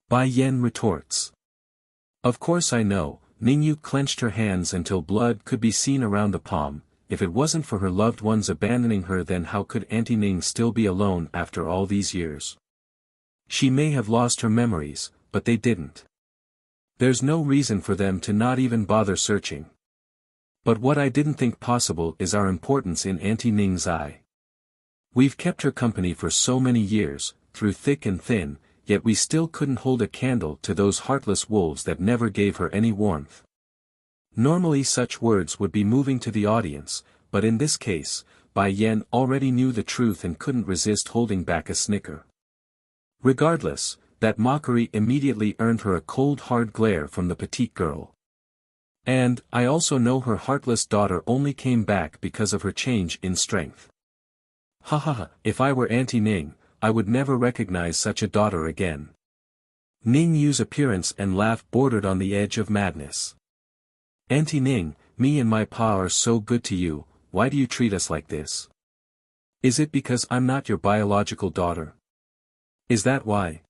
Bai Yen retorts. Of course I know. Ningyu clenched her hands until blood could be seen around the palm. If it wasn't for her loved ones abandoning her, then how could Auntie Ning still be alone after all these years? She may have lost her memories, but they didn't. There's no reason for them to not even bother searching. But what I didn't think possible is our importance in Auntie Ning's eye. We've kept her company for so many years, through thick and thin, yet we still couldn't hold a candle to those heartless wolves that never gave her any warmth. Normally such words would be moving to the audience, but in this case, Bai Yen already knew the truth and couldn't resist holding back a snicker. Regardless, that mockery immediately earned her a cold hard glare from the petite girl. And, I also know her heartless daughter only came back because of her change in strength. Ha ha ha, if I were Auntie Ning, I would never recognize such a daughter again. Ningyu's appearance and laugh bordered on the edge of madness. Auntie Ning, me and my pa are so good to you, why do you treat us like this? Is it because I'm not your biological daughter? Is that why?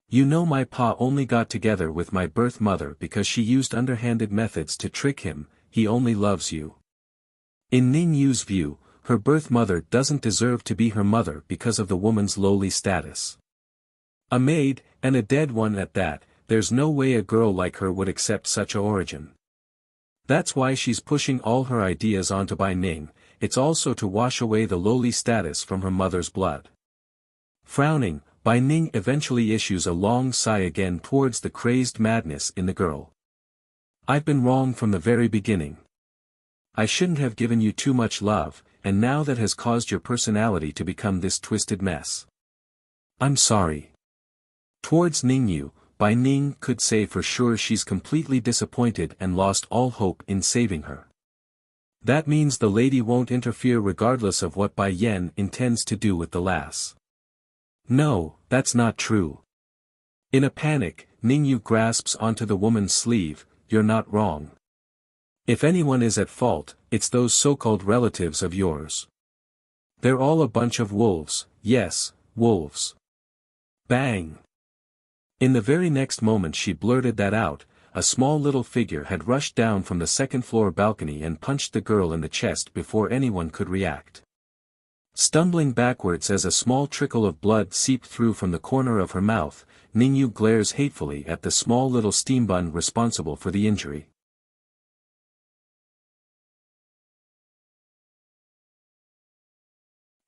You know my pa only got together with my birth mother because she used underhanded methods to trick him, he only loves you. In Ningyu's view, her birth mother doesn't deserve to be her mother because of the woman's lowly status. A maid, and a dead one at that, there's no way a girl like her would accept such a origin. That's why she's pushing all her ideas onto Bai Ning, it's also to wash away the lowly status from her mother's blood. Frowning, Bai Ning eventually issues a long sigh again towards the crazed madness in the girl. I've been wrong from the very beginning. I shouldn't have given you too much love, and now that has caused your personality to become this twisted mess. I'm sorry. Towards Ningyu, Bai Ning could say for sure she's completely disappointed and lost all hope in saving her. That means the lady won't interfere regardless of what Bai Yen intends to do with the lass. No, that's not true. In a panic, Ningyu grasps onto the woman's sleeve, you're not wrong. If anyone is at fault, it's those so-called relatives of yours. They're all a bunch of wolves, yes, wolves. Bang! In the very next moment she blurted that out, a small little figure had rushed down from the second-floor balcony and punched the girl in the chest before anyone could react. Stumbling backwards as a small trickle of blood seeped through from the corner of her mouth, Ningyu glares hatefully at the small little steam bun responsible for the injury.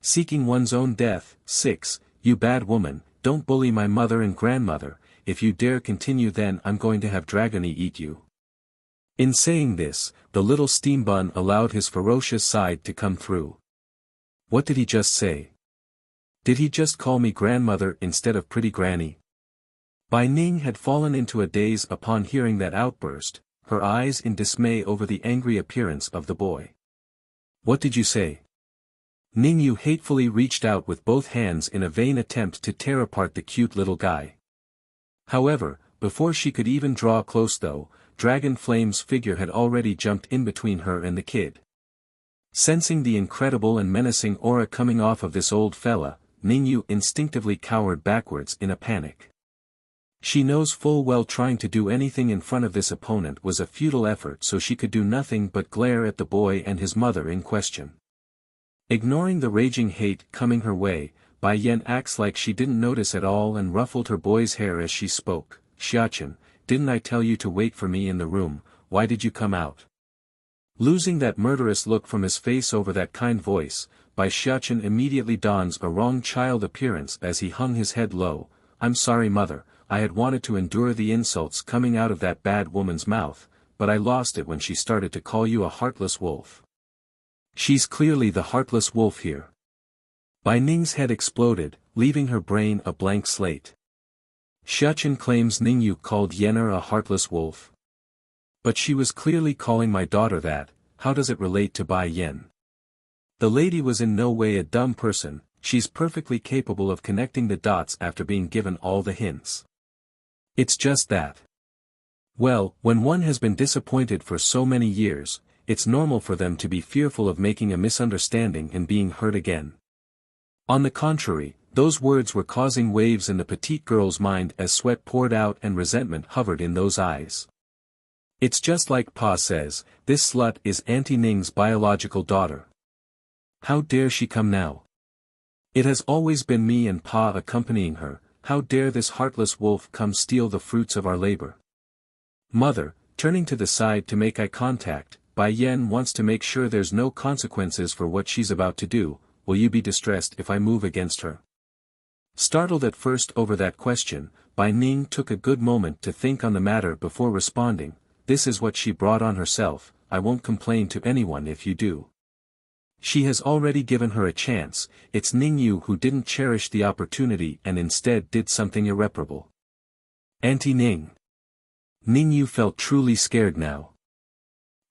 Seeking one's own death. 6. You bad woman, don't bully my mother and grandmother, if you dare continue then I'm going to have Dragony eat you. In saying this, the little steam bun allowed his ferocious side to come through. What did he just say? Did he just call me grandmother instead of pretty granny? Bai Ning had fallen into a daze upon hearing that outburst, her eyes in dismay over the angry appearance of the boy. What did you say? Ningyu hatefully reached out with both hands in a vain attempt to tear apart the cute little guy. However, before she could even draw close though, Dragon Flame's figure had already jumped in between her and the kid. Sensing the incredible and menacing aura coming off of this old fella, Ningyu instinctively cowered backwards in a panic. She knows full well trying to do anything in front of this opponent was a futile effort, so she could do nothing but glare at the boy and his mother in question. Ignoring the raging hate coming her way, Bai Yan acts like she didn't notice at all and ruffled her boy's hair as she spoke. Xiachen, didn't I tell you to wait for me in the room, why did you come out? Losing that murderous look from his face over that kind voice, Bai Xiachen immediately dons a wrong child appearance as he hung his head low. I'm sorry mother, I had wanted to endure the insults coming out of that bad woman's mouth, but I lost it when she started to call you a heartless wolf. She's clearly the heartless wolf here. Bai Ning's head exploded, leaving her brain a blank slate. Xiachen claims Ningyu called Yener a heartless wolf. But she was clearly calling my daughter that. How does it relate to Bai Yan? The lady was in no way a dumb person, she's perfectly capable of connecting the dots after being given all the hints. It's just that. Well, when one has been disappointed for so many years, it's normal for them to be fearful of making a misunderstanding and being hurt again. On the contrary, those words were causing waves in the petite girl's mind as sweat poured out and resentment hovered in those eyes. It's just like Pa says, this slut is Auntie Ning's biological daughter. How dare she come now? It has always been me and Pa accompanying her, how dare this heartless wolf come steal the fruits of our labor? Mother, turning to the side to make eye contact, Bai Yan wants to make sure there's no consequences for what she's about to do. Will you be distressed if I move against her? Startled at first over that question, Bai Ning took a good moment to think on the matter before responding. This is what she brought on herself, I won't complain to anyone if you do. She has already given her a chance, it's Ningyu who didn't cherish the opportunity and instead did something irreparable. Auntie Ning. Ningyu felt truly scared now.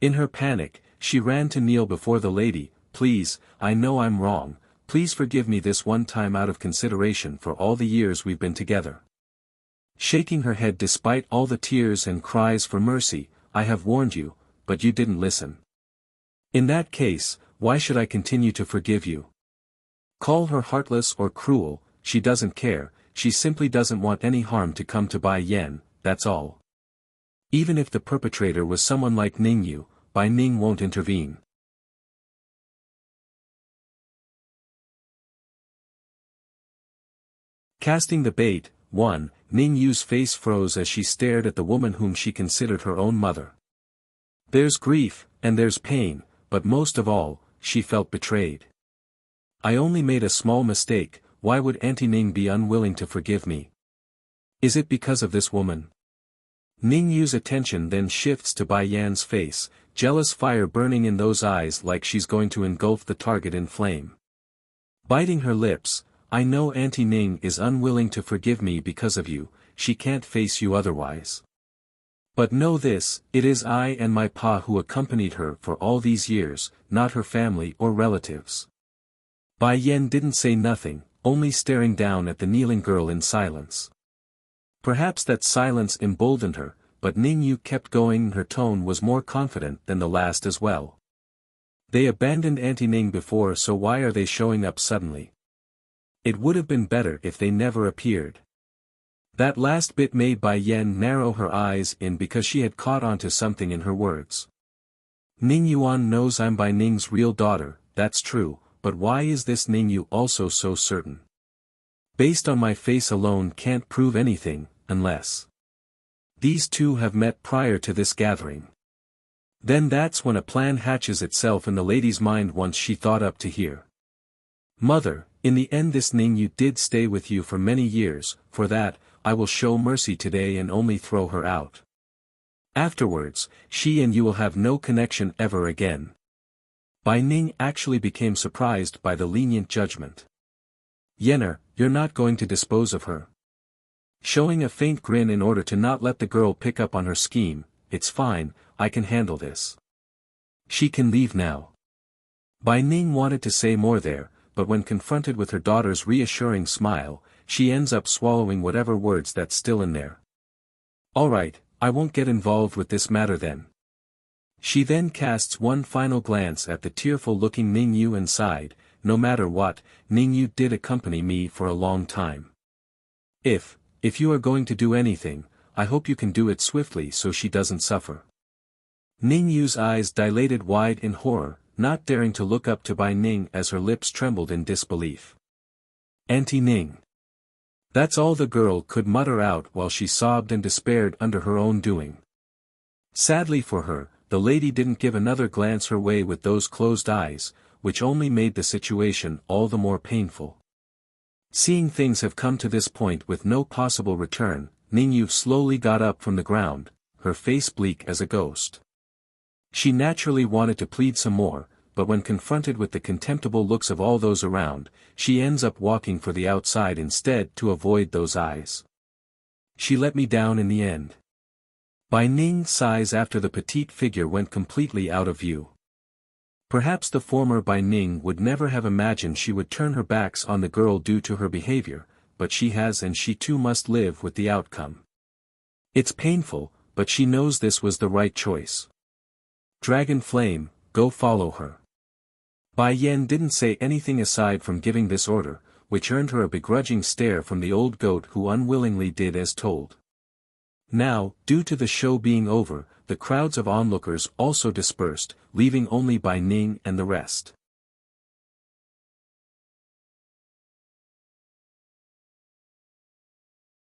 In her panic, she ran to kneel before the lady. Please, I know I'm wrong, please forgive me this one time out of consideration for all the years we've been together. Shaking her head despite all the tears and cries for mercy, I have warned you, but you didn't listen. In that case, why should I continue to forgive you? Call her heartless or cruel, she doesn't care, she simply doesn't want any harm to come to Bai Yan, that's all. Even if the perpetrator was someone like Ningyu, Bai Ning won't intervene. Casting the bait. 1. Ningyu's face froze as she stared at the woman whom she considered her own mother. There's grief, and there's pain, but most of all, she felt betrayed. I only made a small mistake, why would Auntie Ning be unwilling to forgive me? Is it because of this woman? Ningyu's attention then shifts to Bai Yan's face, jealous fire burning in those eyes like she's going to engulf the target in flame. Biting her lips, I know Auntie Ning is unwilling to forgive me because of you, she can't face you otherwise. But know this, it is I and my Pa who accompanied her for all these years, not her family or relatives. Bai Yan didn't say nothing, only staring down at the kneeling girl in silence. Perhaps that silence emboldened her, but Ningyu kept going and her tone was more confident than the last as well. They abandoned Auntie Ning before, so why are they showing up suddenly? It would have been better if they never appeared. That last bit made Bai Yan narrow her eyes in because she had caught on to something in her words. Ning Yuan knows I'm Bai Ning's real daughter, that's true, but why is this Ningyu also so certain? Based on my face alone can't prove anything, unless these two have met prior to this gathering. Then that's when a plan hatches itself in the lady's mind once she thought up to here. Mother, in the end this Ningyu did stay with you for many years, for that, I will show mercy today and only throw her out. Afterwards, she and you will have no connection ever again. Bai Ning actually became surprised by the lenient judgment. Yenner, you're not going to dispose of her. Showing a faint grin in order to not let the girl pick up on her scheme, it's fine, I can handle this. She can leave now. Bai Ning wanted to say more there, but when confronted with her daughter's reassuring smile, she ends up swallowing whatever words that's still in there. Alright, I won't get involved with this matter then. She then casts one final glance at the tearful-looking Ningyu and sighed, no matter what, Ningyu did accompany me for a long time. If you are going to do anything, I hope you can do it swiftly so she doesn't suffer. Ningyu's eyes dilated wide in horror, not daring to look up to Bai Ning as her lips trembled in disbelief. Auntie Ning. That's all the girl could mutter out while she sobbed and despaired under her own doing. Sadly for her, the lady didn't give another glance her way with those closed eyes, which only made the situation all the more painful. Seeing things have come to this point with no possible return, Ningyu slowly got up from the ground, her face bleak as a ghost. She naturally wanted to plead some more, but when confronted with the contemptible looks of all those around, she ends up walking for the outside instead to avoid those eyes. She let me down in the end. Bai Ning sighs after the petite figure went completely out of view. Perhaps the former Bai Ning would never have imagined she would turn her backs on the girl due to her behavior, but she has and she too must live with the outcome. It's painful, but she knows this was the right choice. Dragon Flame, go follow her. Bai Yen didn't say anything aside from giving this order, which earned her a begrudging stare from the old goat who unwillingly did as told. Now, due to the show being over, the crowds of onlookers also dispersed, leaving only Bai Ning and the rest.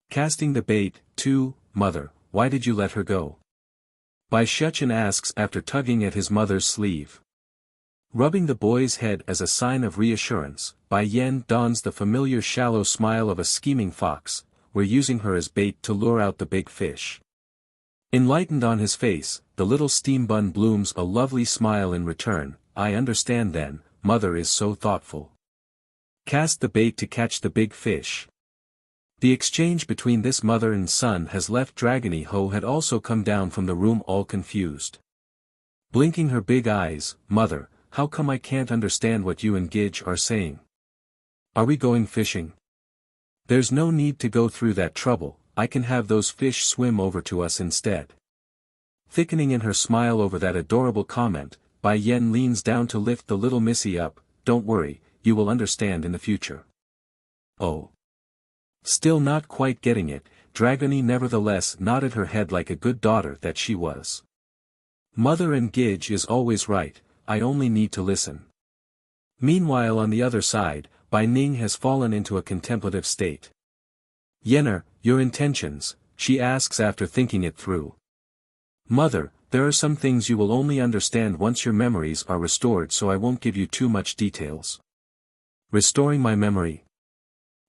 Casting the bait, 2, Mother, why did you let her go? Bai Shuchen asks after tugging at his mother's sleeve. Rubbing the boy's head as a sign of reassurance, Bai Yen dons the familiar shallow smile of a scheming fox, we're using her as bait to lure out the big fish. Enlightened on his face, the little steam bun blooms a lovely smile in return, I understand then, Mother is so thoughtful. Cast the bait to catch the big fish. The exchange between this mother and son has left Dragony Ho had also come down from the room all confused. Blinking her big eyes, Mother, how come I can't understand what you and Gidge are saying? Are we going fishing? There's no need to go through that trouble, I can have those fish swim over to us instead. Thickening in her smile over that adorable comment, Bai Yen leans down to lift the little missy up, don't worry, you will understand in the future. Oh. Still not quite getting it, Dragony nevertheless nodded her head like a good daughter that she was. Mother and Gidge is always right, I only need to listen. Meanwhile on the other side, Bai Ning has fallen into a contemplative state. Yenner, your intentions, she asks after thinking it through. Mother, there are some things you will only understand once your memories are restored, so I won't give you too much details. Restoring my memory.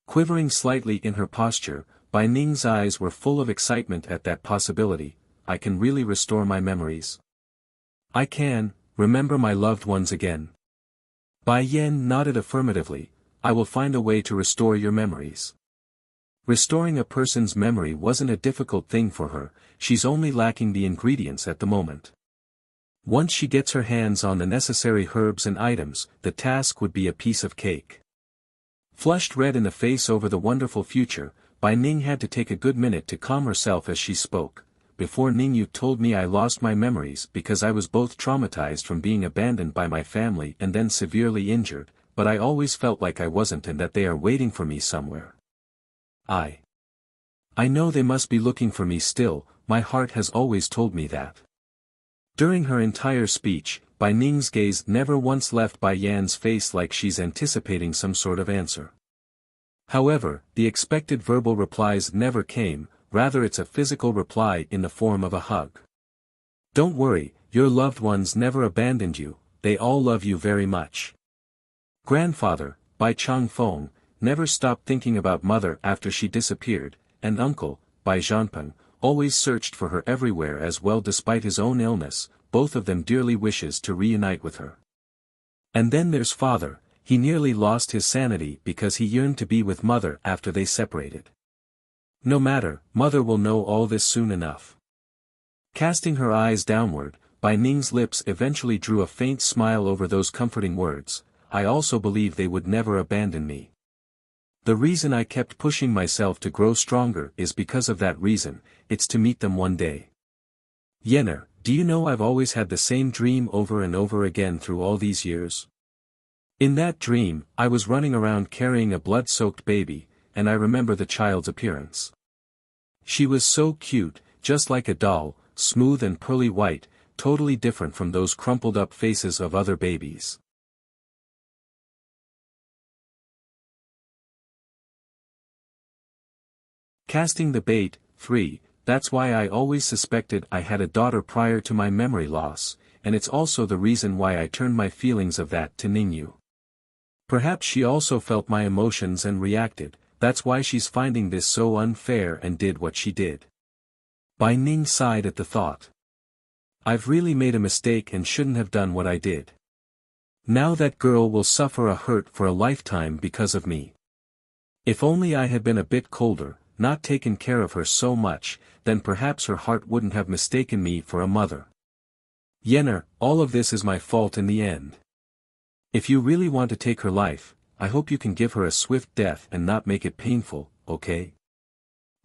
Quivering slightly in her posture, Bai Ning's eyes were full of excitement at that possibility, I can really restore my memories. I can, remember my loved ones again. Bai Yen nodded affirmatively, I will find a way to restore your memories. Restoring a person's memory wasn't a difficult thing for her, she's only lacking the ingredients at the moment. Once she gets her hands on the necessary herbs and items, the task would be a piece of cake. Flushed red in the face over the wonderful future, Bai Ning had to take a good minute to calm herself as she spoke. Before Ningyu told me I lost my memories because I was both traumatized from being abandoned by my family and then severely injured, but I always felt like I wasn't and that they are waiting for me somewhere. I know they must be looking for me still, my heart has always told me that. During her entire speech, Bai Ning's gaze never once left Bai Yan's face like she's anticipating some sort of answer. However, the expected verbal replies never came, rather it's a physical reply in the form of a hug. Don't worry, your loved ones never abandoned you, they all love you very much. Grandfather, Bai Changfeng, never stopped thinking about mother after she disappeared, and uncle, Bai Zhanpeng, always searched for her everywhere as well despite his own illness, both of them dearly wishes to reunite with her. And then there's father, he nearly lost his sanity because he yearned to be with mother after they separated. No matter, mother will know all this soon enough. Casting her eyes downward, Bai Ning's lips eventually drew a faint smile over those comforting words. I also believe they would never abandon me. The reason I kept pushing myself to grow stronger is because of that reason, it's to meet them one day. Yenner, do you know I've always had the same dream over and over again through all these years? In that dream, I was running around carrying a blood-soaked baby, and I remember the child's appearance. She was so cute, just like a doll, smooth and pearly white, totally different from those crumpled-up faces of other babies. Casting the bait, 3, that's why I always suspected I had a daughter prior to my memory loss, and it's also the reason why I turned my feelings of that to Ningyu. Perhaps she also felt my emotions and reacted, that's why she's finding this so unfair and did what she did. Bai Ning sighed at the thought. I've really made a mistake and shouldn't have done what I did. Now that girl will suffer a hurt for a lifetime because of me. If only I had been a bit colder, not taken care of her so much, then perhaps her heart wouldn't have mistaken me for a mother. Yenner, all of this is my fault in the end. If you really want to take her life, I hope you can give her a swift death and not make it painful, okay?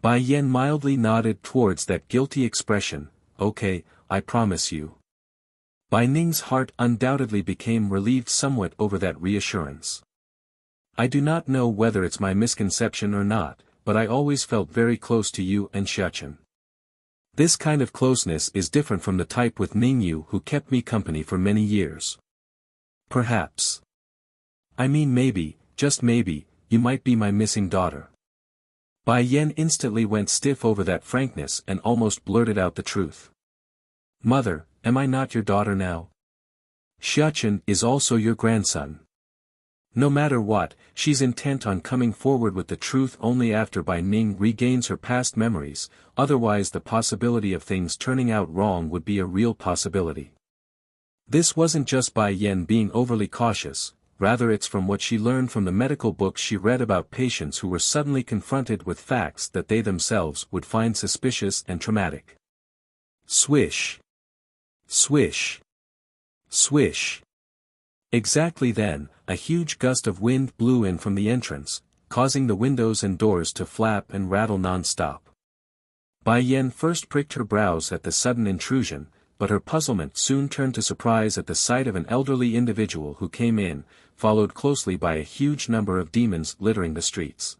Bai Yan mildly nodded towards that guilty expression, okay, I promise you. Bai Ning's heart undoubtedly became relieved somewhat over that reassurance. I do not know whether it's my misconception or not, but I always felt very close to you and Xiachen. This kind of closeness is different from the type with Ningyu who kept me company for many years. Perhaps. I mean maybe, just maybe, you might be my missing daughter. Bai Yan instantly went stiff over that frankness and almost blurted out the truth. Mother, am I not your daughter now? Xiachen is also your grandson. No matter what, she's intent on coming forward with the truth only after Bai Ning regains her past memories, otherwise the possibility of things turning out wrong would be a real possibility. This wasn't just Bai Yan being overly cautious, rather it's from what she learned from the medical books she read about patients who were suddenly confronted with facts that they themselves would find suspicious and traumatic. Swish. Swish. Swish. Exactly then, a huge gust of wind blew in from the entrance, causing the windows and doors to flap and rattle non-stop. Bai Yan first pricked her brows at the sudden intrusion, but her puzzlement soon turned to surprise at the sight of an elderly individual who came in, followed closely by a huge number of demons littering the streets.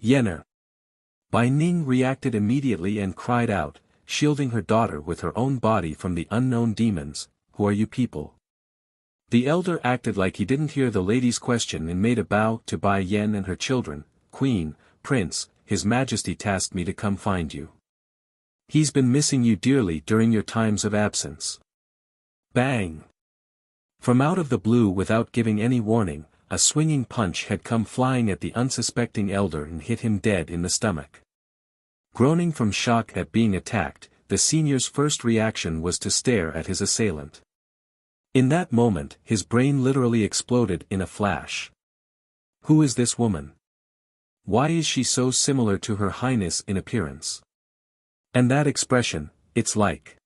Yenner. Bai Ning reacted immediately and cried out, shielding her daughter with her own body from the unknown demons, who are you people? The elder acted like he didn't hear the lady's question and made a bow to Bai Yan and her children. Queen, Prince, His Majesty tasked me to come find you. He's been missing you dearly during your times of absence. Bang! From out of the blue without giving any warning, a swinging punch had come flying at the unsuspecting elder and hit him dead in the stomach. Groaning from shock at being attacked, the senior's first reaction was to stare at his assailant. In that moment, his brain literally exploded in a flash. Who is this woman? Why is she so similar to Her Highness in appearance? And that expression, it's like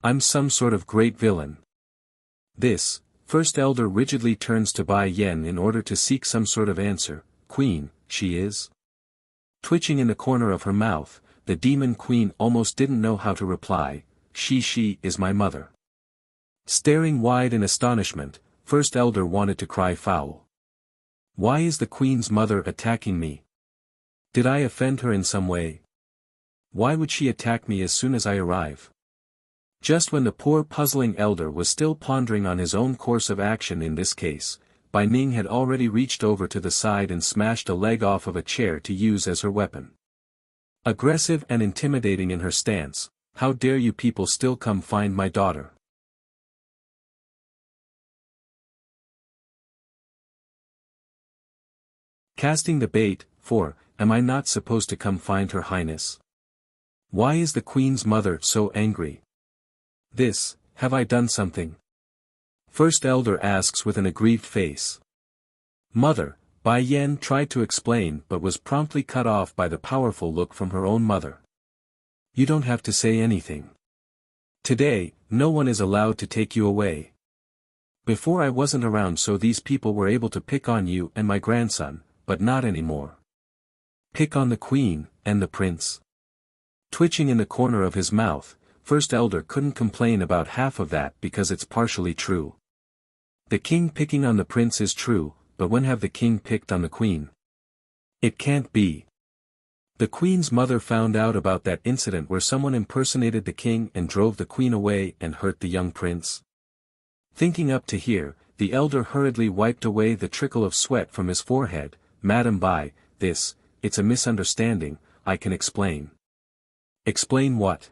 I'm some sort of great villain. This, first elder rigidly turns to Bai Yan in order to seek some sort of answer. Queen, she is? Twitching in the corner of her mouth, the demon queen almost didn't know how to reply. She is my mother. Staring wide in astonishment, first elder wanted to cry foul. Why is the queen's mother attacking me? Did I offend her in some way? Why would she attack me as soon as I arrive? Just when the poor puzzling elder was still pondering on his own course of action in this case, Bai Ning had already reached over to the side and smashed a leg off of a chair to use as her weapon. Aggressive and intimidating in her stance, how dare you people still come find my daughter? Casting the bait, for, am I not supposed to come find her highness? Why is the queen's mother so angry? Have I done something? First elder asks with an aggrieved face. Mother, Bai Yan tried to explain but was promptly cut off by the powerful look from her own mother. You don't have to say anything. Today, no one is allowed to take you away. Before I wasn't around so these people were able to pick on you and my grandson, but not anymore. Pick on the queen, and the prince. Twitching in the corner of his mouth, First Elder couldn't complain about half of that because it's partially true. The king picking on the prince is true, but when have the king picked on the queen? It can't be. The queen's mother found out about that incident where someone impersonated the king and drove the queen away and hurt the young prince. Thinking up to here, the elder hurriedly wiped away the trickle of sweat from his forehead. Madam Bai, it's a misunderstanding, I can explain. Explain what?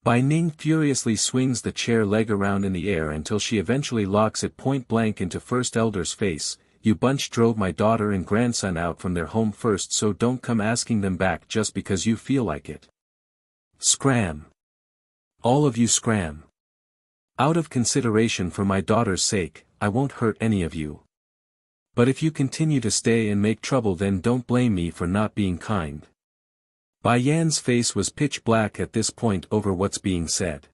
Bai Ning furiously swings the chair leg around in the air until she eventually locks it point blank into First Elder's face. You bunch drove my daughter and grandson out from their home first, so don't come asking them back just because you feel like it. Scram. All of you scram. Out of consideration for my daughter's sake, I won't hurt any of you. But if you continue to stay and make trouble, then don't blame me for not being kind. Bai Yan's face was pitch black at this point over what's being said.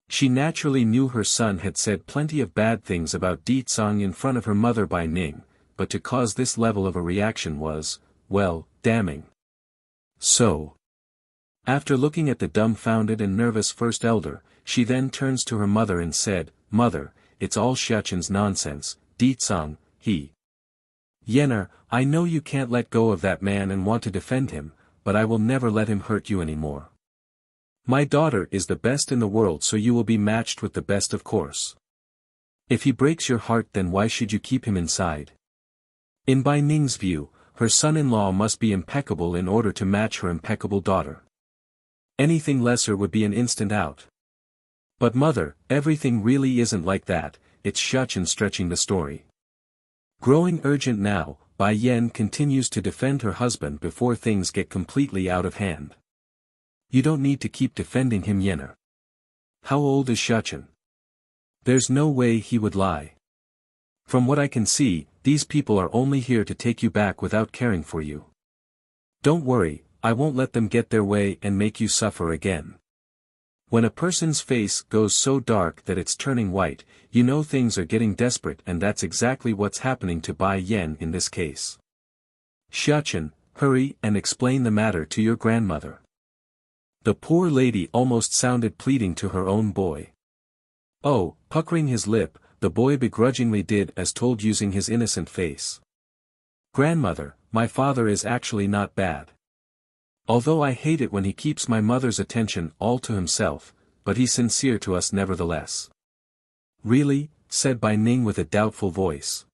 She naturally knew her son had said plenty of bad things about Di Tsang in front of her mother Bai Ning, but to cause this level of a reaction was, well, damning. So, after looking at the dumbfounded and nervous First Elder, she then turns to her mother and said, Mother, it's all Xiaoqin's nonsense, Di Tsang, he. Yener, I know you can't let go of that man and want to defend him, but I will never let him hurt you anymore. My daughter is the best in the world, so you will be matched with the best, of course. If he breaks your heart, then why should you keep him inside? In Bai Ning's view, her son-in-law must be impeccable in order to match her impeccable daughter. Anything lesser would be an instant out. But mother, everything really isn't like that, it's Xiaoqin stretching the story. Growing urgent now, Bai Yan continues to defend her husband before things get completely out of hand. You don't need to keep defending him, Yener. How old is Xiaoqin? There's no way he would lie. From what I can see, these people are only here to take you back without caring for you. Don't worry, I won't let them get their way and make you suffer again. When a person's face goes so dark that it's turning white, you know things are getting desperate, and that's exactly what's happening to Bai Yan in this case. Xiaoqin, hurry and explain the matter to your grandmother. The poor lady almost sounded pleading to her own boy. Oh, puckering his lip, the boy begrudgingly did as told, using his innocent face. Grandmother, my father is actually not bad. Although I hate it when he keeps my mother's attention all to himself, but he's sincere to us nevertheless. Really? Said Bai Ning with a doubtful voice.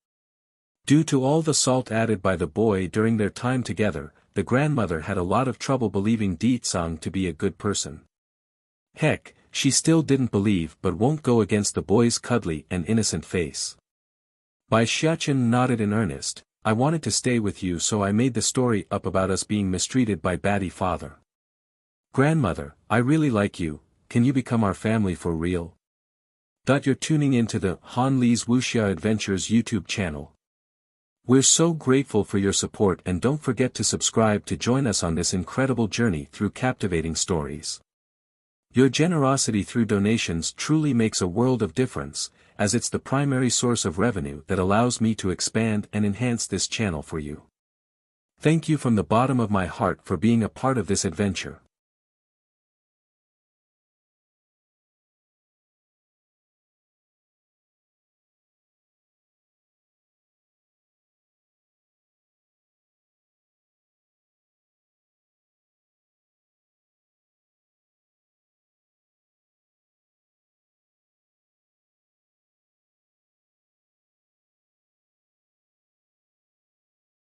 Due to all the salt added by the boy during their time together, the grandmother had a lot of trouble believing Di Tsang to be a good person. Heck, she still didn't believe but won't go against the boy's cuddly and innocent face. Bai Xiaoqin nodded in earnest. I wanted to stay with you, so I made the story up about us being mistreated by baddie father. Grandmother, I really like you, can you become our family for real? You're tuning into the Han Li's Wuxia Adventures YouTube channel. We're so grateful for your support, and don't forget to subscribe to join us on this incredible journey through captivating stories. Your generosity through donations truly makes a world of difference, as it's the primary source of revenue that allows me to expand and enhance this channel for you. Thank you from the bottom of my heart for being a part of this adventure.